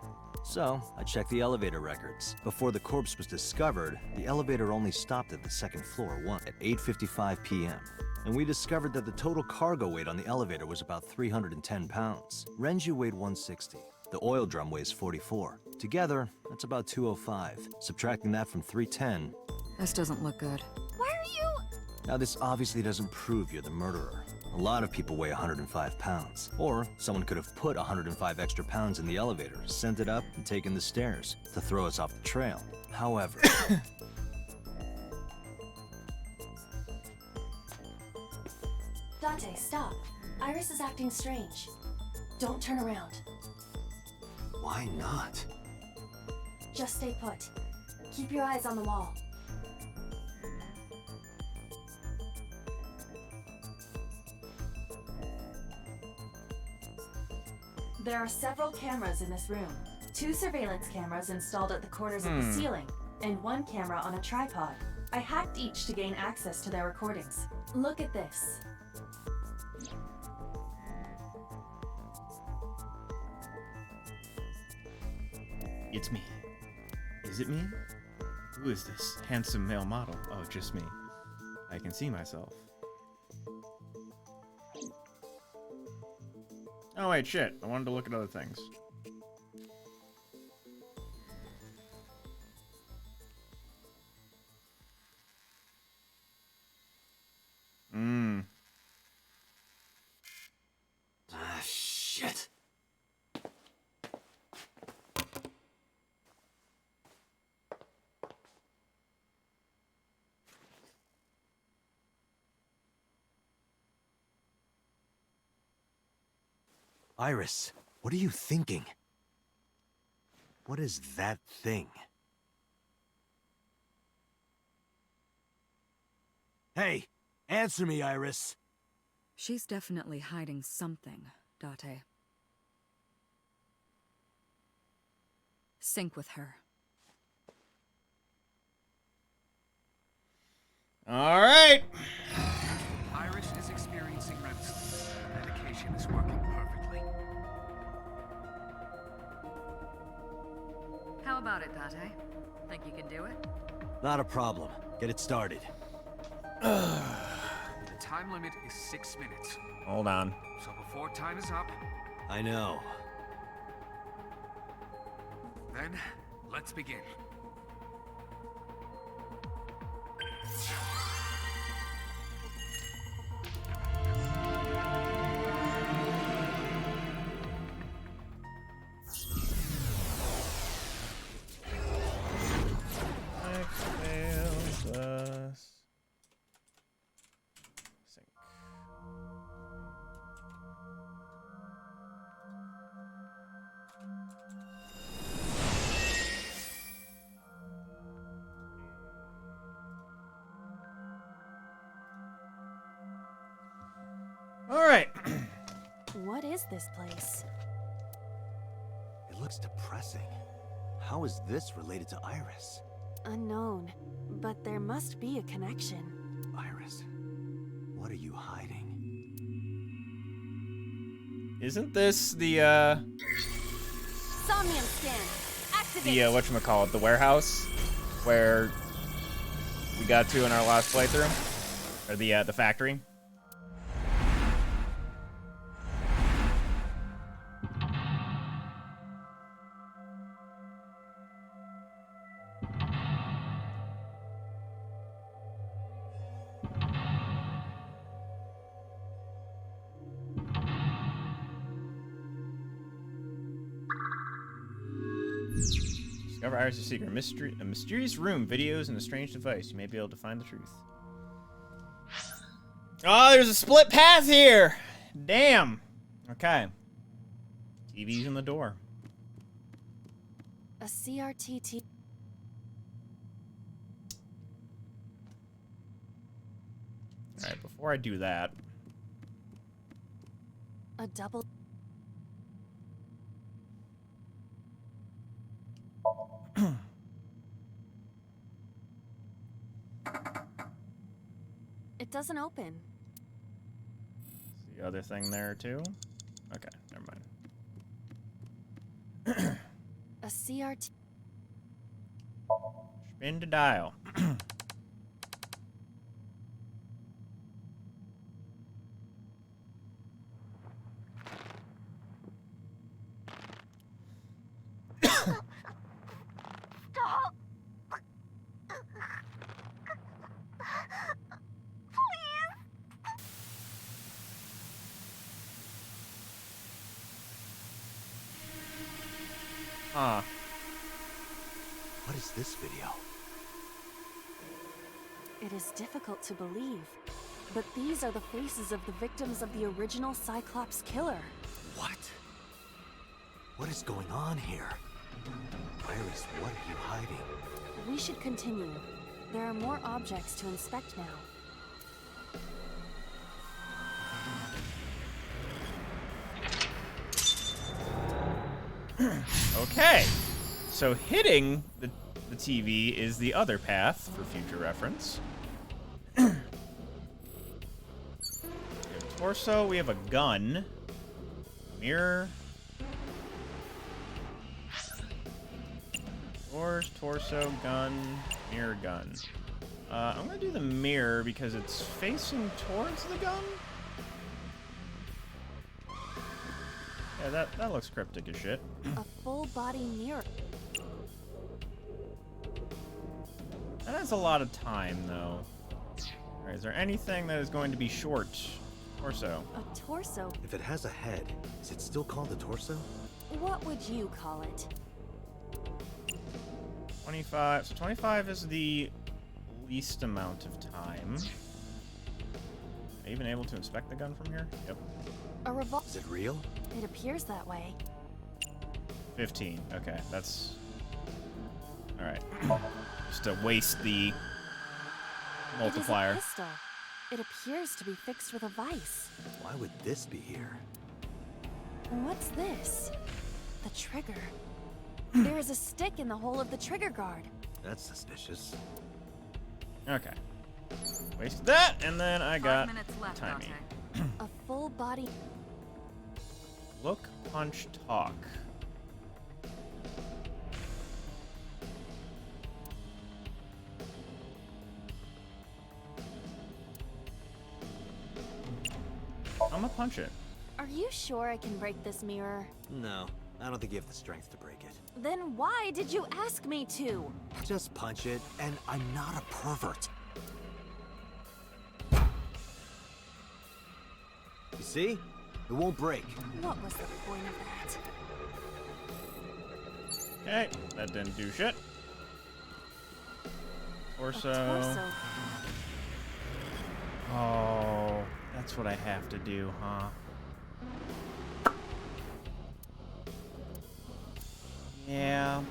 S8: So, I checked the elevator records. Before the corpse was discovered, the elevator only stopped at the second floor once at 8:55 p.m. And we discovered that the total cargo weight on the elevator was about 310 pounds. Renju weighed 160. The oil drum weighs 44. Together, that's about 205. Subtracting that from 310...
S5: This doesn't look good.
S6: Why are you...
S8: Now, this obviously doesn't prove you're the murderer. A lot of people weigh 105 pounds. Or someone could have put 105 extra pounds in the elevator, sent it up, and taken the stairs to throw us off the trail. However...
S2: Date, stop. Iris is acting strange. Don't turn around.
S8: Why not?
S2: Just stay put. Keep your eyes on the wall. There are several cameras in this room. 2 surveillance cameras installed at the corners of the ceiling, and 1 camera on a tripod. I hacked each to gain access to their recordings. Look at this.
S1: It's me. Is it me? Who is this handsome male model? Oh, just me. I can see myself. Oh, wait, shit. I wanted to look at other things.
S14: Ah, shit. Iris, what are you thinking? What is that thing? Hey, answer me, Iris.
S5: She's definitely hiding something, Date. Sync with her.
S1: All right.
S4: Iris is experiencing REM sleep. The medication is working perfectly.
S5: How about it, Date? Think you can do it?
S14: Not a problem. Get it started.
S4: The time limit is 6 minutes.
S1: Hold on.
S4: So before time is up,
S14: I know.
S4: then let's begin.
S1: All right.
S2: What is this place?
S14: It looks depressing. How is this related to Iris?
S2: Unknown, but there must be a connection.
S14: Iris, what are you hiding?
S1: Isn't this the
S6: Somnium scan. Activate.
S1: whatchamacallit, the warehouse where we got to in our last playthrough? Or the factory? Discover Iris' secret. A mysterious room, videos, and a strange device. You may be able to find the truth. Oh, there's a split path here! Damn. Okay. TV's in the door.
S2: A CRT.
S1: Alright, before I do that...
S2: A double. It doesn't open.
S1: The other thing there too? Okay, never mind.
S2: A CRT.
S1: Spin to dial.
S6: Stop.
S1: Huh.
S14: What is this video?
S2: It is difficult to believe, but these are the faces of the victims of the original Cyclops killer.
S14: What? What is going on here? Iris, what are you hiding?
S2: We should continue. There are more objects to inspect now.
S1: Okay. So hitting the TV is the other path for future reference. We have a torso, we have a gun. Mirror. Doors, torso, gun, mirror, gun. I'm gonna do the mirror because it's facing towards the gun. Yeah, that looks cryptic as shit.
S2: A full body mirror.
S1: That is a lot of time, though. Alright, is there anything that is going to be short? Torso.
S2: A torso?
S8: If it has a head, is it still called a torso?
S2: What would you call it?
S1: 25. So 25 is the least amount of time. Are you even able to inspect the gun from here? Yep.
S2: A revolver.
S8: Is it real?
S2: It appears that way.
S1: 15. Okay, that's... Alright. Just to waste the multiplier.
S2: It is a pistol. It appears to be fixed with a vise.
S8: Why would this be here?
S2: What's this? The trigger. There is a stick in the hole of the trigger guard.
S8: That's suspicious.
S1: Okay. Wasted that, and then I got
S5: 5 minutes left,
S1: timing.
S2: A full body.
S1: Look, punch, talk. I'm gonna punch it.
S2: Are you sure I can break this mirror?
S8: No, I don't think you have the strength to break it.
S2: Then why did you ask me to?
S8: Just punch it, and I'm not a pervert. You see? It won't break.
S2: What was the point of that?
S1: Okay, that didn't do shit. Torso.
S2: Torso.
S1: Oh, that's what I have to do, huh? Yeah.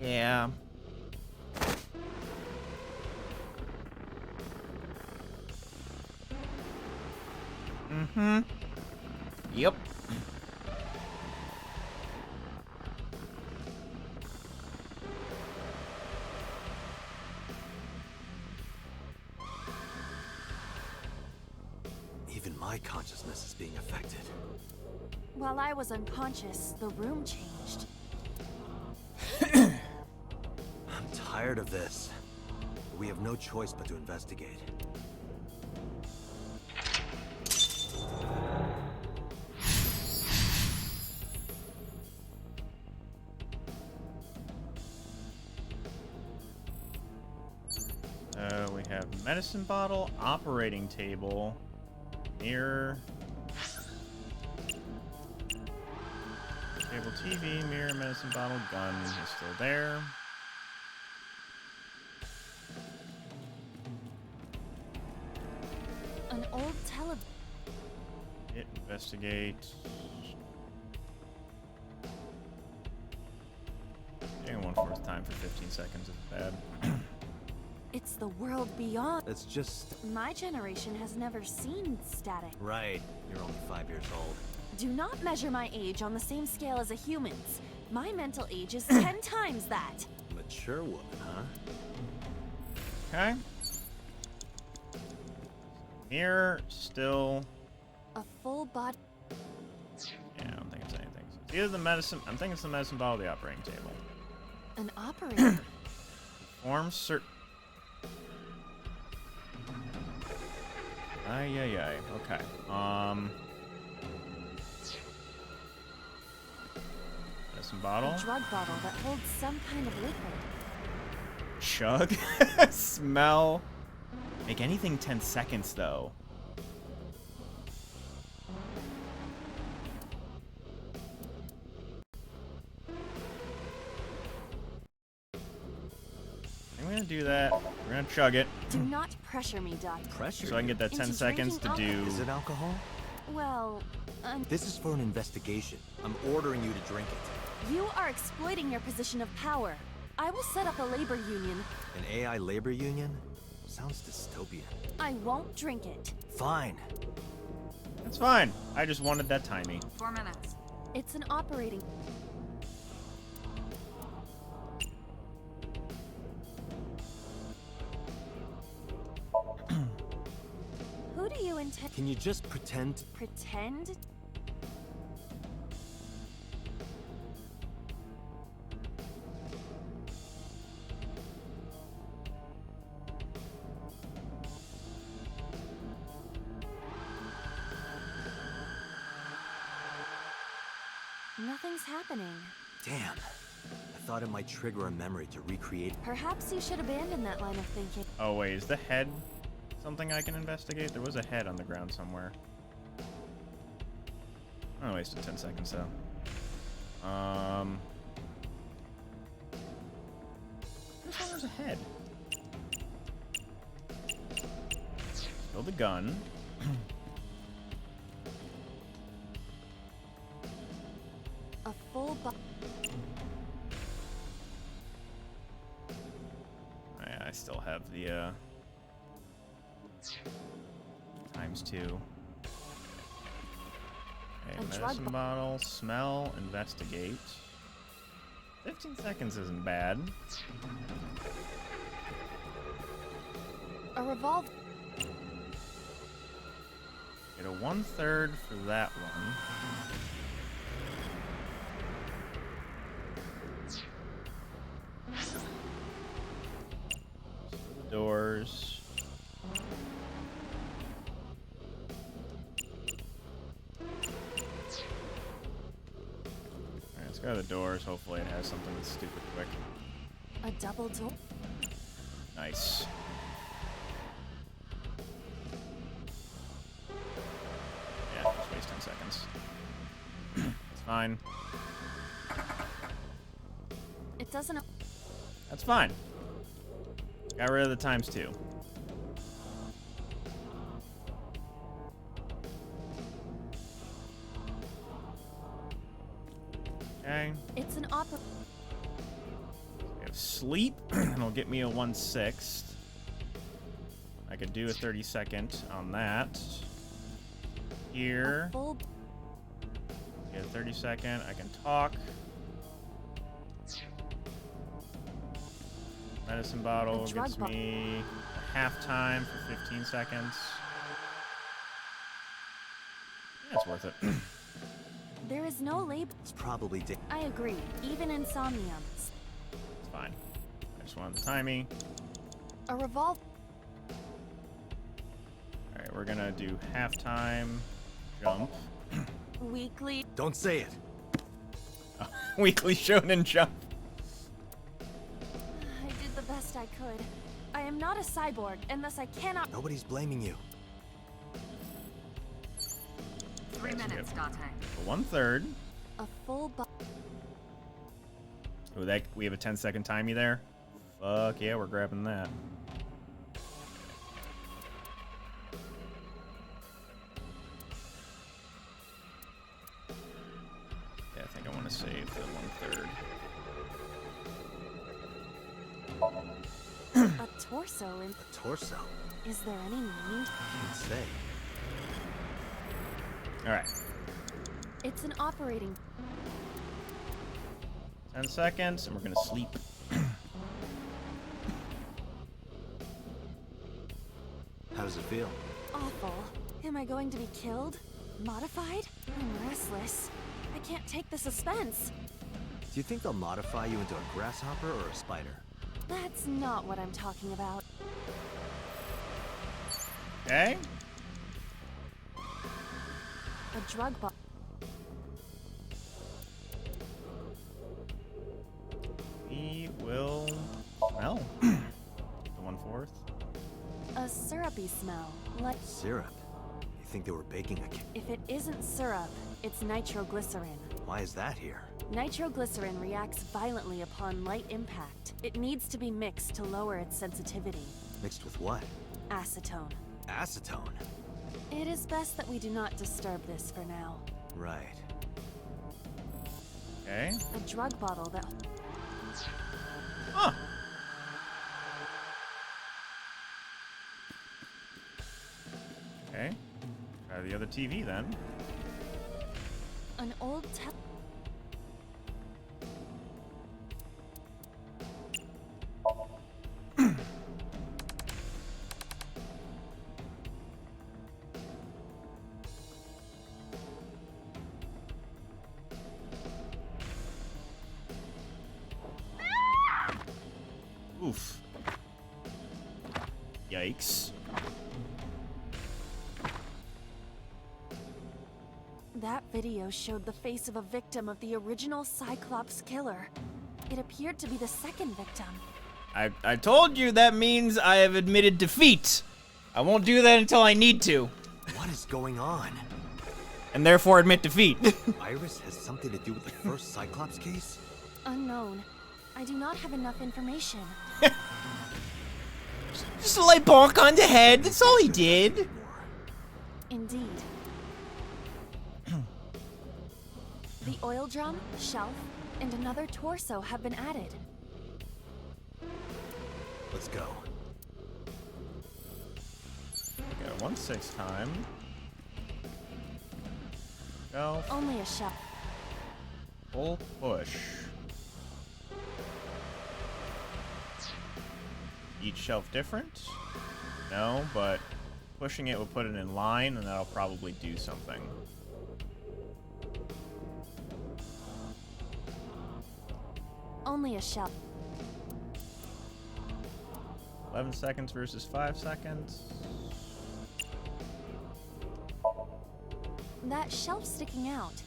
S1: Yeah. Mm-hmm. Yep.
S8: Even my consciousness is being affected.
S2: While I was unconscious, the room changed.
S8: I'm tired of this. We have no choice but to investigate.
S1: We have medicine bottle, operating table, mirror, cable TV, mirror, medicine bottle, gun is still there.
S2: An old television.
S1: Investigate. Doing one fourth time for 15 seconds is bad.
S2: It's the world beyond.
S8: It's just...
S2: My generation has never seen static.
S8: Right. You're only 5 years old.
S2: Do not measure my age on the same scale as a human's. My mental age is 10 times that.
S8: Mature woman, huh?
S1: Okay. Mirror, still...
S2: A full body.
S1: Yeah, I don't think it's anything. So it's either the medicine... I'm thinking it's the medicine bottle or the operating table.
S2: An operator.
S1: Form cert... Ay, ay, ay. Okay. Medicine bottle.
S2: A drug bottle that holds some kind of liquid.
S1: Chug. Smell. Make anything 10 seconds, though. I'm gonna do that. We're gonna chug it.
S2: Do not pressure me, Doc.
S8: Pressure?
S1: So I can get that 10
S2: Into
S1: seconds to
S2: drinking
S1: do...
S8: Is it alcohol?
S2: Well,
S8: This is for an investigation. I'm ordering you to drink it.
S2: you are exploiting your position of power. I will set up a labor union.
S8: An AI labor union? Sounds dystopian.
S2: I won't drink it.
S8: Fine.
S1: That's fine. I just wanted that timing.
S5: 4 minutes.
S2: It's an operating. Who do you intend?
S8: Can you just pretend?
S2: Pretend?
S19: Nothing's happening.
S14: Damn. I thought it might trigger a memory to recreate.
S19: Perhaps you should abandon that line of thinking.
S1: Oh wait, is the head something I can investigate? There was a head on the ground somewhere. I wasted 10 seconds though. There's a head. Spill the gun.
S19: A full
S1: I still have the ×2. Okay, medicine bottle, smell, investigate. 15 seconds isn't bad.
S19: A revolver.
S1: Get a 1/3 for that one. Doors. Alright, let's go to the doors. Hopefully it has something that's stupid quick.
S19: A double door.
S1: Nice. Yeah, just waste 10 seconds. It's fine.
S19: It doesn't.
S1: That's fine. Got rid of the ×2. Okay.
S19: It's an opera.
S1: We have sleep, and it'll get me a 1/6. I could do a 30-second on that. Here. Get a 30-second. I can talk. Medicine bottle gets me half time for 15 seconds. That's worth it.
S19: There is no label.
S14: It's probably
S19: I agree. Even in Somnium.
S1: It's fine. I just wanted the timing.
S19: A revolver.
S1: Alright, we're gonna do halftime jump.
S19: Weekly.
S14: Don't say it.
S1: Weekly shonen jump.
S19: I did the best I could. I am not a cyborg, and thus I cannot.
S14: Nobody's blaming you.
S5: 3 minutes, Dante.
S1: 1/3.
S19: A full
S1: Oh, that we have a 10-second timey there. Fuck yeah, we're grabbing that. Yeah, I think I want to save the 1/3.
S19: A torso in.
S14: A torso?
S19: Is there any meaning?
S14: Can't say.
S1: Alright.
S19: It's an operating.
S1: 10 seconds, and we're gonna sleep.
S14: How does it feel?
S19: Awful. Am I going to be killed? Modified? I'm restless. I can't take the suspense.
S14: Do you think they'll modify you into a grasshopper or a spider?
S19: That's not what I'm talking about.
S1: Okay.
S19: A drug bot.
S1: We will smell the 1/4.
S19: A syrupy smell. Like.
S14: Syrup? You think they were baking a cake?
S19: If it isn't syrup, it's nitroglycerin.
S14: Why is that here?
S19: Nitroglycerin reacts violently upon light impact. It needs to be mixed to lower its sensitivity.
S14: Mixed with what?
S19: Acetone.
S14: Acetone?
S19: It is best that we do not disturb this for now.
S14: Right.
S1: Okay.
S19: A drug bottle that.
S1: Huh. Okay. Try the other TV then.
S19: An old
S1: Oof. Yikes.
S19: That video showed the face of a victim of the original Cyclops killer. It appeared to be the second victim.
S1: I told you that means I have admitted defeat. I won't do that until I need to.
S14: What is going on?
S1: And therefore admit defeat.
S14: Iris has something to do with the first Cyclops case?
S19: Unknown. I do not have enough information.
S1: Just a light bonk on the head. That's all he did.
S19: Indeed. The oil drum, shelf, and another torso have been added.
S14: Let's go.
S1: Got a 1/6 time. Go.
S19: Only a shelf.
S1: Full push. Each shelf different? No, but pushing it will put it in line, and that'll probably do something.
S19: Only a shelf.
S1: 11 seconds versus 5 seconds.
S19: That shelf sticking out.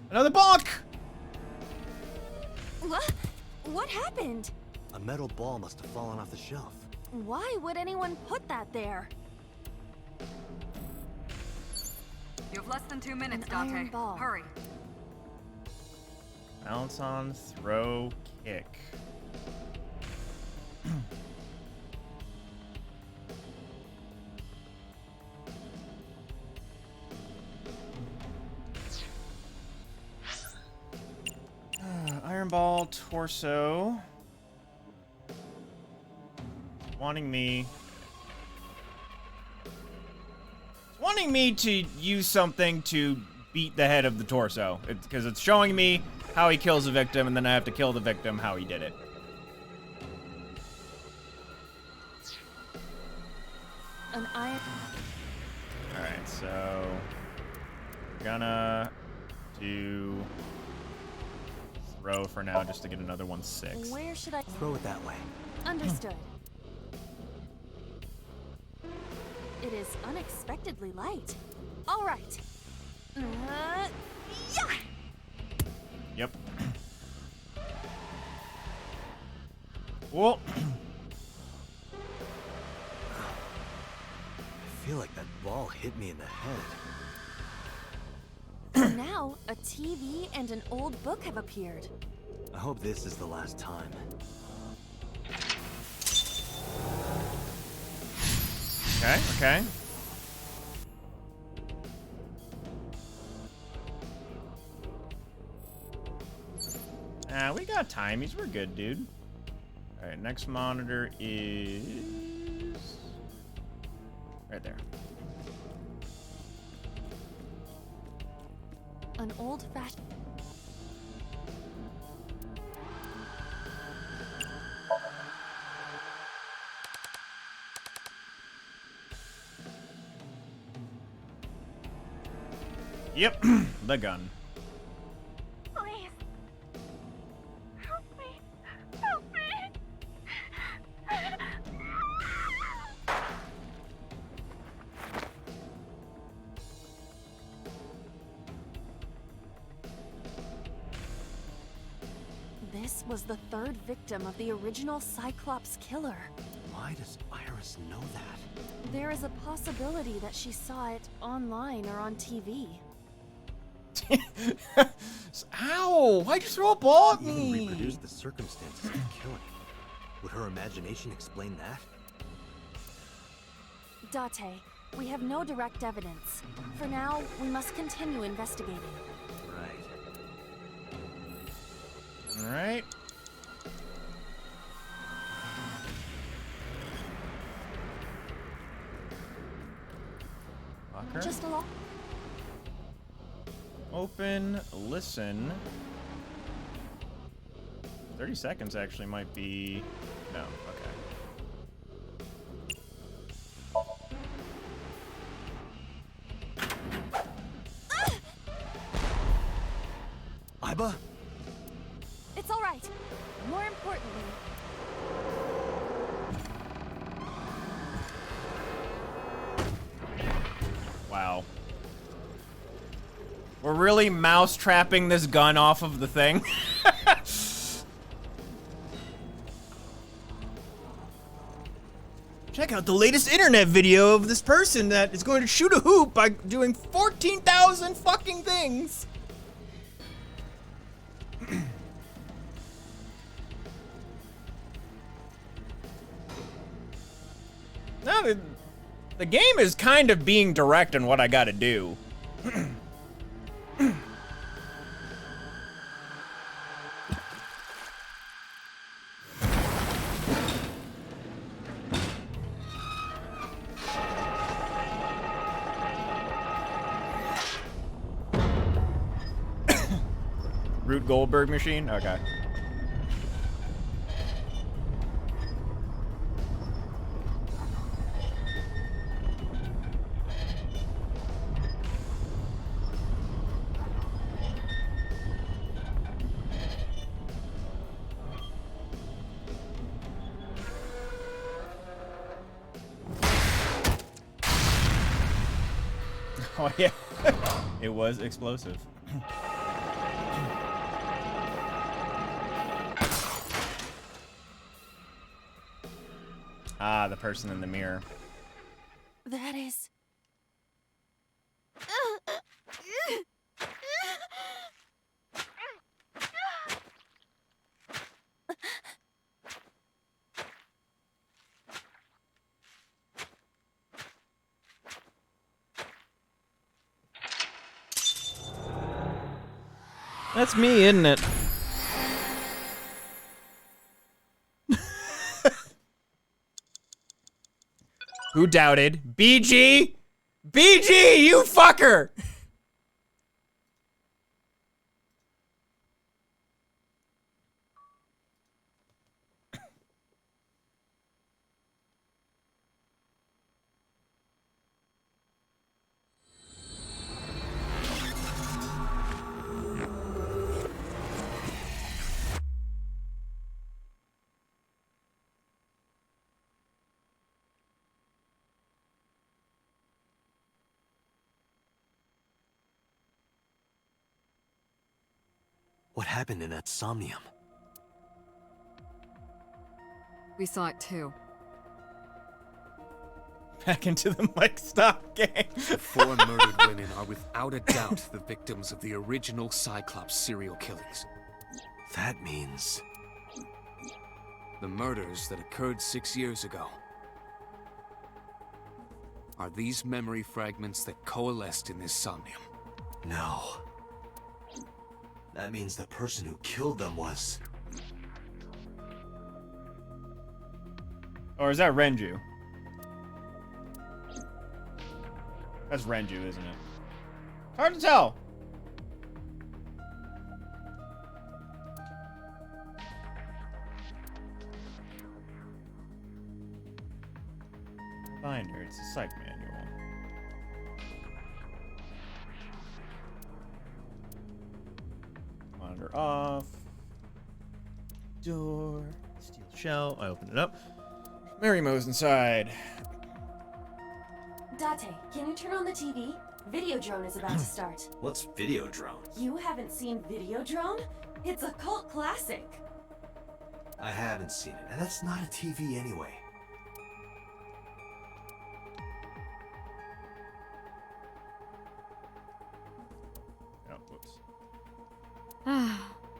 S1: Another bonk!
S19: What happened?
S14: A metal ball must have fallen off the shelf.
S19: Why would anyone put that there?
S5: You have less than 2 minutes,
S19: An iron
S5: Dante.
S19: ball.
S5: Hurry.
S1: Bounce on, throw, kick. Iron ball, torso. Wanting me to use something to beat the head of the torso. Because it's showing me how he kills a victim, and then I have to kill the victim how he did it.
S19: An iron.
S1: Alright, so we're gonna do throw for now just to get another 1/6.
S19: Where should I
S14: throw it that way?
S19: Understood. It is unexpectedly light. All right. Yeah.
S1: Yep. Well,
S14: I feel like that ball hit me in the head.
S19: Now, a TV and an old book have appeared.
S14: I hope this is the last time.
S1: Okay. We got timies. We're good, dude. Alright, next monitor is right there.
S19: An old-fashioned.
S1: Yep, the gun.
S6: Please. Help me. Help me.
S19: This was the third victim of the original Cyclops killer.
S14: Why does Iris know that?
S19: There is a possibility that she saw it online or on TV.
S1: Ow! Why'd you throw a ball at
S14: Even
S1: me?
S14: reproduce the circumstances of the killing. Would her imagination explain that?
S19: Date, we have no direct evidence. For now, we must continue investigating.
S14: Right.
S1: Alright. Locker.
S19: Just a lot.
S1: Open, listen. 30 seconds actually might be... No, okay.
S19: More importantly,
S1: Wow. We're really mouse-trapping this gun off of the thing. Check out the latest internet video of this person that is going to shoot a hoop by doing 14,000 fucking things. No, the game is kind of being direct in what I gotta do. Rube Goldberg machine? Okay. Oh yeah, it was explosive. Ah, the person in the mirror.
S19: that is...
S1: That's me, isn't it? Who doubted? BG? BG, you fucker!
S14: What happened in that Somnium?
S5: We saw it too.
S1: Back into the Mike Stop gang.
S7: The 4 murdered women are without a doubt the victims of the original Cyclops serial killings.
S14: That means...
S7: The murders that occurred 6 years ago. Are these memory fragments that coalesced in this Somnium?
S14: No. That means the person who killed them was...
S1: Or is that Renju? That's Renju, isn't it? Hard to tell. Binder, it's a psych manual. Monitor off. Door. Steel shell. I open it up. Mary Mo's inside.
S2: Date, can you turn on the TV? Videodrone is about to start.
S3: What's Videodrone?
S2: You haven't seen Videodrone? It's a cult classic.
S3: I haven't seen it, and that's not a TV anyway.
S1: Oh, whoops.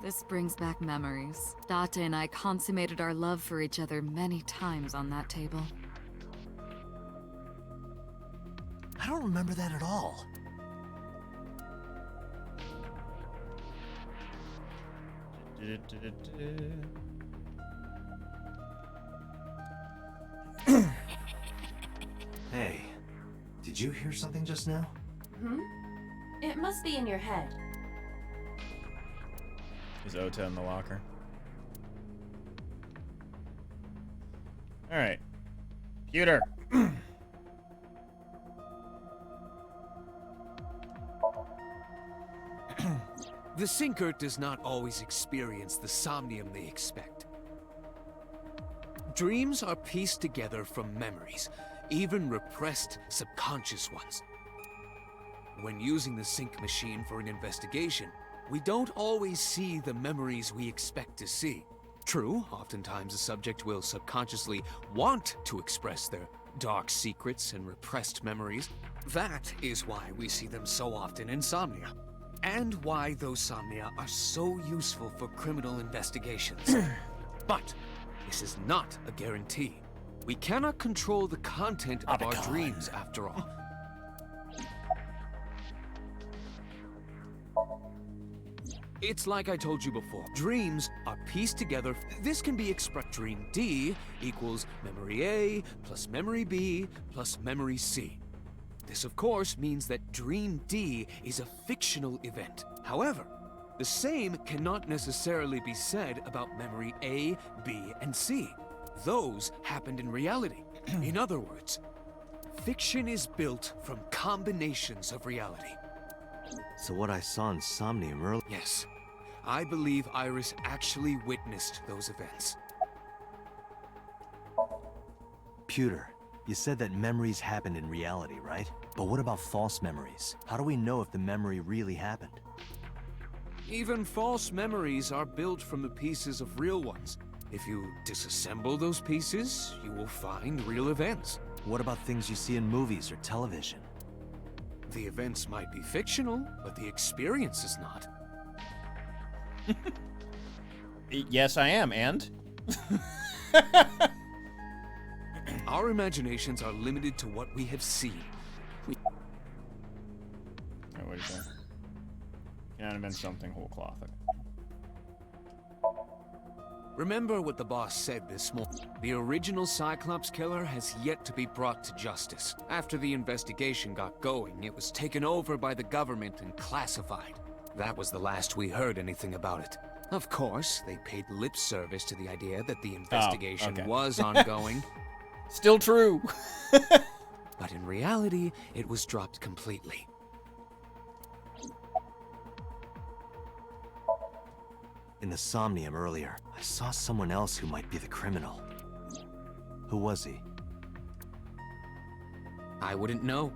S5: This brings back memories. Date and I consummated our love for each other many times on that table.
S14: I don't remember that at all.
S3: Hey, did you hear something just now?
S2: Hmm? It must be in your head.
S1: Is Ota in the locker? Alright. Computer.
S7: The Sinker does not always experience the Somnium they expect. Dreams are pieced together from memories, even repressed subconscious ones. When using the sync machine for an investigation, we don't always see the memories we expect to see. True, oftentimes a subject will subconsciously want to express their dark secrets and repressed memories. That is why we see them so often in Somnia, and why those Somnia are so useful for criminal investigations. But this is not a guarantee. We cannot control the content of our dreams, after all. It's like I told you before. Dreams are pieced together. This can be expressed. Dream D equals memory A plus memory B plus memory C. This, of course, means that Dream D is a fictional event. However, the same cannot necessarily be said about memory A, B, and C. Those happened in reality. In other words, fiction is built from combinations of reality.
S8: So what I saw in Somnium earlier...
S7: Yes. I believe Iris actually witnessed those events.
S8: Pewter, you said that memories happened in reality, right? But what about false memories? How do we know if the memory really happened?
S7: Even false memories are built from the pieces of real ones. If you disassemble those pieces, you will find real events.
S8: What about things you see in movies or television?
S7: The events might be fictional, but the experience is not.
S1: Yes, I am, and?
S7: Our imaginations are limited to what we have seen.
S1: Oh, wait a second. Can invent something whole cloth.
S7: Remember what the boss said this morning. The original Cyclops killer has yet to be brought to justice. After the investigation got going, it was taken over by the government and classified. That was the last we heard anything about it. Of course, they paid lip service to the idea that the investigation was ongoing.
S1: Still true.
S7: But in reality, it was dropped completely.
S8: In the Somnium earlier, I saw someone else who might be the criminal. Who was he?
S7: I wouldn't know.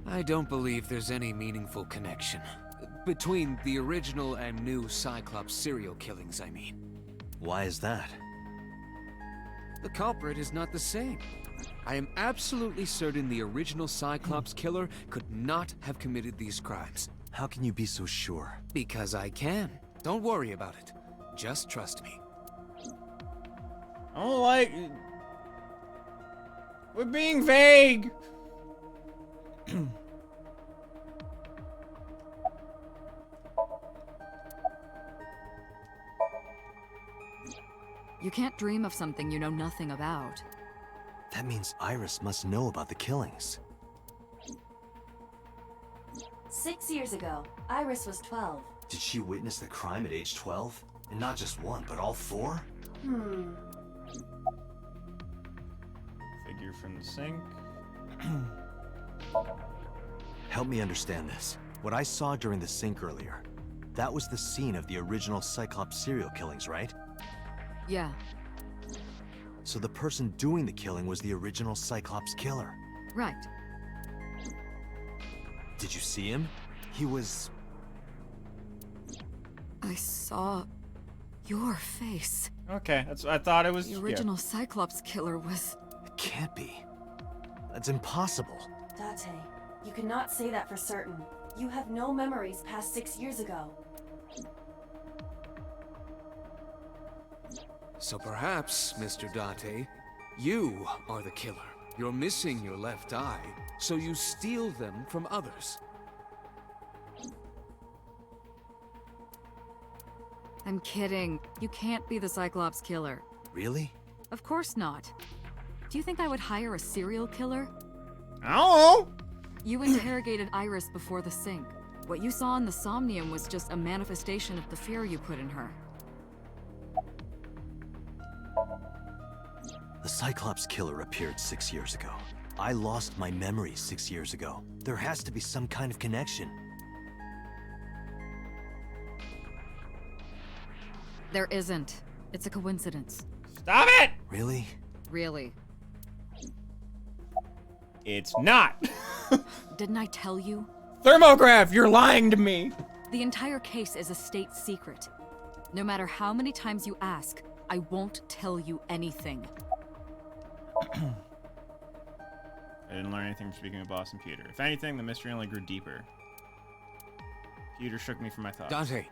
S7: I don't believe there's any meaningful connection between the original and new Cyclops serial killings, I mean.
S8: Why is that?
S7: The culprit is not the same. I am absolutely certain the original Cyclops killer could not have committed these crimes.
S8: How can you be so sure?
S7: Because I can. Don't worry about it. Just trust me.
S1: I don't like... We're being vague!
S5: You can't dream of something you know nothing about.
S8: That means Iris must know about the killings.
S2: 6 years ago, Iris was 12.
S8: Did she witness the crime at age 12? And not just one, but all four?
S1: Figure from the sink.
S8: Help me understand this. What I saw during the sink earlier, that was the scene of the original Cyclops serial killings, right?
S5: Yeah.
S8: So the person doing the killing was the original Cyclops killer.
S5: Right.
S8: Did you see him? He was...
S5: I saw your face.
S1: Okay, I thought it was...
S5: The original Cyclops killer was...
S8: It can't be. That's impossible.
S2: Date, you cannot say that for certain. You have no memories past 6 years ago.
S7: So perhaps, Mr. Date, you are the killer. You're missing your left eye, so you steal them from others.
S5: I'm kidding. You can't be the Cyclops killer.
S8: Really?
S5: Of course not. Do you think I would hire a serial killer?
S1: Oh!
S5: You interrogated Iris before the sink. What you saw in the Somnium was just a manifestation of the fear you put in her.
S8: The Cyclops killer appeared 6 years ago. I lost my memory 6 years ago. There has to be some kind of connection.
S5: There isn't. It's a coincidence.
S1: Stop it!
S8: Really?
S5: Really.
S1: It's not.
S5: Didn't I tell you?
S1: Thermograph, you're lying to me.
S5: The entire case is a state secret. No matter how many times you ask, I won't tell you anything.
S1: I didn't learn anything from speaking with Boss and Peter. If anything, the mystery only grew deeper. Peter shook me from my thoughts.
S7: Dante,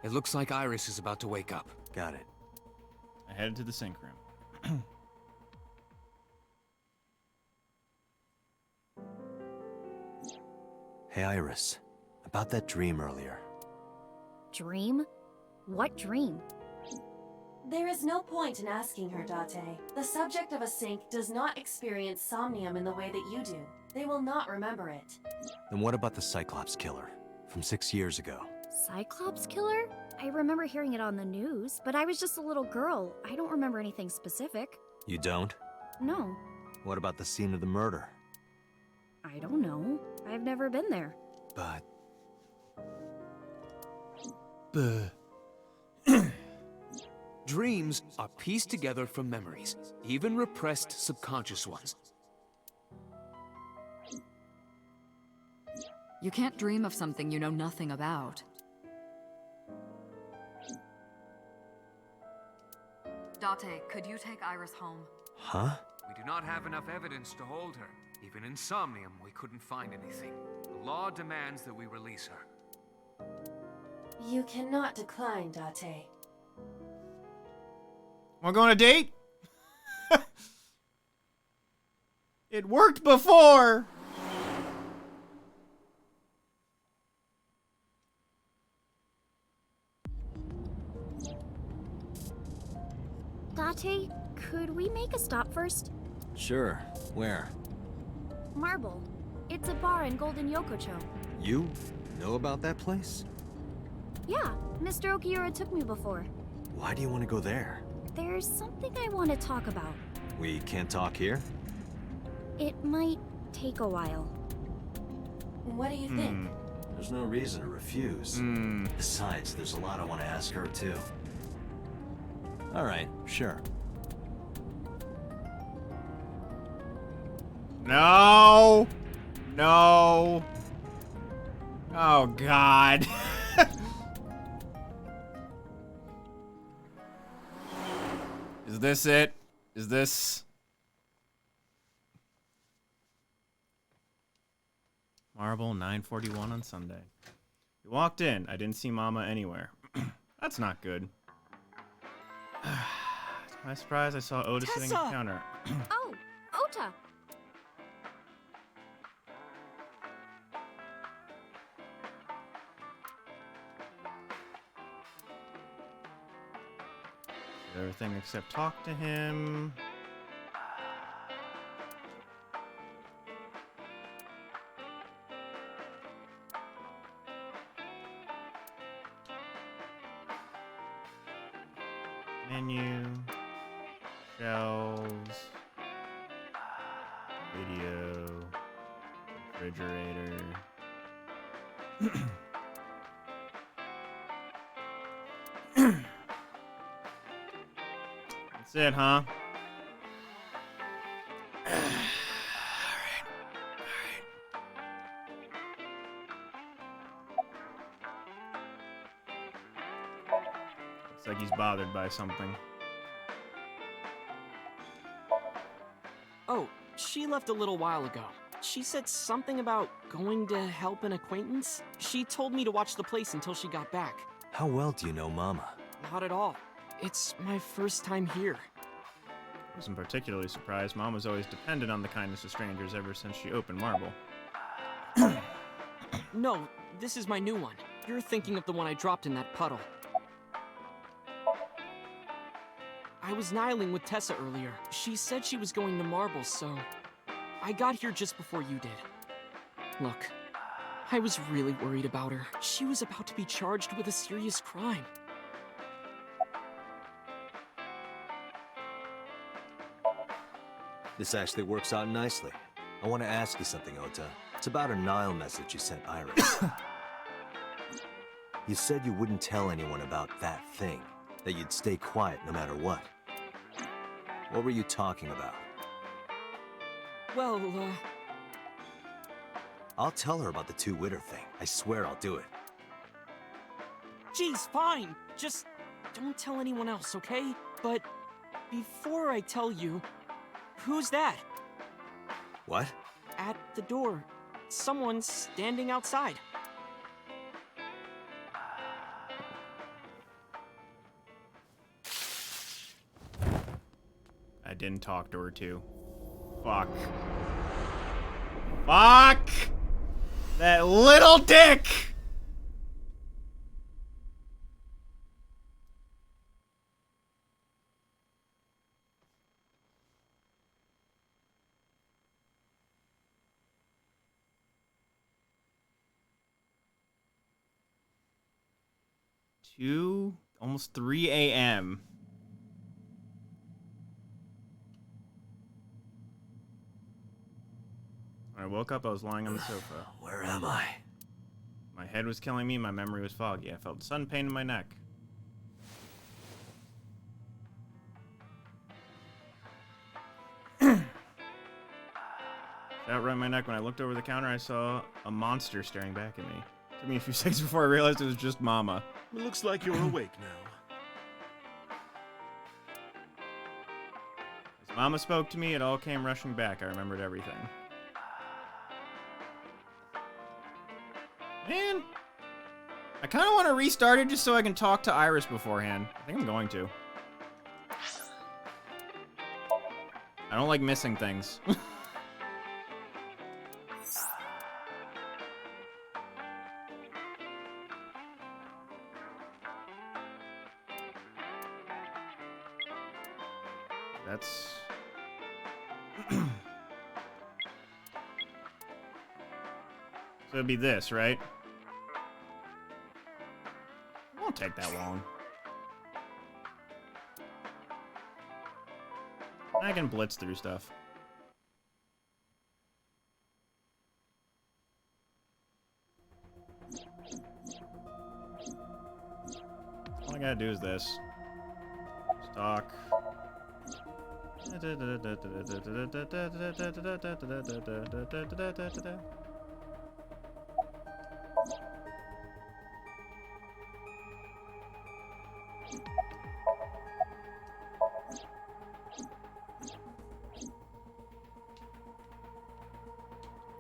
S7: it looks like Iris is about to wake up.
S8: Got it.
S1: I headed to the sink room.
S8: Hey, Iris. About that dream earlier.
S6: Dream? What dream?
S2: There is no point in asking her, Date. The subject of a sink does not experience somnium in the way that you do. They will not remember it.
S8: Then what about the Cyclops killer from 6 years ago?
S6: Cyclops killer? I remember hearing it on the news, but I was just a little girl. I don't remember anything specific.
S8: You don't?
S6: No.
S8: What about the scene of the murder?
S6: I don't know. I've never been there.
S8: But...
S7: Dreams are pieced together from memories, even repressed subconscious ones.
S5: You can't dream of something you know nothing about. Date, could you take Iris home?
S8: Huh?
S4: We do not have enough evidence to hold her. Even in Somnium, we couldn't find anything. The law demands that we release her.
S2: You cannot decline, Date.
S1: Want to go on a date? It worked before!
S6: Date, could we make a stop first?
S8: Sure. Where?
S6: Marble. It's a bar in Golden Yokocho.
S8: You know about that place?
S6: Yeah, Mr. Okiura took me before.
S8: Why do you want to go there?
S6: There's something I want to talk about.
S8: We can't talk here?
S6: It might take a while.
S2: What do you think?
S3: There's no reason to refuse. Besides, there's a lot I want to ask her, too.
S8: All right, sure.
S1: No! No! Oh, God. Is this it? Is this... Marble, 9:41 on Sunday. We walked in. I didn't see Mama anywhere. That's not good. To my surprise, I saw Oda sitting at the counter.
S6: Oh, Ota!
S1: Everything except talk to him. Menu. Shelves. Video. Refrigerator. That's it, huh? Looks like he's bothered by something.
S10: Oh, she left a little while ago. She said something about going to help an acquaintance. She told me to watch the place until she got back.
S8: How well do you know Mama?
S10: Not at all. It's my first time here.
S1: I wasn't particularly surprised. Mom was always dependent on the kindness of strangers ever since she opened Marble.
S10: No, this is my new one. You're thinking of the one I dropped in that puddle. I was nihiling with Tessa earlier. She said she was going to Marble, so I got here just before you did. Look, I was really worried about her. She was about to be charged with a serious crime.
S8: This actually works out nicely. I want to ask you something, Ota. It's about a Nile message you sent Iris. You said you wouldn't tell anyone about that thing. That you'd stay quiet no matter what. What were you talking about?
S10: Well,
S8: I'll tell her about the two-witter thing. I swear I'll do it.
S10: geez, fine. Just don't tell anyone else, okay? But before I tell you, who's that?
S8: What?
S10: At the door. Someone's standing outside.
S1: I didn't talk to her too. Fuck. Fuck! That little dick! Almost 3 a.m. When I woke up, I was lying on the sofa.
S8: Where am I?
S1: My head was killing me, my memory was foggy. I felt sun pain in my neck. Out right in my neck. When I looked over the counter, I saw a monster staring back at me. It took me a few seconds before I realized it was just Mama.
S9: It looks like you're awake now.
S1: As Mama spoke to me, it all came rushing back. I remembered everything. Man, I kind of want to restart it just so I can talk to Iris beforehand. I think I'm going to. I don't like missing things. That's... So it'd be this, right? It won't take that long. I can blitz through stuff. All I gotta do is this. Stock.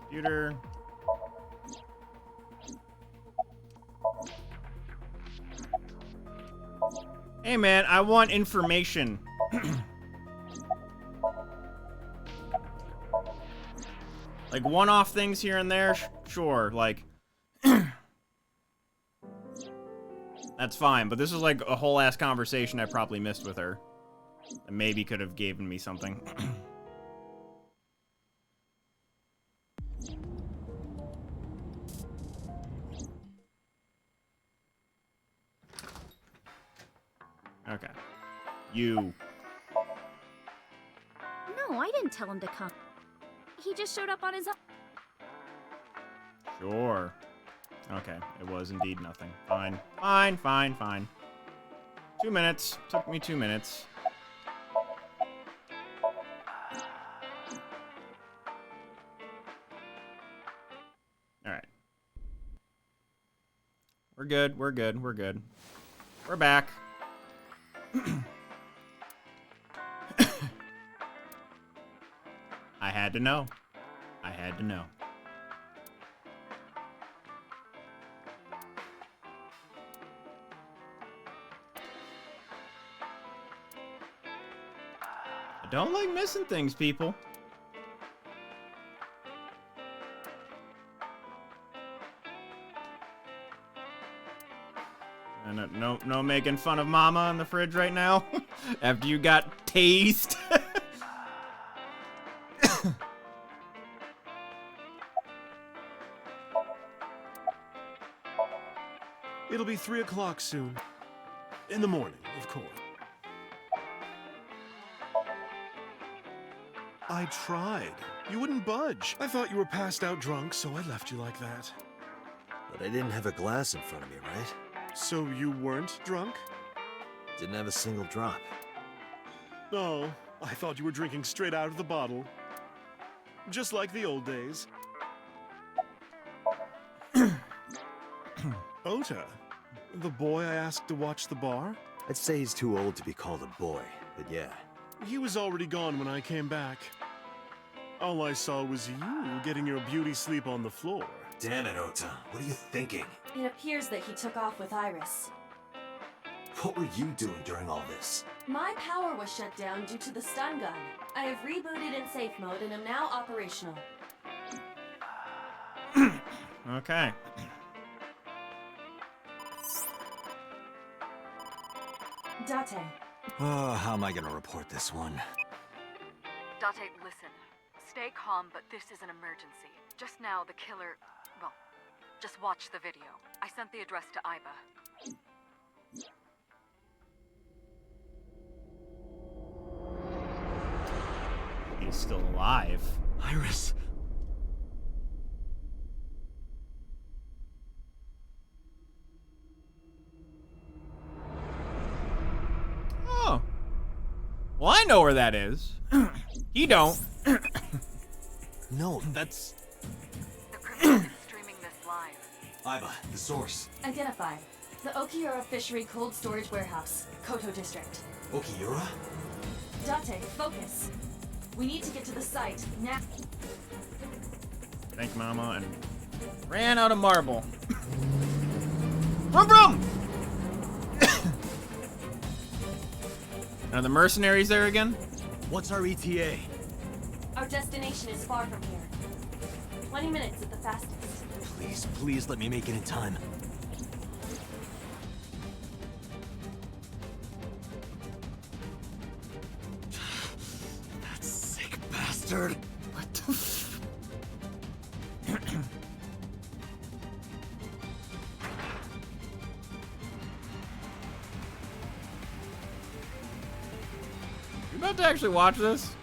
S1: Computer. Hey man, I want information. Like one-off things here and there, sure, like that's fine, but this is like a whole ass conversation I probably missed with her. That maybe could have given me something. Okay. You.
S6: No, I didn't tell him to come. He just showed up on his own.
S1: Sure. Okay, it was indeed nothing. Fine. Fine, fine, fine. 2 minutes. Took me 2 minutes. Alright. We're good, we're good, we're good. We're back. I had to know. I had to know. I don't like missing things, people. And no making fun of Mama in the fridge right now. After you got tased.
S9: It'll be 3 o'clock soon. In the morning, of course. I tried. You wouldn't budge. I thought you were passed out drunk, so I left you like that.
S8: But I didn't have a glass in front of me, right?
S9: So you weren't drunk?
S8: Didn't have a single drop.
S9: Oh, I thought you were drinking straight out of the bottle. Just like the old days. Ota, the boy I asked to watch the bar?
S8: I'd say he's too old to be called a boy, but yeah.
S9: He was already gone when I came back. All I saw was you getting your beauty sleep on the floor.
S3: Damn it, Ota. What are you thinking?
S2: It appears that he took off with Iris.
S3: What were you doing during all this?
S2: My power was shut down due to the stun gun. I have rebooted in safe mode and am now operational.
S1: Okay.
S2: Date.
S8: Oh, how am I gonna report this one?
S5: Date, listen. Stay calm, but this is an emergency. Just now, the killer... Well, just watch the video. I sent the address to Iba.
S1: He's still alive.
S14: Iris.
S1: Oh. Well, I know where that is. You don't.
S14: No, that's...
S5: The criminal is streaming this live.
S3: Iba, the source.
S2: Identified. The Okiura Fishery Cold Storage Warehouse, Koto District.
S3: Okiura?
S2: Date, focus. We need to get to the site, now.
S1: Thank Mama and ran out of marble. Vroom vroom! Are the mercenaries there again?
S14: What's our ETA?
S2: Our destination is far from here. 20 minutes at the fastest.
S14: Please, please let me make it in time. That sick bastard.
S1: What the f... You about to actually watch this?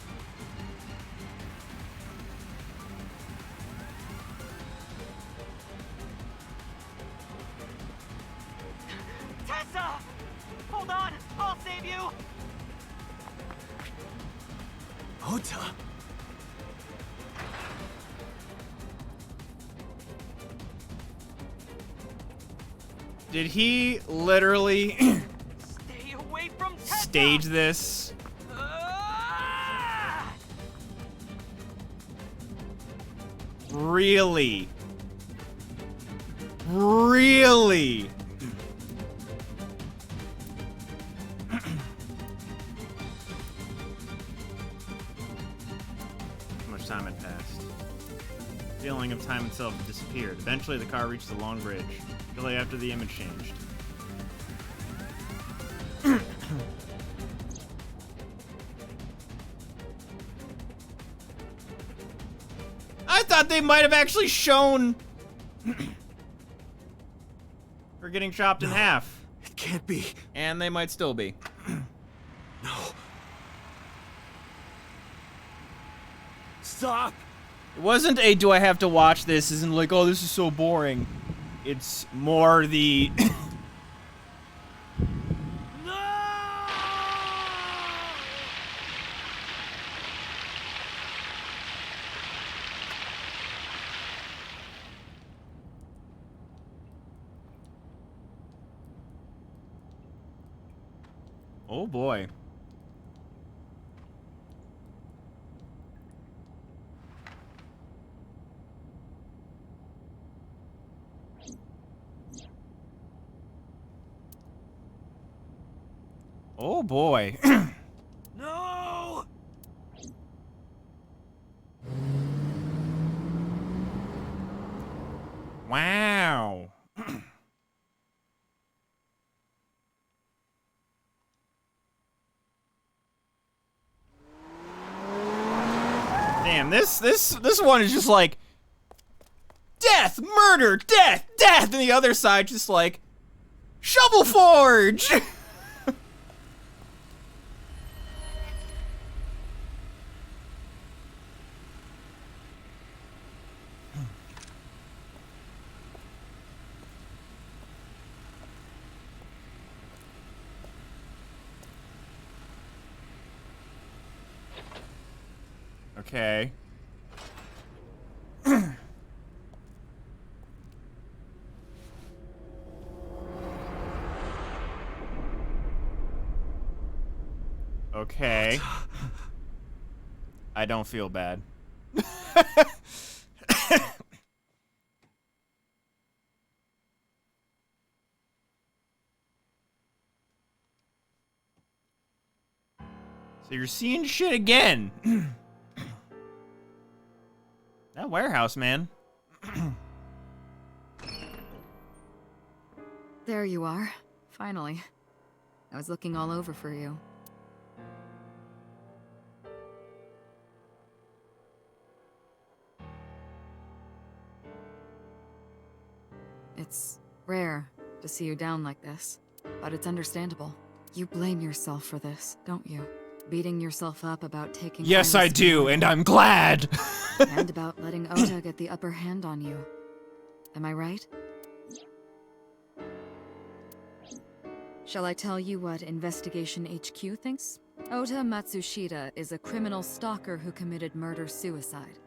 S10: Tessa! Hold on! I'll save you!
S14: Ota.
S1: Did he literally
S10: Stay away from Tessa!
S1: stage this? Really? Really? How much time had passed? The feeling of time itself had disappeared. Eventually, the car reached the long bridge, shortly after the image changed. I thought they might have actually shown her getting chopped in half.
S14: It can't be.
S1: And they might still be.
S14: No. Stop!
S1: It wasn't a do I have to watch this, isn't like, oh, this is so boring. It's more the oh boy. Oh boy.
S10: No!
S1: Wow. Damn, this one is just like death, murder, death, death, and the other side just like Shovel Forge. Okay. Okay. I don't feel bad. So you're seeing shit again. That warehouse, man.
S5: There you are. Finally. I was looking all over for you. It's rare to see you down like this, but it's understandable. You blame yourself for this, don't you? Beating yourself up about taking...
S1: Yes, I do, and I'm glad!
S5: And about letting Ota get the upper hand on you. Am I right? Shall I tell you what Investigation HQ thinks? Ota Matsushita is a criminal stalker who committed murder-suicide.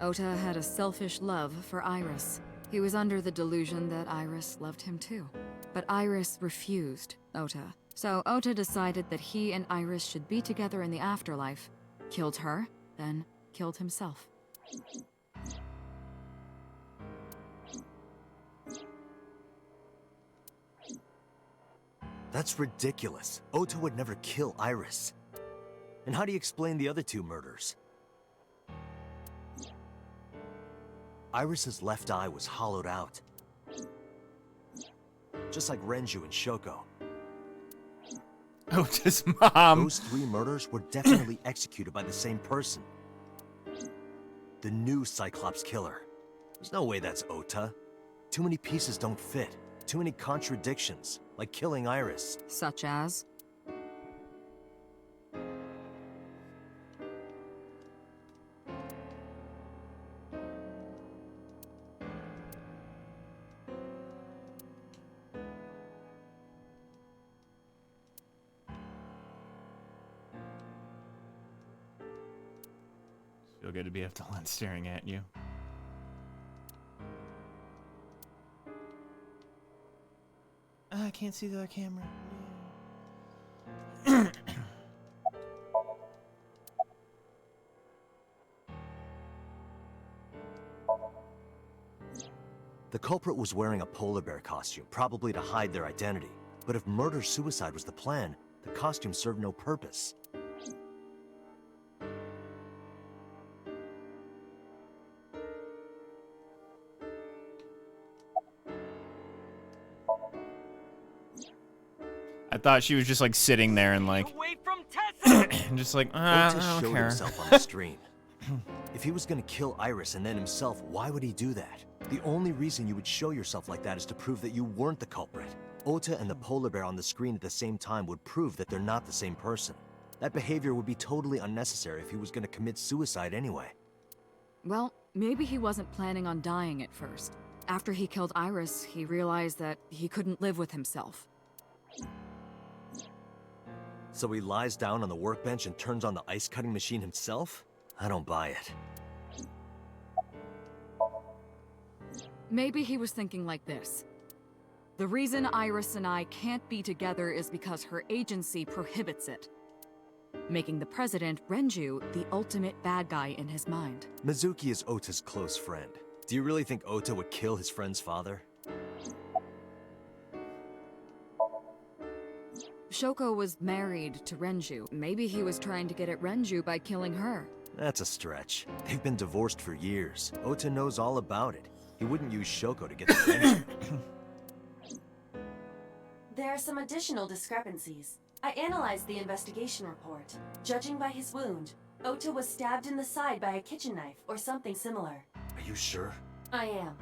S5: Ota had a selfish love for Iris. He was under the delusion that Iris loved him too. But Iris refused Ota. So Ota decided that he and Iris should be together in the afterlife, killed her, then killed himself.
S14: That's ridiculous. Ota would never kill Iris. And how do you explain the other two murders? Iris's left eye was hollowed out. Just like Renju and Shoko.
S1: Ota's mom.
S14: Those three murders were definitely executed by the same person. The new Cyclops killer. There's no way that's Ota. Too many pieces don't fit. Too many contradictions, like killing Iris.
S5: Such as?
S1: Feel good to be off the lens staring at you. I can't see the other camera.
S14: The culprit was wearing a polar bear costume, probably to hide their identity. But if murder-suicide was the plan, the costume served no purpose.
S1: I thought she was just like sitting there and like, just like, I
S14: Ota
S1: don't
S14: showed
S1: care.
S14: himself on the stream. If he was gonna kill Iris and then himself, why would he do that? The only reason you would show yourself like that is to prove that you weren't the culprit. Ota and the polar bear on the screen at the same time would prove that they're not the same person. That behavior would be totally unnecessary if he was gonna commit suicide anyway.
S5: Well, maybe he wasn't planning on dying at first. After he killed Iris, he realized that he couldn't live with himself.
S14: So he lies down on the workbench and turns on the ice cutting machine himself? I don't buy it.
S5: Maybe he was thinking like this. The reason Iris and I can't be together is because her agency prohibits it, making the president, Renju, the ultimate bad guy in his mind.
S14: Mizuki is Ota's close friend. Do you really think Ota would kill his friend's father?
S5: Shoko was married to Renju. Maybe he was trying to get at Renju by killing her.
S14: That's a stretch. They've been divorced for years. Ota knows all about it. He wouldn't use Shoko to get the Renju.
S2: There are some additional discrepancies. I analyzed the investigation report. Judging by his wound, Ota was stabbed in the side by a kitchen knife or something similar.
S14: Are you sure?
S2: I am.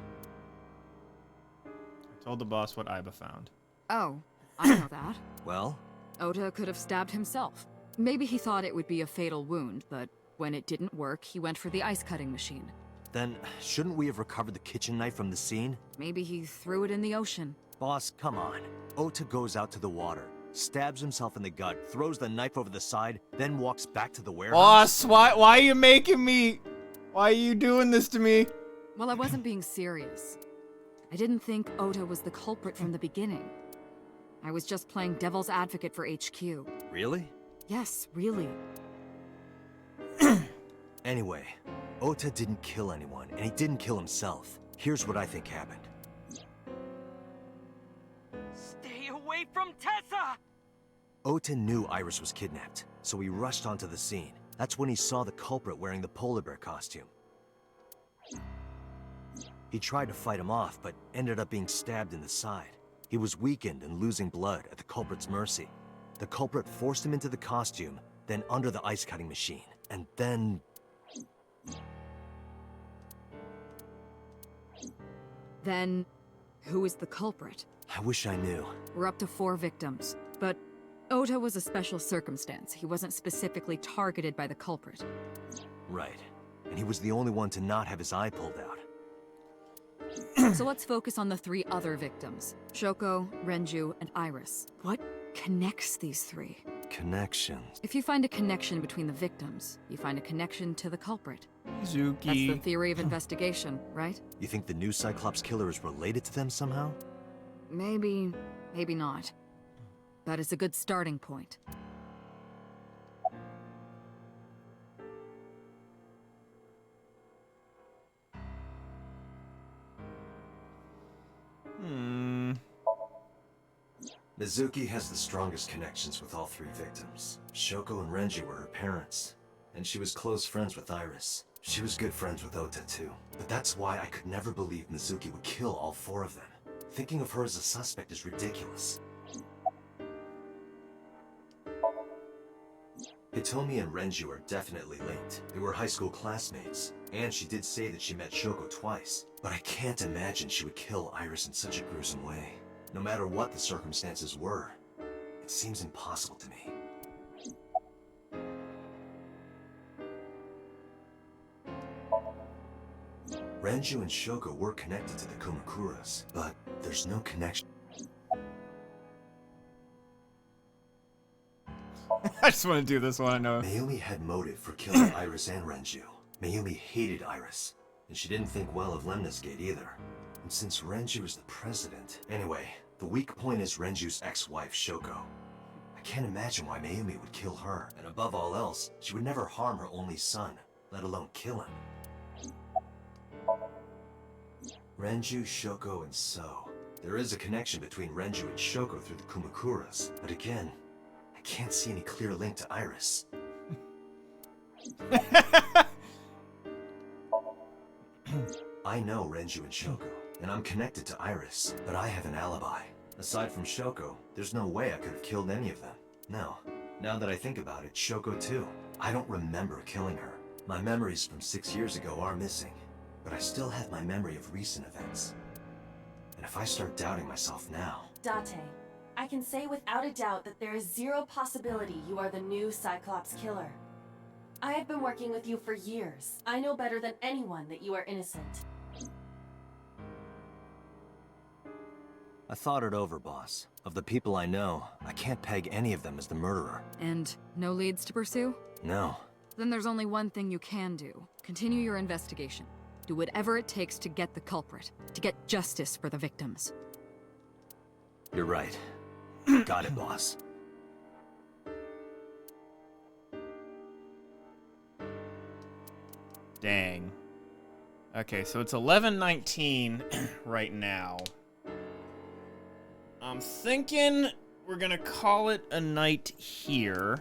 S1: I told the boss what Iba found.
S5: Oh, I know that.
S14: Well?
S5: Ota could have stabbed himself. Maybe he thought it would be a fatal wound, but when it didn't work, he went for the ice cutting machine.
S14: Then, shouldn't we have recovered the kitchen knife from the scene?
S5: Maybe he threw it in the ocean.
S14: Boss, come on. Ota goes out to the water, stabs himself in the gut, throws the knife over the side, then walks back to the warehouse?
S1: Boss, why are you making me? Why are you doing this to me?
S5: Well, I wasn't being serious. I didn't think Ota was the culprit from the beginning. I was just playing devil's advocate for HQ.
S14: Really?
S5: Yes, really.
S14: Anyway, Ota didn't kill anyone, and he didn't kill himself. Here's what I think happened.
S10: Stay away from Tessa!
S14: Ota knew Iris was kidnapped, so he rushed onto the scene. That's when he saw the culprit wearing the polar bear costume. He tried to fight him off, but ended up being stabbed in the side. He was weakened and losing blood at the culprit's mercy. The culprit forced him into the costume, then under the ice-cutting machine, and then...
S5: Then, who is the culprit?
S14: I wish I knew.
S5: We're up to 4 victims, but Ota was a special circumstance. He wasn't specifically targeted by the culprit.
S14: Right. And he was the only one to not have his eye pulled out.
S5: So let's focus on the 3 other victims. Shoko, Renju, and Iris. What connects these 3?
S14: Connections.
S5: If you find a connection between the victims, you find a connection to the culprit.
S1: Mizuki.
S5: That's the theory of investigation, right?
S14: You think the new Cyclops killer is related to them somehow?
S5: Maybe, maybe not. But it's a good starting point.
S14: Mizuki has the strongest connections with all 3 victims. Shoko and Renji were her parents, and she was close friends with Iris. She was good friends with Ota too. But that's why I could never believe Mizuki would kill all 4 of them. Thinking of her as a suspect is ridiculous. Hitomi and Renju are definitely linked. They were high school classmates, and she did say that she met Shoko twice. But I can't imagine she would kill Iris in such a gruesome way. No matter what the circumstances were, it seems impossible to me. Renju and Shoko were connected to the Kumakuras, but there's no connection.
S1: I just want to do this one, I know.
S14: Mayumi had motive for killing Iris and Renju. Mayumi hated Iris, and she didn't think well of Lemnis Gate either. And since Renju is the president... Anyway, the weak point is Renju's ex-wife, Shoko. I can't imagine why Mayumi would kill her, and above all else, she would never harm her only son, let alone kill him. Renju, Shoko, and So. There is a connection between Renju and Shoko through the Kumakuras, but again, I can't see any clear link to Iris. I know Renju and Shoko, and I'm connected to Iris, but I have an alibi. Aside from Shoko, there's no way I could have killed any of them. No. Now that I think about it, Shoko too. I don't remember killing her. My memories from 6 years ago are missing, but I still have my memory of recent events. And if I start doubting myself now...
S2: Date, I can say without a doubt that there is 0 possibility you are the new Cyclops killer. I have been working with you for years. I know better than anyone that you are innocent.
S14: I thought it over, boss. Of the people I know, I can't peg any of them as the murderer.
S5: And no leads to pursue?
S14: No.
S5: Then there's only one thing you can do. Continue your investigation. Do whatever it takes to get the culprit, to get justice for the victims.
S14: You're right. Got it, boss.
S1: Dang. Okay, so it's 11:19 right now. I'm thinking we're gonna call it a night here.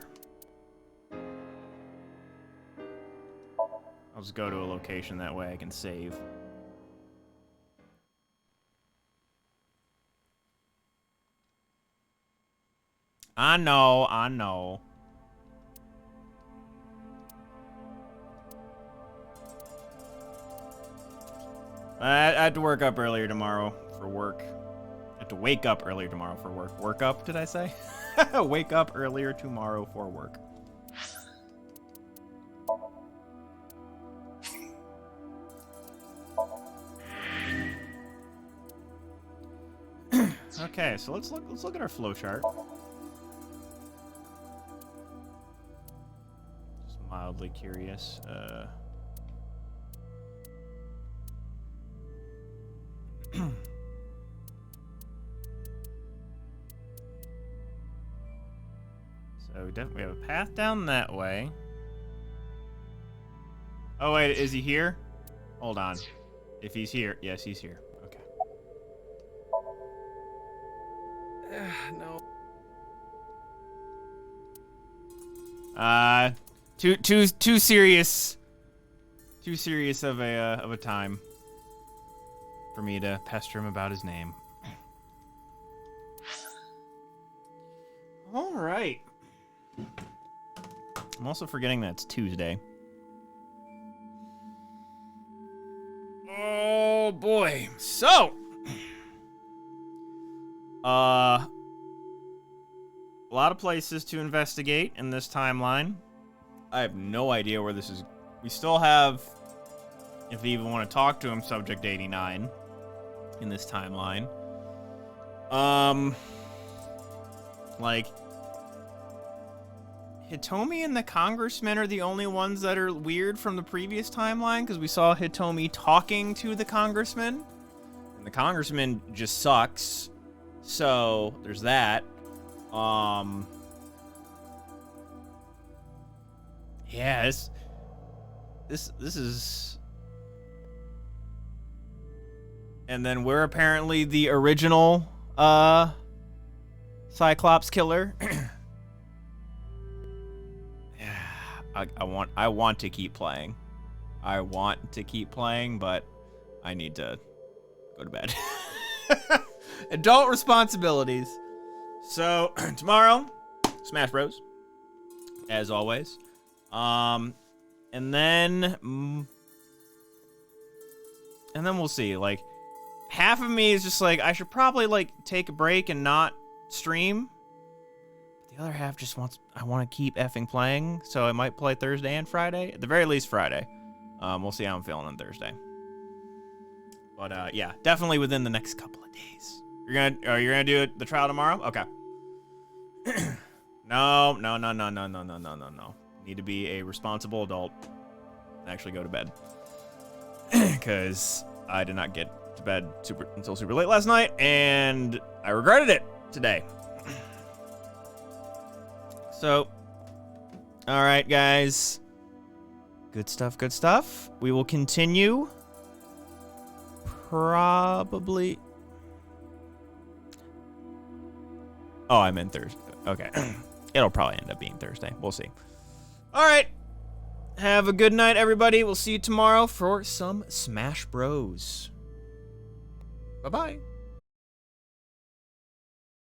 S1: I'll just go to a location, that way I can save. I know. I had to work up earlier tomorrow for work. I have to wake up earlier tomorrow for work. Work up, did I say? Wake up earlier tomorrow for work. Okay, so let's look at our flowchart. mildly curious. So we definitely have a path down that way. Oh wait, is he here? Hold on. If he's here, yes, he's here. Okay.
S10: No.
S1: Too serious of a time for me to pester him about his name. All right. I'm also forgetting that it's Tuesday. Oh boy. So, a lot of places to investigate in this timeline. I have no idea where this is. We still have, if we even want to talk to him, Subject 89 in this timeline. Like, Hitomi and the Congressman are the only ones that are weird from the previous timeline, because we saw Hitomi talking to the Congressman, and the Congressman just sucks. So there's that. Yeah, this is. And then we're apparently the original Cyclops killer. I want to keep playing. I want to keep playing, but I need to go to bed. Adult responsibilities. So tomorrow, Smash Bros. As always. And then we'll see. Like, half of me is just like, I should probably like take a break and not stream. The other half just I want to keep effing playing, so I might play Thursday and Friday. At the very least, Friday. We'll see how I'm feeling on Thursday. But yeah, definitely within the next couple of days. You're gonna do the trial tomorrow? Okay. No. Need to be a responsible adult and actually go to bed. Because I did not get to bed until super late last night, and I regretted it today. So, all right, guys. Good stuff. We will continue. Probably. Oh, I meant Thursday. Okay. It'll probably end up being Thursday. We'll see. All right. Have a good night, everybody. We'll see you tomorrow for some Smash Bros. Bye-bye.